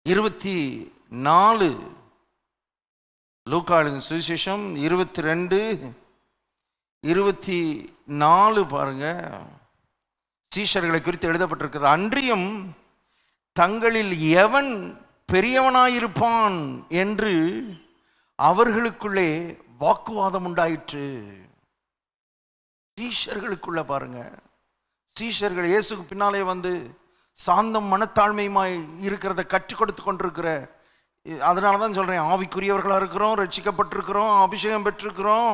24 லூக்கா எழுதின சுவிசேஷம் 22:24 பாருங்க. சீஷர்களை குறித்து எழுதப்பட்டிருக்கிறது. அன்றியும் தங்களில் எவன் பெரியவனாயிருப்பான் என்று அவர்களுக்குள்ளே வாக்குவாதம் உண்டாயிற்று. சீஷர்களுக்குள்ள பாருங்க, சீஷர்கள் இயேசுக்கு பின்னாலே வந்து சாந்தம் மனத்தாழ்மையுமாய் இருக்கிறத கற்றுக் கொடுத்து கொண்டிருக்கிற, அதனால தான் சொல்கிறேன், ஆவிக்குரியவர்களாக இருக்கிறோம், ரட்சிக்கப்பட்டிருக்கிறோம், அபிஷேகம் பெற்றிருக்கிறோம்,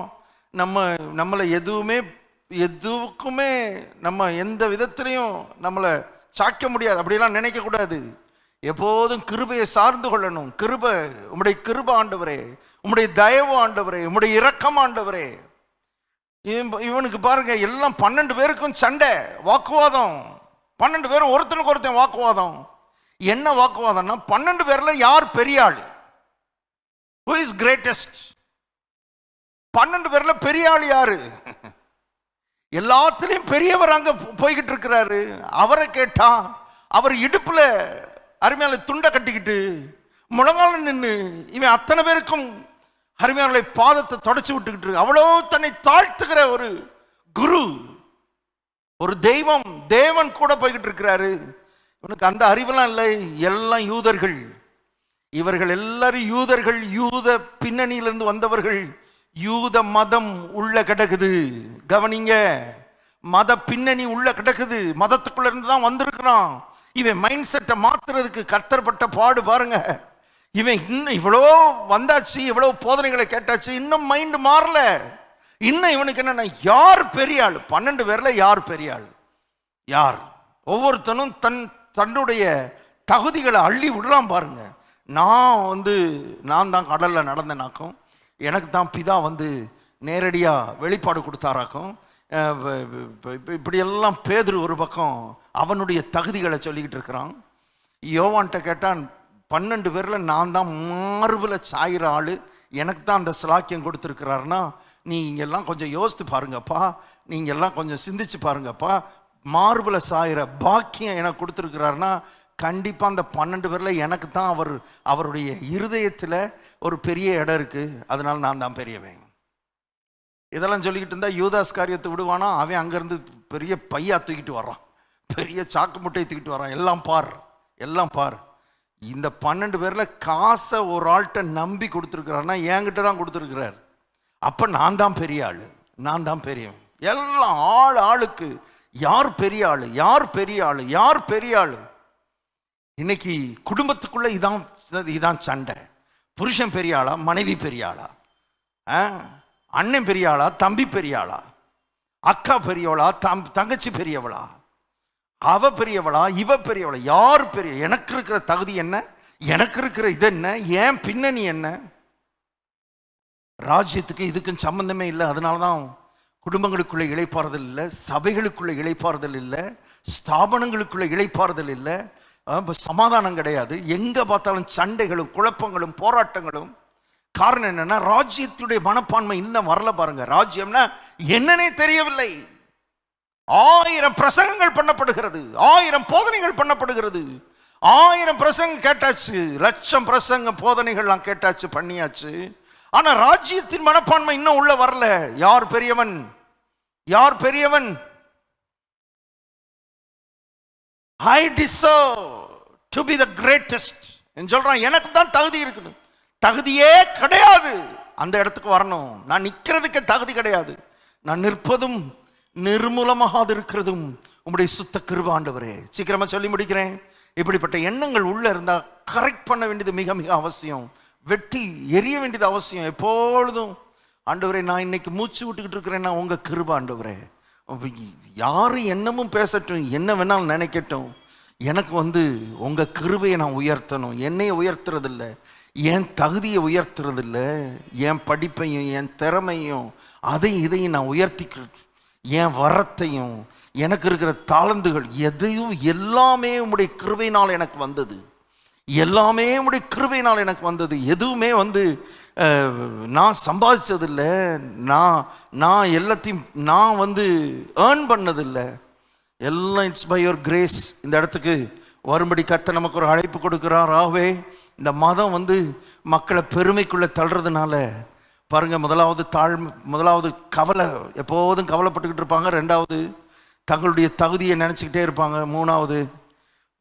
நம்மளை எதுக்குமே நம்ம எந்த விதத்திலையும் நம்மளை சாய்க்க முடியாது, அப்படிலாம் நினைக்கக்கூடாது. எப்போதும் கிருபையை சார்ந்து கொள்ளணும். கிருபை, உம்முடைய கிருபை ஆண்டவரே, உம்முடைய தயவு ஆண்டவரே, உம்முடைய இரக்கம் ஆண்டவரே. இவனுக்கு பாருங்க, எல்லாம் 12 பேருக்கும் சண்டை, வாக்குவாதம். 12 பேரும் ஒருத்தனுக்கு ஒருத்தன் வாக்குவாதம். என்ன வாக்குவாதம்னா, 12 பேர்ல யார் பெரிய ஆள், who is greatest? 12 பேர்ல பெரிய ஆள் யாரு? எல்லாத்திலையும் பெரியவர் அங்க போய்கிட்டு இருக்கிறாரு. அவரை கேட்டா அவர் இடுப்புல அருமையாளை துண்டை கட்டிக்கிட்டு முழங்கால நின்று இவன் அத்தனை பேருக்கும் அருமையாளை பாதத்தை தொடச்சு விட்டுக்கிட்டு அவ்வளோ தன்னை தாழ்த்துகிற ஒரு குரு, ஒரு தெய்வம், தேவன் கூட போய்கிட்டு இருக்கிறாரு. இவனுக்கு அந்த அறிவெல்லாம் இல்லை. எல்லாம் யூதர்கள், இவர்கள் எல்லாரும் யூதர்கள், யூத பின்னணியிலிருந்து வந்தவர்கள். யூத மதம் உள்ள கிடக்குது, கவனிங்க, மத பின்னணி உள்ள கிடக்குது, மதத்துக்குள்ள இருந்து தான் வந்திருக்கிறான். இவன் மைண்ட் செட்டை மாத்துறதுக்கு கர்த்தர்பட்ட பாடு பாருங்க. இவன் இன்னும் இவ்வளோ வந்தாச்சு, இவ்வளோ போதனைகளை கேட்டாச்சு, இன்னும் மைண்ட் மாறல. இன்னும் இவனுக்கு என்னன்னா, யார் பெரிய ஆள்? 12 பேர்ல யார் பெரிய ஆள்? யார்? ஒவ்வொருத்தனும் தன்னுடைய தகுதிகளை அள்ளி விடுறான் பாருங்க. நான் தான் கடல்ல நடந்தேனாக்கும், எனக்கு தான் பிதா வந்து நேரடியாக வெளிப்பாடு கொடுத்தாராக்கும். இப்படியெல்லாம் பேதுரு ஒரு பக்கம் அவனுடைய தகுதிகளை சொல்லிக்கிட்டு இருக்கிறான். யோவான்கிட்ட கேட்டான், 12 பேரில் நான் தான் மார்பில் சாயிற ஆள், எனக்கு தான் அந்த சிலாக்கியம் கொடுத்துருக்கிறாருன்னா, நீங்கெல்லாம் கொஞ்சம் யோசித்து பாருங்கப்பா, நீங்கெல்லாம் கொஞ்சம் சிந்திச்சு பாருங்கப்பா, மார்பில் சாயிற பாக்கியம் எனக்கு கொடுத்துருக்கிறாருன்னா கண்டிப்பாக அந்த 12 பேரில் எனக்கு தான் அவருடைய இருதயத்தில் ஒரு பெரிய இடம் இருக்குது, அதனால நான் தான் பெரியவன். இதெல்லாம் சொல்லிக்கிட்டு இருந்தால் யூதாஸ் காரியத்தை விடுவானா? அவன் அங்கேருந்து பெரிய பையா தூக்கிட்டு வர்றான், பெரிய சாக்கு முட்டையை தூக்கிட்டு வர்றான். எல்லாம் பார். இந்த 12 பேரில் காசை ஒரு ஆள்கிட்ட நம்பி கொடுத்துருக்கிறாருன்னா என்கிட்ட தான் கொடுத்துருக்கிறார். அப்போ நான் தான் பெரிய ஆள், நான் தான் பெரியவன். எல்லாம் ஆளுக்கு யார் பெரிய ஆள், யார் பெரிய ஆள், யார் பெரிய ஆள். இன்னைக்கு குடும்பத்துக்குள்ள இதான் சண்டை. புருஷன் பெரிய ஆளா, மனைவி பெரிய ஆளா, அண்ணன் பெரிய ஆளா, தம்பி பெரிய ஆளா, அக்கா பெரியவளா, தங்கச்சி பெரியவளா, அவ பெரியவளா, இவ பெரியவளா, யார் பெரிய? எனக்கு இருக்கிற தகுதி என்ன, எனக்கு இருக்கிற இது என்ன, ஏன் பின்னணி என்ன? ராஜ்யத்துக்கு இதுக்கும் சம்பந்தமே இல்லை. அதனாலதான் குடும்பங்களுக்குள்ள இளைப்பாறுதல் இல்லை, சபைகளுக்குள்ள இளைப்பாறுதல் இல்லை, ஸ்தாபனங்களுக்குள்ள இளைப்பாறுதல் இல்லை, சமாதானம் கிடையாது. எங்க பார்த்தாலும் சண்டைகளும் குழப்பங்களும் போராட்டங்களும். காரணம் என்னன்னா, ராஜ்யத்துடைய மனப்பான்மை இன்னும் வரல பாருங்க. ராஜ்யம்னா என்னன்னே தெரியவில்லை. 1000 பிரசங்கங்கள் பண்ணப்படுகிறது, 1000 போதனைகள் பண்ணப்படுகிறது, 1000 பிரசங்கம் கேட்டாச்சு, 1,00,000 பிரசங்க போதனைகள்லாம் கேட்டாச்சு, பண்ணியாச்சு. ஆனா ராஜ்யத்தின் மனப்பான்மை இன்னும் உள்ள வரல. யார் பெரியவன், யார் பெரியவன்? I deserve to be the greatest சொல்றான். எனக்கு தான் தகுதி இருக்குது. தகுதியே கிடையாது. அந்த இடத்துக்கு வரணும். நான் நிற்கிறதுக்கு தகுதி கிடையாது. நான் நிற்பதும் நிர்மூலமாக இருக்கிறதும் உங்களுடைய சுத்த கிருபை ஆண்டவரே. சீக்கிரமா சொல்லி முடிக்கிறேன். இப்படிப்பட்ட எண்ணங்கள் உள்ள இருந்தா கரெக்ட் பண்ண வேண்டியது மிக மிக அவசியம். வெட்டி எரிய வேண்டியது அவசியம். எப்பொழுதும் ஆண்டவரே, நான் இன்னைக்கு மூச்சு விட்டுக்கிட்டு இருக்கிறேன்னா உங்க கிருபை ஆண்டவரே. யாரும் என்னமும் பேசட்டும், என்ன வேணாலும் நினைக்கட்டும், எனக்கு உங்க கிருபையை நான் உயர்த்தணும். என்னைய உயர்த்துறதில்லை, என் தகுதியை உயர்த்துறதில்லை, என் படிப்பையும் என் திறமையும் அதையும் இதையும் நான் உயர்த்திக்கிட்டு, என் வரத்தையும் எனக்கு இருக்கிற தாளந்துகள் எதையும் எல்லாமே உம்முடைய கிருபையினால் எனக்கு வந்தது. எல்லாமே உம்முடைய கிருபையினால் எனக்கு வந்தது. எதுவுமே நான் சம்பாதிச்சதில்லை, நான் எல்லாத்தையும் நான் ஏர்ன் பண்ணதில்லை. எல்லாம் இட்ஸ் பை யுவர் கிரேஸ். இந்த இடத்துக்கு வரும்படி கர்த்தர் நமக்கு ஒரு அழைப்பு கொடுக்கிறார். ஆகவே இந்த மதம் மக்களை பெருமைக்குள்ளே தள்ளுறதுனால பாருங்க, முதலாவது கவலை, எப்போதும் கவலைப்பட்டுக்கிட்டு இருப்பாங்க. ரெண்டாவது தங்களுடைய தகுதியை நினச்சிக்கிட்டே இருப்பாங்க. மூணாவது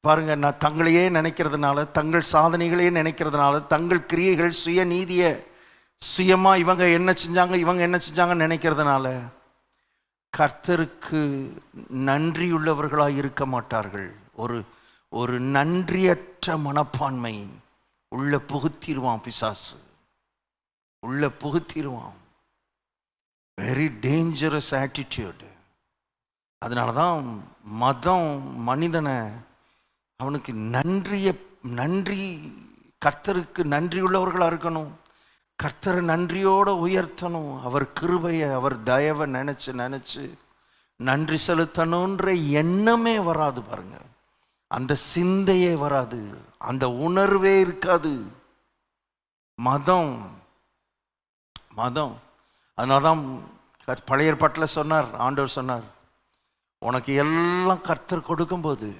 பாருங்க, நான் தங்களையே நினைக்கிறதுனால, தங்கள் சாதனைகளையே நினைக்கிறதுனால, தங்கள் கிரியைகள் சுயநீதியை சுயமாக இவங்க என்ன செஞ்சாங்கன்னு நினைக்கிறதுனால கர்த்தருக்கு நன்றியுள்ளவர்களாக இருக்க மாட்டார்கள். ஒரு நன்றியற்ற மனப்பான்மை உள்ள புகுத்திடுவான் பிசாசு, உள்ள புகுத்திடுவான். Very dangerous attitude. அதனால தான் மதம் மனிதனை அவனுக்கு கர்த்தருக்கு நன்றியுள்ளவர்களாக இருக்கணும், கர்த்தரை நன்றியோடு உயர்த்தணும், அவர் கிருபையை அவர் தயவை நினச்சி நன்றி செலுத்தணுன்ற எண்ணமே வராது. பாருங்க, அந்த சிந்தையே வராது, அந்த உணர்வே இருக்காது. மதம் அதனால்தான் பழைய ஏற்பாட்டில் சொன்னார், ஆண்டவர் சொன்னார், உனக்கு எல்லாம் கர்த்தர் கொடுக்கும்போது,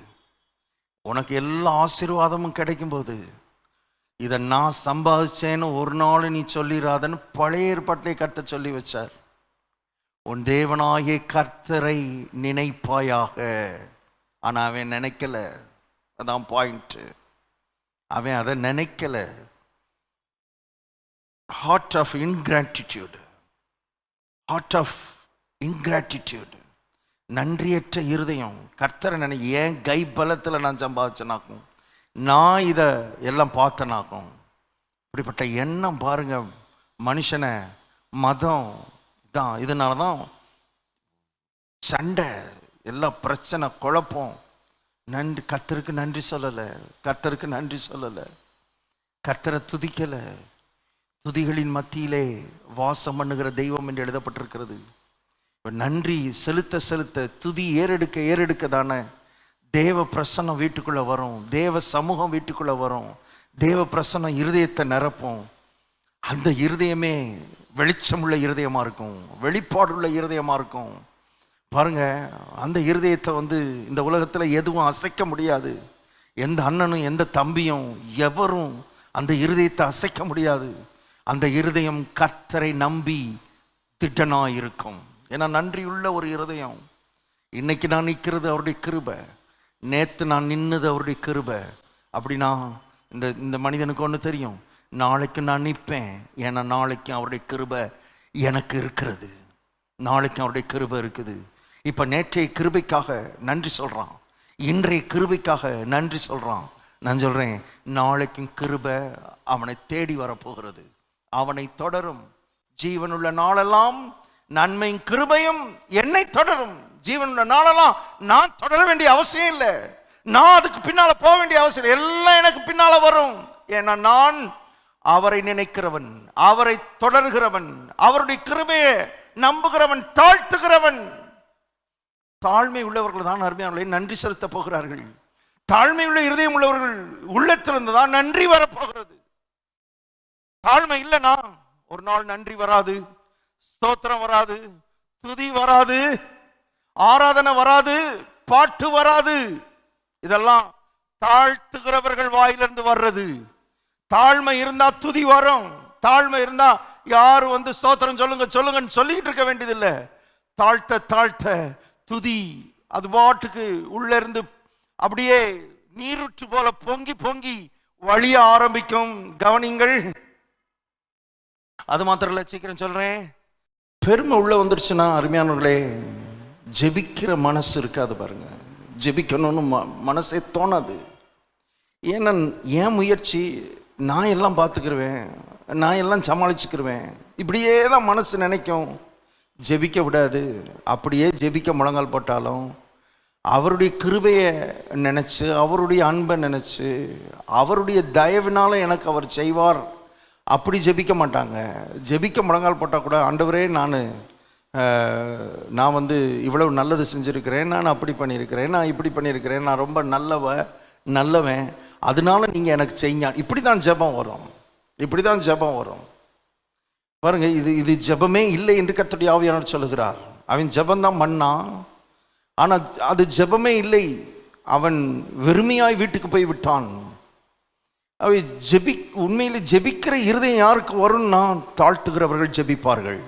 உனக்கு எல்லா ஆசீர்வாதமும் கிடைக்கும்போது, இதை நான் சம்பாதிச்சேன்னு ஒரு நாள் நீ சொல்லிடாதன்னு பழைய ஏற்பாட்டிலே கர்த்தர் சொல்லி வச்சார். உன் தேவனாகிய கர்த்தரை நினைப்பாயாக. ஆனால் அவன் நினைக்கல. அதான் பாயிண்ட். அவன் அதை நினைக்கல. ஹார்ட் ஆஃப் இன்கிராட்டிடியூட், நன்றியற்ற இருதயம். கர்த்தரை ஏன் கை பலத்தில் நான் சம்பாதிச்சனாக்கும், நான் இதை எல்லாம் பார்த்தனாக்கும், இப்படிப்பட்ட எண்ணம் பாருங்க மனுஷனை மதம் தான். இதனால தான் சண்டை, எல்லா பிரச்சனை, குழப்பம். கர்த்தருக்கு நன்றி சொல்லலை, கர்த்தரை துதிக்கலை. துதிகளின் மத்தியிலே வாசம் பண்ணுகிற தெய்வம் என்று எழுதப்பட்டிருக்கிறது. நன்றி செலுத்த துதி ஏறெடுக்க தானே தேவ பிரசன்னம் வீட்டுக்குள்ளே வரும், தேவ சமூகம் வீட்டுக்குள்ளே வரும், தேவ பிரசன்னம் இருதயத்தை நிரப்பும். அந்த இருதயமே வெளிச்சமுள்ள இருதயமாக இருக்கும், வெளிப்பாடுள்ள இருதயமாக இருக்கும். பாருங்க, அந்த இருதயத்தை இந்த உலகத்தில் எதுவும் அசைக்க முடியாது. எந்த அண்ணனும் எந்த தம்பியும் எவரும் அந்த இருதயத்தை அசைக்க முடியாது. அந்த இருதயம் கர்த்தரை நம்பி திடனாக இருக்கும். ஏன்னா நன்றியுள்ள ஒரு இருதயம். இன்னைக்கு நான் நிற்கிறது அவருடைய கிருபை, நேற்று நான் நின்னது அவருடைய கிருபை. அப்படின்னா இந்த மனிதனுக்கு ஒன்று தெரியும், நாளைக்கு நான் நிற்பேன். ஏன்னா நாளைக்கும் அவருடைய கிருபை எனக்கு இருக்கிறது, நாளைக்கும் அவருடைய கிருபை இருக்குது. இப்போ நேற்றைய கிருபைக்காக நன்றி சொல்கிறான், இன்றைய கிருபைக்காக நன்றி சொல்கிறான். நான் சொல்கிறேன், நாளைக்கும் கிருபை அவனை தேடி வரப்போகிறது, அவனை தொடரும். ஜீவனுள்ள நாளெல்லாம் நன்மையும் கிருபையும் என்னை தொடரும். ஜீவனுள்ள நாளெல்லாம் நான் தொடர வேண்டிய அவசியம் இல்லை, நான் அதுக்கு பின்னால போக வேண்டிய அவசியம் இல்லை, எல்லாம் எனக்கு பின்னால வரும். ஏன்னா நான் அவரை நினைக்கிறவன், அவரை தொடர்கிறவன், அவருடைய கிருபையை நம்புகிறவன், தாழ்த்துகிறவன். தாழ்மை உள்ளவர்கள் தான் அருமையானவர்களே நன்றி செலுத்த போகிறார்கள். தாழ்மை உள்ள இருதயம் உள்ளவர்கள் உள்ளத்திலிருந்து தான் நன்றி வரப்போகிறது. தாழ்மை இல்லைனா ஒரு நாள் நன்றி வராது, ஸ்தோத்திரம் வராது, துதி வராது, ஆராதனை வராது, பாட்டு வராது. இதெல்லாம் தாழ்த்துகிறவர்கள் வாயிலிருந்து வர்றது. தாழ்மை இருந்தா துதி வரும், தாழ்மை இருந்தா யாரும் ஸ்தோத்திரம் சொல்லுங்கன்னு சொல்லிட்டு இருக்க வேண்டியதில்லை. தாழ்த்த துதி அது பாட்டுக்கு உள்ள இருந்து அப்படியே நீருற்று போல பொங்கி பொங்கி வழிய ஆரம்பிக்கும். கவனிங்கள். அது மாத்திரம் இல்ல, சீக்கிரம் சொல்றேன், பெருமை உள்ள வந்துருச்சுன்னா அருமையானவர்களே ஜெபிக்கிற மனசு இருக்காது. பாருங்க, ஜெபிக்கணும்னு மனசே தோணாது. ஏன்னா என் முயற்சி, நான் எல்லாம் பார்த்துக்கிருவேன், நான் எல்லாம் சமாளிச்சுக்கிருவேன், இப்படியே தான் மனசு நினைக்கும். ஜெபிக்க விடாது. அப்படியே ஜெபிக்க முழங்கால் போட்டாலும் அவருடைய கிருபையை நினச்சி, அவருடைய அன்பை நினச்சி, அவருடைய தயவினால எனக்கு அவர் செய்வார் அப்படி ஜெபிக்க மாட்டாங்க. ஜெபிக்க முழங்கால் போட்டால் கூட, ஆண்டவரே நான் இவ்வளவு நல்லது செஞ்சுருக்கிறேன், நான் அப்படி பண்ணியிருக்கிறேன், நான் இப்படி பண்ணியிருக்கிறேன், நான் ரொம்ப நல்லவன், அதனால நீங்கள் எனக்கு செய்ய, இப்படி தான் ஜெபம் வரும், இப்படி தான் ஜெபம் வரும். பாருங்க, இது ஜெபமே இல்லை என்று கர்த்தருடைய ஆவியானவர் சொல்லுகிறார். அவன் ஜெபந்தான் பண்ணான், ஆனால் அது ஜெபமே இல்லை. அவன் வெறுமையாய் வீட்டுக்கு போய் விட்டான். அவை உண்மையில் ஜெபிக்கிற இருதயம் யாருக்கு வரும்னா, தாழ்த்துகிறவர்கள் ஜெபிப்பார்கள்.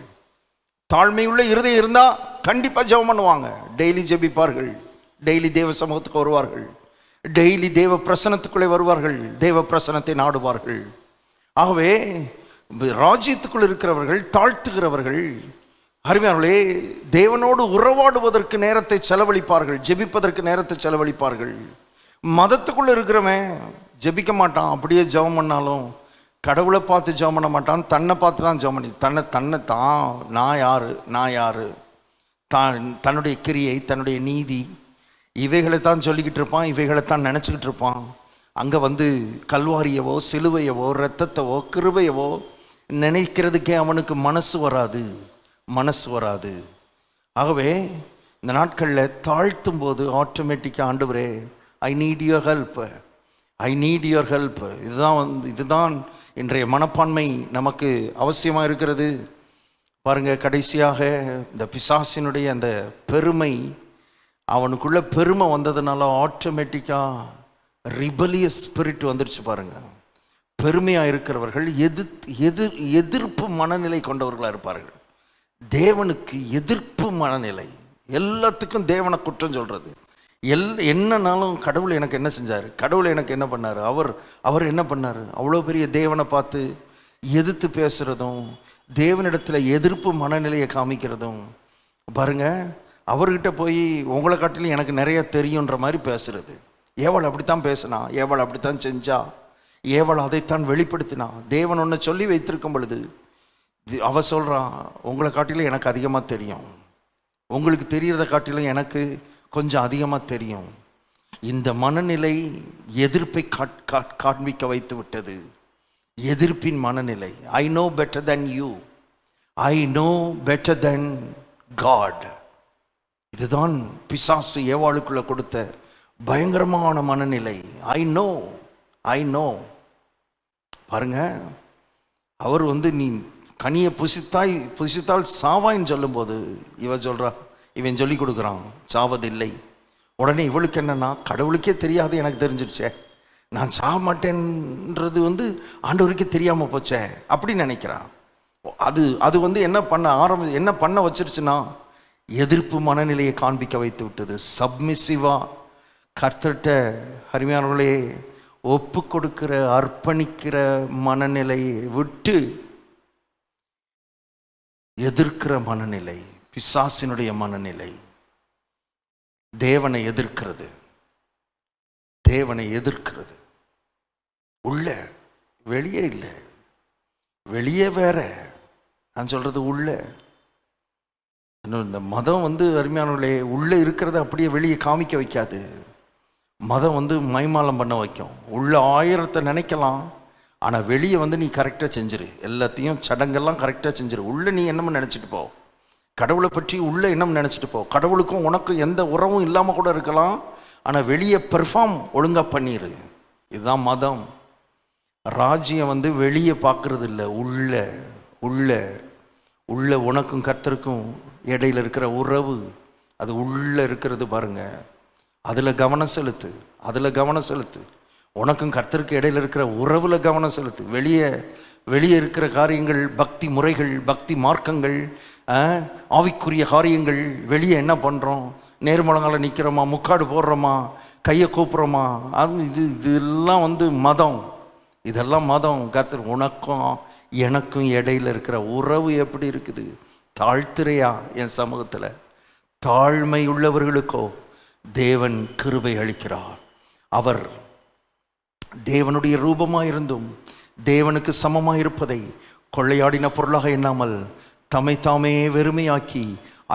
தாழ்மையுள்ள இருதயம் இருந்தால் கண்டிப்பாக ஜெபம் பண்ணுவாங்க. டெய்லி ஜெபிப்பார்கள், டெய்லி தேவ சமூகத்துக்கு வருவார்கள், டெய்லி தேவ பிரசனத்துக்குள்ளே வருவார்கள், தேவ பிரசனத்தை நாடுவார்கள். ஆகவே ராஜ்யத்துக்குள் இருக்கிறவர்கள் தாழ்த்துகிறவர்கள் அருமையானவர்களே, தேவனோடு உறவாடுவதற்கு நேரத்தை செலவழிப்பார்கள், ஜெபிப்பதற்கு நேரத்தை செலவழிப்பார்கள். மதத்துக்குள்ளே இருக்கிறவன் ஜெபிக்க மாட்டான். அப்படியே ஜெபம் பண்ணாலும் கடவுளை பார்த்து ஜெபம் பண்ண மாட்டான், தன்னை பார்த்து தான் ஜெபம் பண்ணி தன்னை நான் யாரு தன்னுடைய கிரியை, தன்னுடைய நீதி, இவைகளை தான் சொல்லிக்கிட்டு இருப்பான், இவைகளை தான் நினச்சிக்கிட்டு இருப்பான். அங்கே வந்து கல்வாரியவோ சிலுவையவோ இரத்தத்தவோ கிருபையவோ நினைக்கிறதுக்கே அவனுக்கு மனசு வராது. ஆகவே இந்த நாட்களில் தாழ்த்தும் போது ஆட்டோமேட்டிக்காக ஆண்டவரே ஐ நீட் யுவர் ஹெல்ப். இதுதான் இன்றைய மனப்பான்மை நமக்கு அவசியமாக இருக்கிறது. பாருங்கள், கடைசியாக இந்த பிசாசினுடைய அந்த பெருமை, அவனுக்குள்ள பெருமை வந்ததுனால ஆட்டோமேட்டிக்காக ரிபலியஸ் ஸ்பிரிட் வந்துடுச்சு. பாருங்கள், பெருமையாக இருக்கிறவர்கள் எதிர்ப்பு மனநிலை கொண்டவர்களாக இருப்பார்கள். தேவனுக்கு எதிர்ப்பு மனநிலை, எல்லாத்துக்கும் தேவனை குற்றம் சொல்கிறது. என்னன்னாலும் கடவுள் எனக்கு என்ன செஞ்சார், கடவுள் எனக்கு என்ன பண்ணார், அவர் என்ன பண்ணார், அவ்வளோ பெரிய தேவனை பார்த்து எதிர்த்து பேசுகிறதும், தேவனிடத்தில் எதிர்ப்பு மனநிலையை காமிக்கிறதும். பாருங்க, அவர்கிட்ட போய் உங்களை காட்டிலும் எனக்கு நிறைய தெரியுன்ற மாதிரி பேசுறது. ஏவள் அப்படித்தான் பேசினா, ஏவள் அப்படித்தான் செஞ்சா, ஏவள் அதைத்தான் வெளிப்படுத்தினா. தேவன் ஒன்று சொல்லி வைத்திருக்கும் பொழுது அவ சொல்கிறான், உங்களை காட்டிலும் எனக்கு அதிகமாக தெரியும், உங்களுக்கு தெரியறதை காட்டிலும் எனக்கு கொஞ்சம் அதிகமாக தெரியும். இந்த மனநிலை எதிர்ப்பை காண்பிக்க வைத்து விட்டது. எதிர்ப்பின் மனநிலை. I know better than you, I know better than God. இதுதான் பிசாசு ஏவாளுக்குள்ள கொடுத்த பயங்கரமான மனநிலை. I know. பாருங்க, அவர் வந்து நீ கனியை புசித்தால் சாவாயின்னு சொல்லும்போது இவன் சொல்லி கொடுக்குறான் சாவதில்லை. உடனே இவளுக்கு என்னன்னா, கடவுளுக்கே தெரியாது எனக்கு தெரிஞ்சிடுச்சே, நான் சாக மாட்டேன்றது வந்து ஆண்டவருக்கே தெரியாமல் போச்சே அப்படின்னு நினைக்கிறான். அது வந்து என்ன பண்ண வச்சிருச்சுன்னா, எதிர்ப்பு மனநிலையை காண்பிக்க வைத்து விட்டது. சப்மிசிவா கர்த்தர்ட்ட அருமையானவர்களே ஒப்பு கொடுக்கிற அர்ப்பணிக்கிற மனநிலையை விட்டு எதிர்க்கிற மனநிலை, பிசாசினுடைய மனநிலை, தேவனை எதிர்க்கிறது. உள்ள, வெளியே இல்லை. வெளியே வேற, நான் சொல்றது உள்ள. இந்த மதம் வந்து அருமையானவர்களே உள்ளே இருக்கிறத அப்படியே வெளியே காமிக்க வைக்காது. மதம் வந்து மைமாலம் பண்ண வைக்கும். உள்ள 1000 நினைக்கலாம், ஆனால் வெளியே வந்து நீ கரெக்டாக செஞ்சிரு, எல்லாத்தையும் சடங்கெல்லாம் கரெக்டாக செஞ்சிரு. உள்ளே நீ என்னமோ நினச்சிட்டு போ, கடவுளை பற்றி உள்ள என்னம் நினச்சிட்டு போ. கடவுளுக்கும் உனக்கும் எந்த உறவும் இல்லாமல் கூட இருக்கலாம், ஆனால் வெளியே பெர்ஃபார்ம் ஒழுங்காக பண்ணிடு. இதுதான் மதம். ராஜ்யம் வந்து வெளியே பார்க்கறது இல்லை, உள்ள உனக்கும் கர்த்தருக்கும் இடையில் இருக்கிற உறவு, அது உள்ளே இருக்கிறது. பாருங்க, அதில் கவனம் செலுத்து. உனக்கும் கர்த்தருக்கு இடையில் இருக்கிற உறவுல கவனம் செலுத்து. வெளியே இருக்கிற காரியங்கள், பக்தி முறைகள், பக்தி மார்க்கங்கள், ஆவிக்குரிய காரியங்கள், வெளியே என்ன பண்ணுறோம், நேர்முழங்கால நிற்கிறோமா, முக்காடு போடுறோமா, கையை கூப்புறோமா, இதெல்லாம் வந்து மதம். இதெல்லாம் மதம். கர்த்தர் உனக்கும் எனக்கும் இடையில் இருக்கிற உறவு எப்படி இருக்குது? தாழ்த்துறையா என் சமூகத்தில்? தாழ்மை உள்ளவர்களுக்கோ தேவன் கிருபை அளிக்கிறார். அவர் தேவனுடைய ரூபமாக இருந்தும் தேவனுக்கு சமமாக இருப்பதை கொள்ளையாடின பொருளாக எண்ணாமல் தம்மை தாமே வெறுமையாக்கி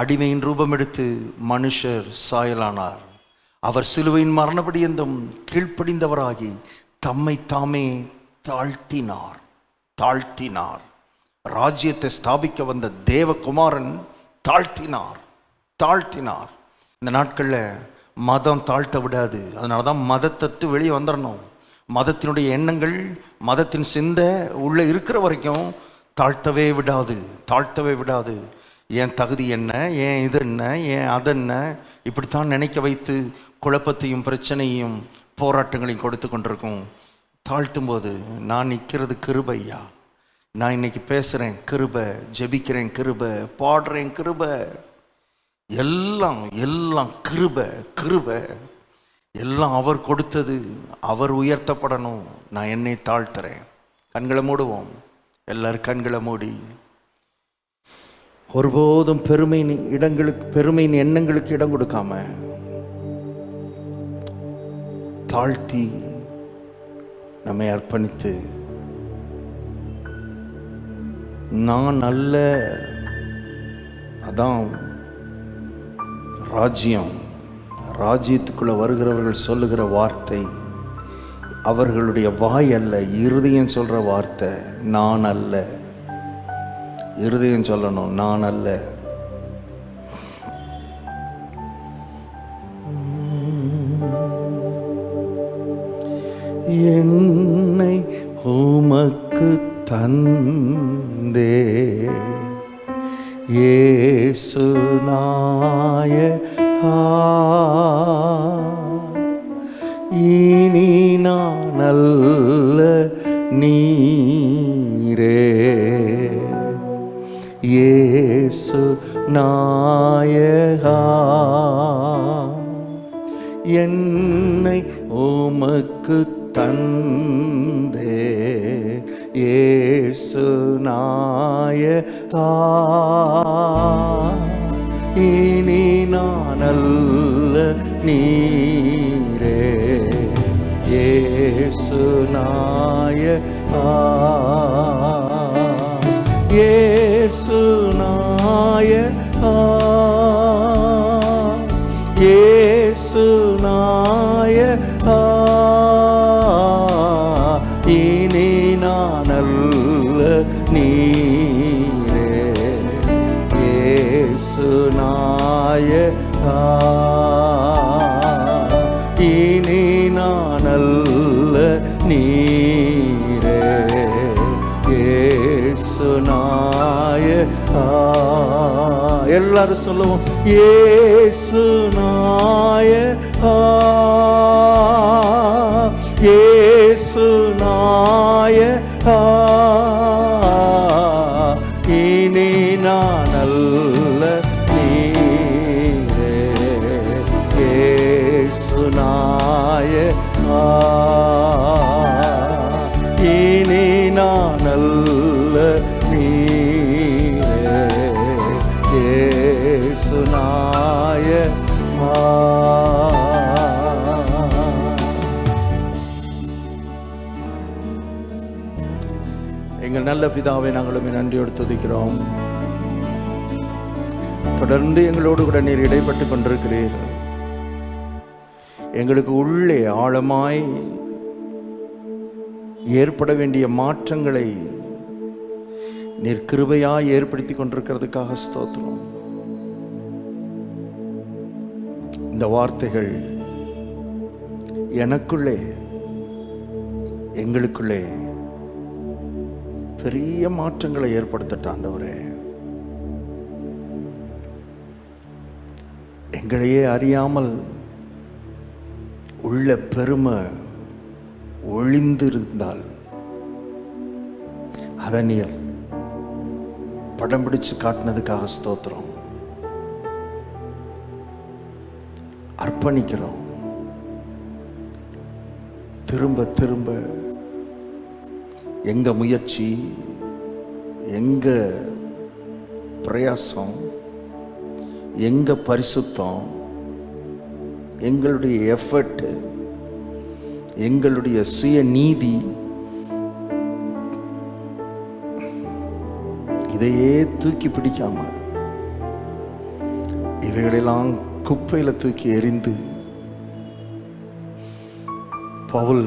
அடிமையின் ரூபம் எடுத்து மனுஷர் சாயலானார். அவர் சிலுவையின் மரணபடியந்தும் கீழ்ப்படிந்தவராகி தம்மை தாமே தாழ்த்தினார். ராஜ்யத்தை ஸ்தாபிக்க வந்த தேவகுமாரன் தாழ்த்தினார். இந்த நாட்களில் மதம் தாழ்த்த விடாது. அதனால தான் மதத்தட்டு வெளியே வந்துடணும். மதத்தினுடைய எண்ணங்கள், மதத்தின் சிந்தை உள்ளே இருக்கிற வரைக்கும் தாழ்த்தவே விடாது. என் தகுதி என்ன, ஏன் இது என்ன, ஏன் அது என்ன, இப்படித்தான் நினைக்க வைத்து குழப்பத்தையும் பிரச்சனையும் போராட்டங்களையும் கொடுத்து கொண்டிருக்கும். தாழ்த்தும் போது நான் நிற்கிறது கிருபையா, நான் இன்னைக்கு பேசுகிறேன் கிருபை, ஜெபிக்கிறேன் கிருபை, பாடுறேன் கிருபை, எல்லாம் எல்லாம் கிருபை கிருபை, எல்லாம் அவர் கொடுத்தது. அவர் உயர்த்தப்படணும், நான் என்னை தாழ்த்துறேன். கண்களை மூடுவோம், எல்லாரும் கண்களை மூடி. ஒருபோதும் பெருமையின் எண்ணங்களுக்கு இடம் கொடுக்காம தாழ்த்தி நம்மை அர்ப்பணித்து, நான் அல்ல, அதான் ராஜ்யத்துக்குள்ள வருகிறவர்கள் சொல்லுகிற வார்த்தை, அவர்களுடைய வாய் அல்ல, இருதயம் சொல்ற வார்த்தை. நான் அல்ல, இருதயம் சொல்லணும், நான் அல்ல. என்னை உமக்கு தந்தே இயேசு நாயகா, இனி நான் அல்ல நீரே, இயேசு நாயகா, என்னை உமக்கு தந்தே இயேசு நாயகா, இனி நான் அல்ல நீரே, இயேசு நாயகா, இயேசு நாயகா, இயேசு நாயகா, இனி நான் அல்ல நீரே, இயேசு நாயகா, இனி நான் அல்ல நீரே, இயேசு நாயகா. எல்லாரும் சொல்லுவோம், இயேசு நாயகா, இயேசு நாயகா, இனி நான் அல்ல நீரே, இயேசு நாயகா, இனி நான் அல்ல நீரே, இயேசு நாயகா. எங்கள் நல்ல பிதாவை நாங்களும் நன்றியோடு துதிக்கிறோம். தொடர்ந்து எங்களோடு கூட நீர் இடைப்பட்டு கொண்டிருக்கிறீர். எங்களுக்கு உள்ளே ஆழமாய் ஏற்பட வேண்டிய மாற்றங்களை நீர் கிருபையாய் ஏற்படுத்தி கொண்டிருக்கிறதுக்காக ஸ்தோத்திரம். இந்த வார்த்தைகள் எனக்குள்ளே எங்களுக்குள்ளே பெரிய மாற்றங்களை ஏற்படுத்தட்ட ஆண்டவரே. எங்களையே அறியாமல் உள்ள பெருமை ஒளிந்திருந்தால் அதை நீர் படம் பிடிச்சு காட்டினதுக்காக ஸ்தோத்திரம். அர்ப்பணிக்கிறோம். திரும்ப திரும்ப எங்க முயற்சி, எங்க பிரயாசம், எங்க பரிசுத்தம், எங்களுடைய எஃபர்ட், எங்களுடைய சுய நீதி, இதையே தூக்கி பிடிக்காம இவைகளெல்லாம் குப்பையில தூக்கி எறிந்து பவுல்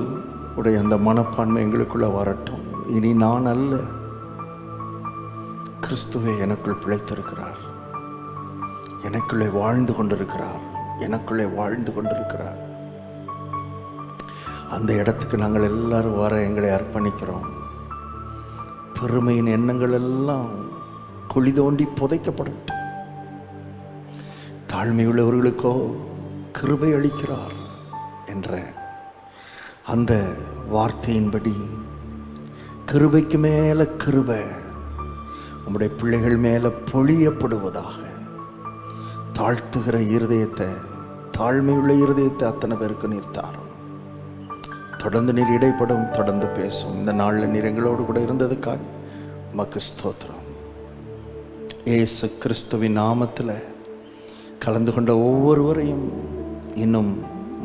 உடைய அந்த மனப்பான்மை எங்களுக்குள்ள வரட்டும். இனி நான் அல்ல, கிறிஸ்துவே எனக்குள் பிழைத்திருக்கிறார், எனக்குள்ளே வாழ்ந்து கொண்டிருக்கிறார், எனக்குள்ளே வாழ்ந்து கொண்டிருக்கிறார். அந்த இடத்துக்கு நாங்கள் எல்லாரும் வர எங்களை அர்ப்பணிக்கிறோம். பெருமையின் எண்ணங்கள் எல்லாம் குழி தோண்டி புதைக்கப்படட்டும். தாழ்மை உள்ளவர்களுக்கோ கிருபை அளிக்கிறார் என்ற அந்த வார்த்தையின்படி கிருபைக்கு மேல கிருபை நம்முடைய பிள்ளைகள் மேல பொழியப்படுவதாக. தாழ்த்துகிற இருதயத்தை, தாழ்மையுள்ள இருதயத்தை அத்தனை பேருக்கு நீர் தாரும். தொடர்ந்து நீர் இடைப்படும், தொடர்ந்து பேசும். இந்த நாளில் நீர் எங்களோடு கூட இருந்ததுக்காக உமக்கு ஸ்தோத்திரம். இயேசு கிறிஸ்துவின் நாமத்தில் கலந்து கொண்ட ஒவ்வொருவரையும், இன்னும்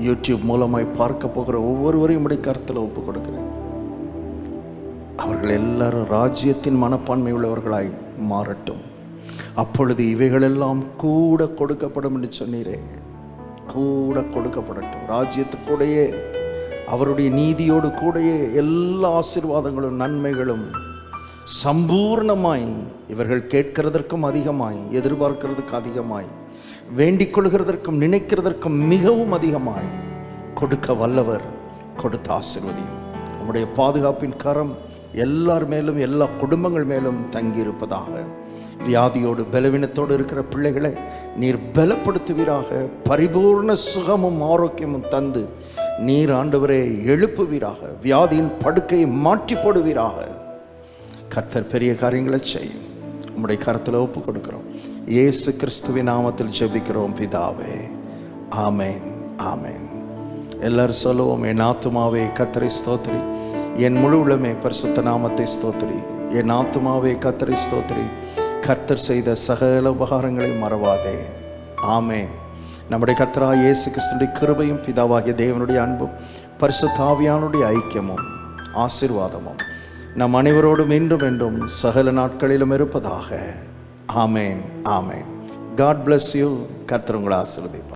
யூடியூப் மூலமாய் பார்க்க போகிற ஒவ்வொருவரையும் உடைய கருத்தில் ஒப்பு கொடுக்கிறேன். அவர்கள் எல்லாரும் ராஜ்யத்தின் மனப்பான்மை உள்ளவர்களாய் மாறட்டும். அப்பொழுது இவைகளெல்லாம் கூட கொடுக்கப்படும் என்று சொன்னீரே, கூட கொடுக்கப்படட்டும். ராஜ்யத்துக்கூடையே, அவருடைய நீதியோடு கூடையே எல்லா ஆசீர்வாதங்களும் நன்மைகளும் சம்பூர்ணமாய் இவர்கள் கேட்கிறதற்கும் அதிகமாய், எதிர்பார்க்கிறதுக்கு அதிகமாய், வேண்டிக் கொள்கிறதற்கும் நினைக்கிறதற்கும் மிகவும் அதிகமாய் கொடுக்க வல்லவர். கொடுத்த ஆசீர்வதியும். நம்முடைய பாதுகாப்பின் கரம் எல்லார் மேலும், எல்லா குடும்பங்கள் மேலும் தங்கியிருப்பதாக. வியாதியோடு பலவீனத்தோடு இருக்கிற பிள்ளைகளை நீர் பலப்படுத்துவீராக. பரிபூர்ண சுகமும் ஆரோக்கியமும் தந்து நீர் ஆண்டவரே எழுப்புவீராக. வியாதியின் படுக்கையை மாற்றி போடுவீராக. கர்த்தர் பெரிய காரியங்களை செய்யும். உம்முடைய கரத்தில் ஒப்பு கொடுக்கிறோம். இயேசு கிறிஸ்துவின் நாமத்தில் ஜெபிக்கிறோம் பிதாவே, ஆமேன், ஆமேன். எல்லாரும் சொல்லுவோம், என் ஆத்துமாவே கர்த்தரை ஸ்தோத்திரி, என் முழு உள்ளமே பரிசுத்த நாமத்தை ஸ்தோத்திரி. என் ஆத்துமாவே கர்த்தரை ஸ்தோத்திரி, கர்த்தர் செய்த சகல உபகாரங்களை மறவாதே. ஆமேன். நம்முடைய கர்த்தராகிய இயேசு கிறிஸ்துவின் கிருபையும் பிதாவாகிய தேவனுடைய அன்பும் பரிசுத்த ஆவியானுடைய ஐக்கியமும் ஆசீர்வாதமும் நம் அனைவரோடும் இன்றும் என்றும் சகல நாட்களிலும் இருப்பதாக. ஆமேன், ஆமேன். God bless you. கர்த்தர் உங்களை ஆசீர்வதிப்பார்.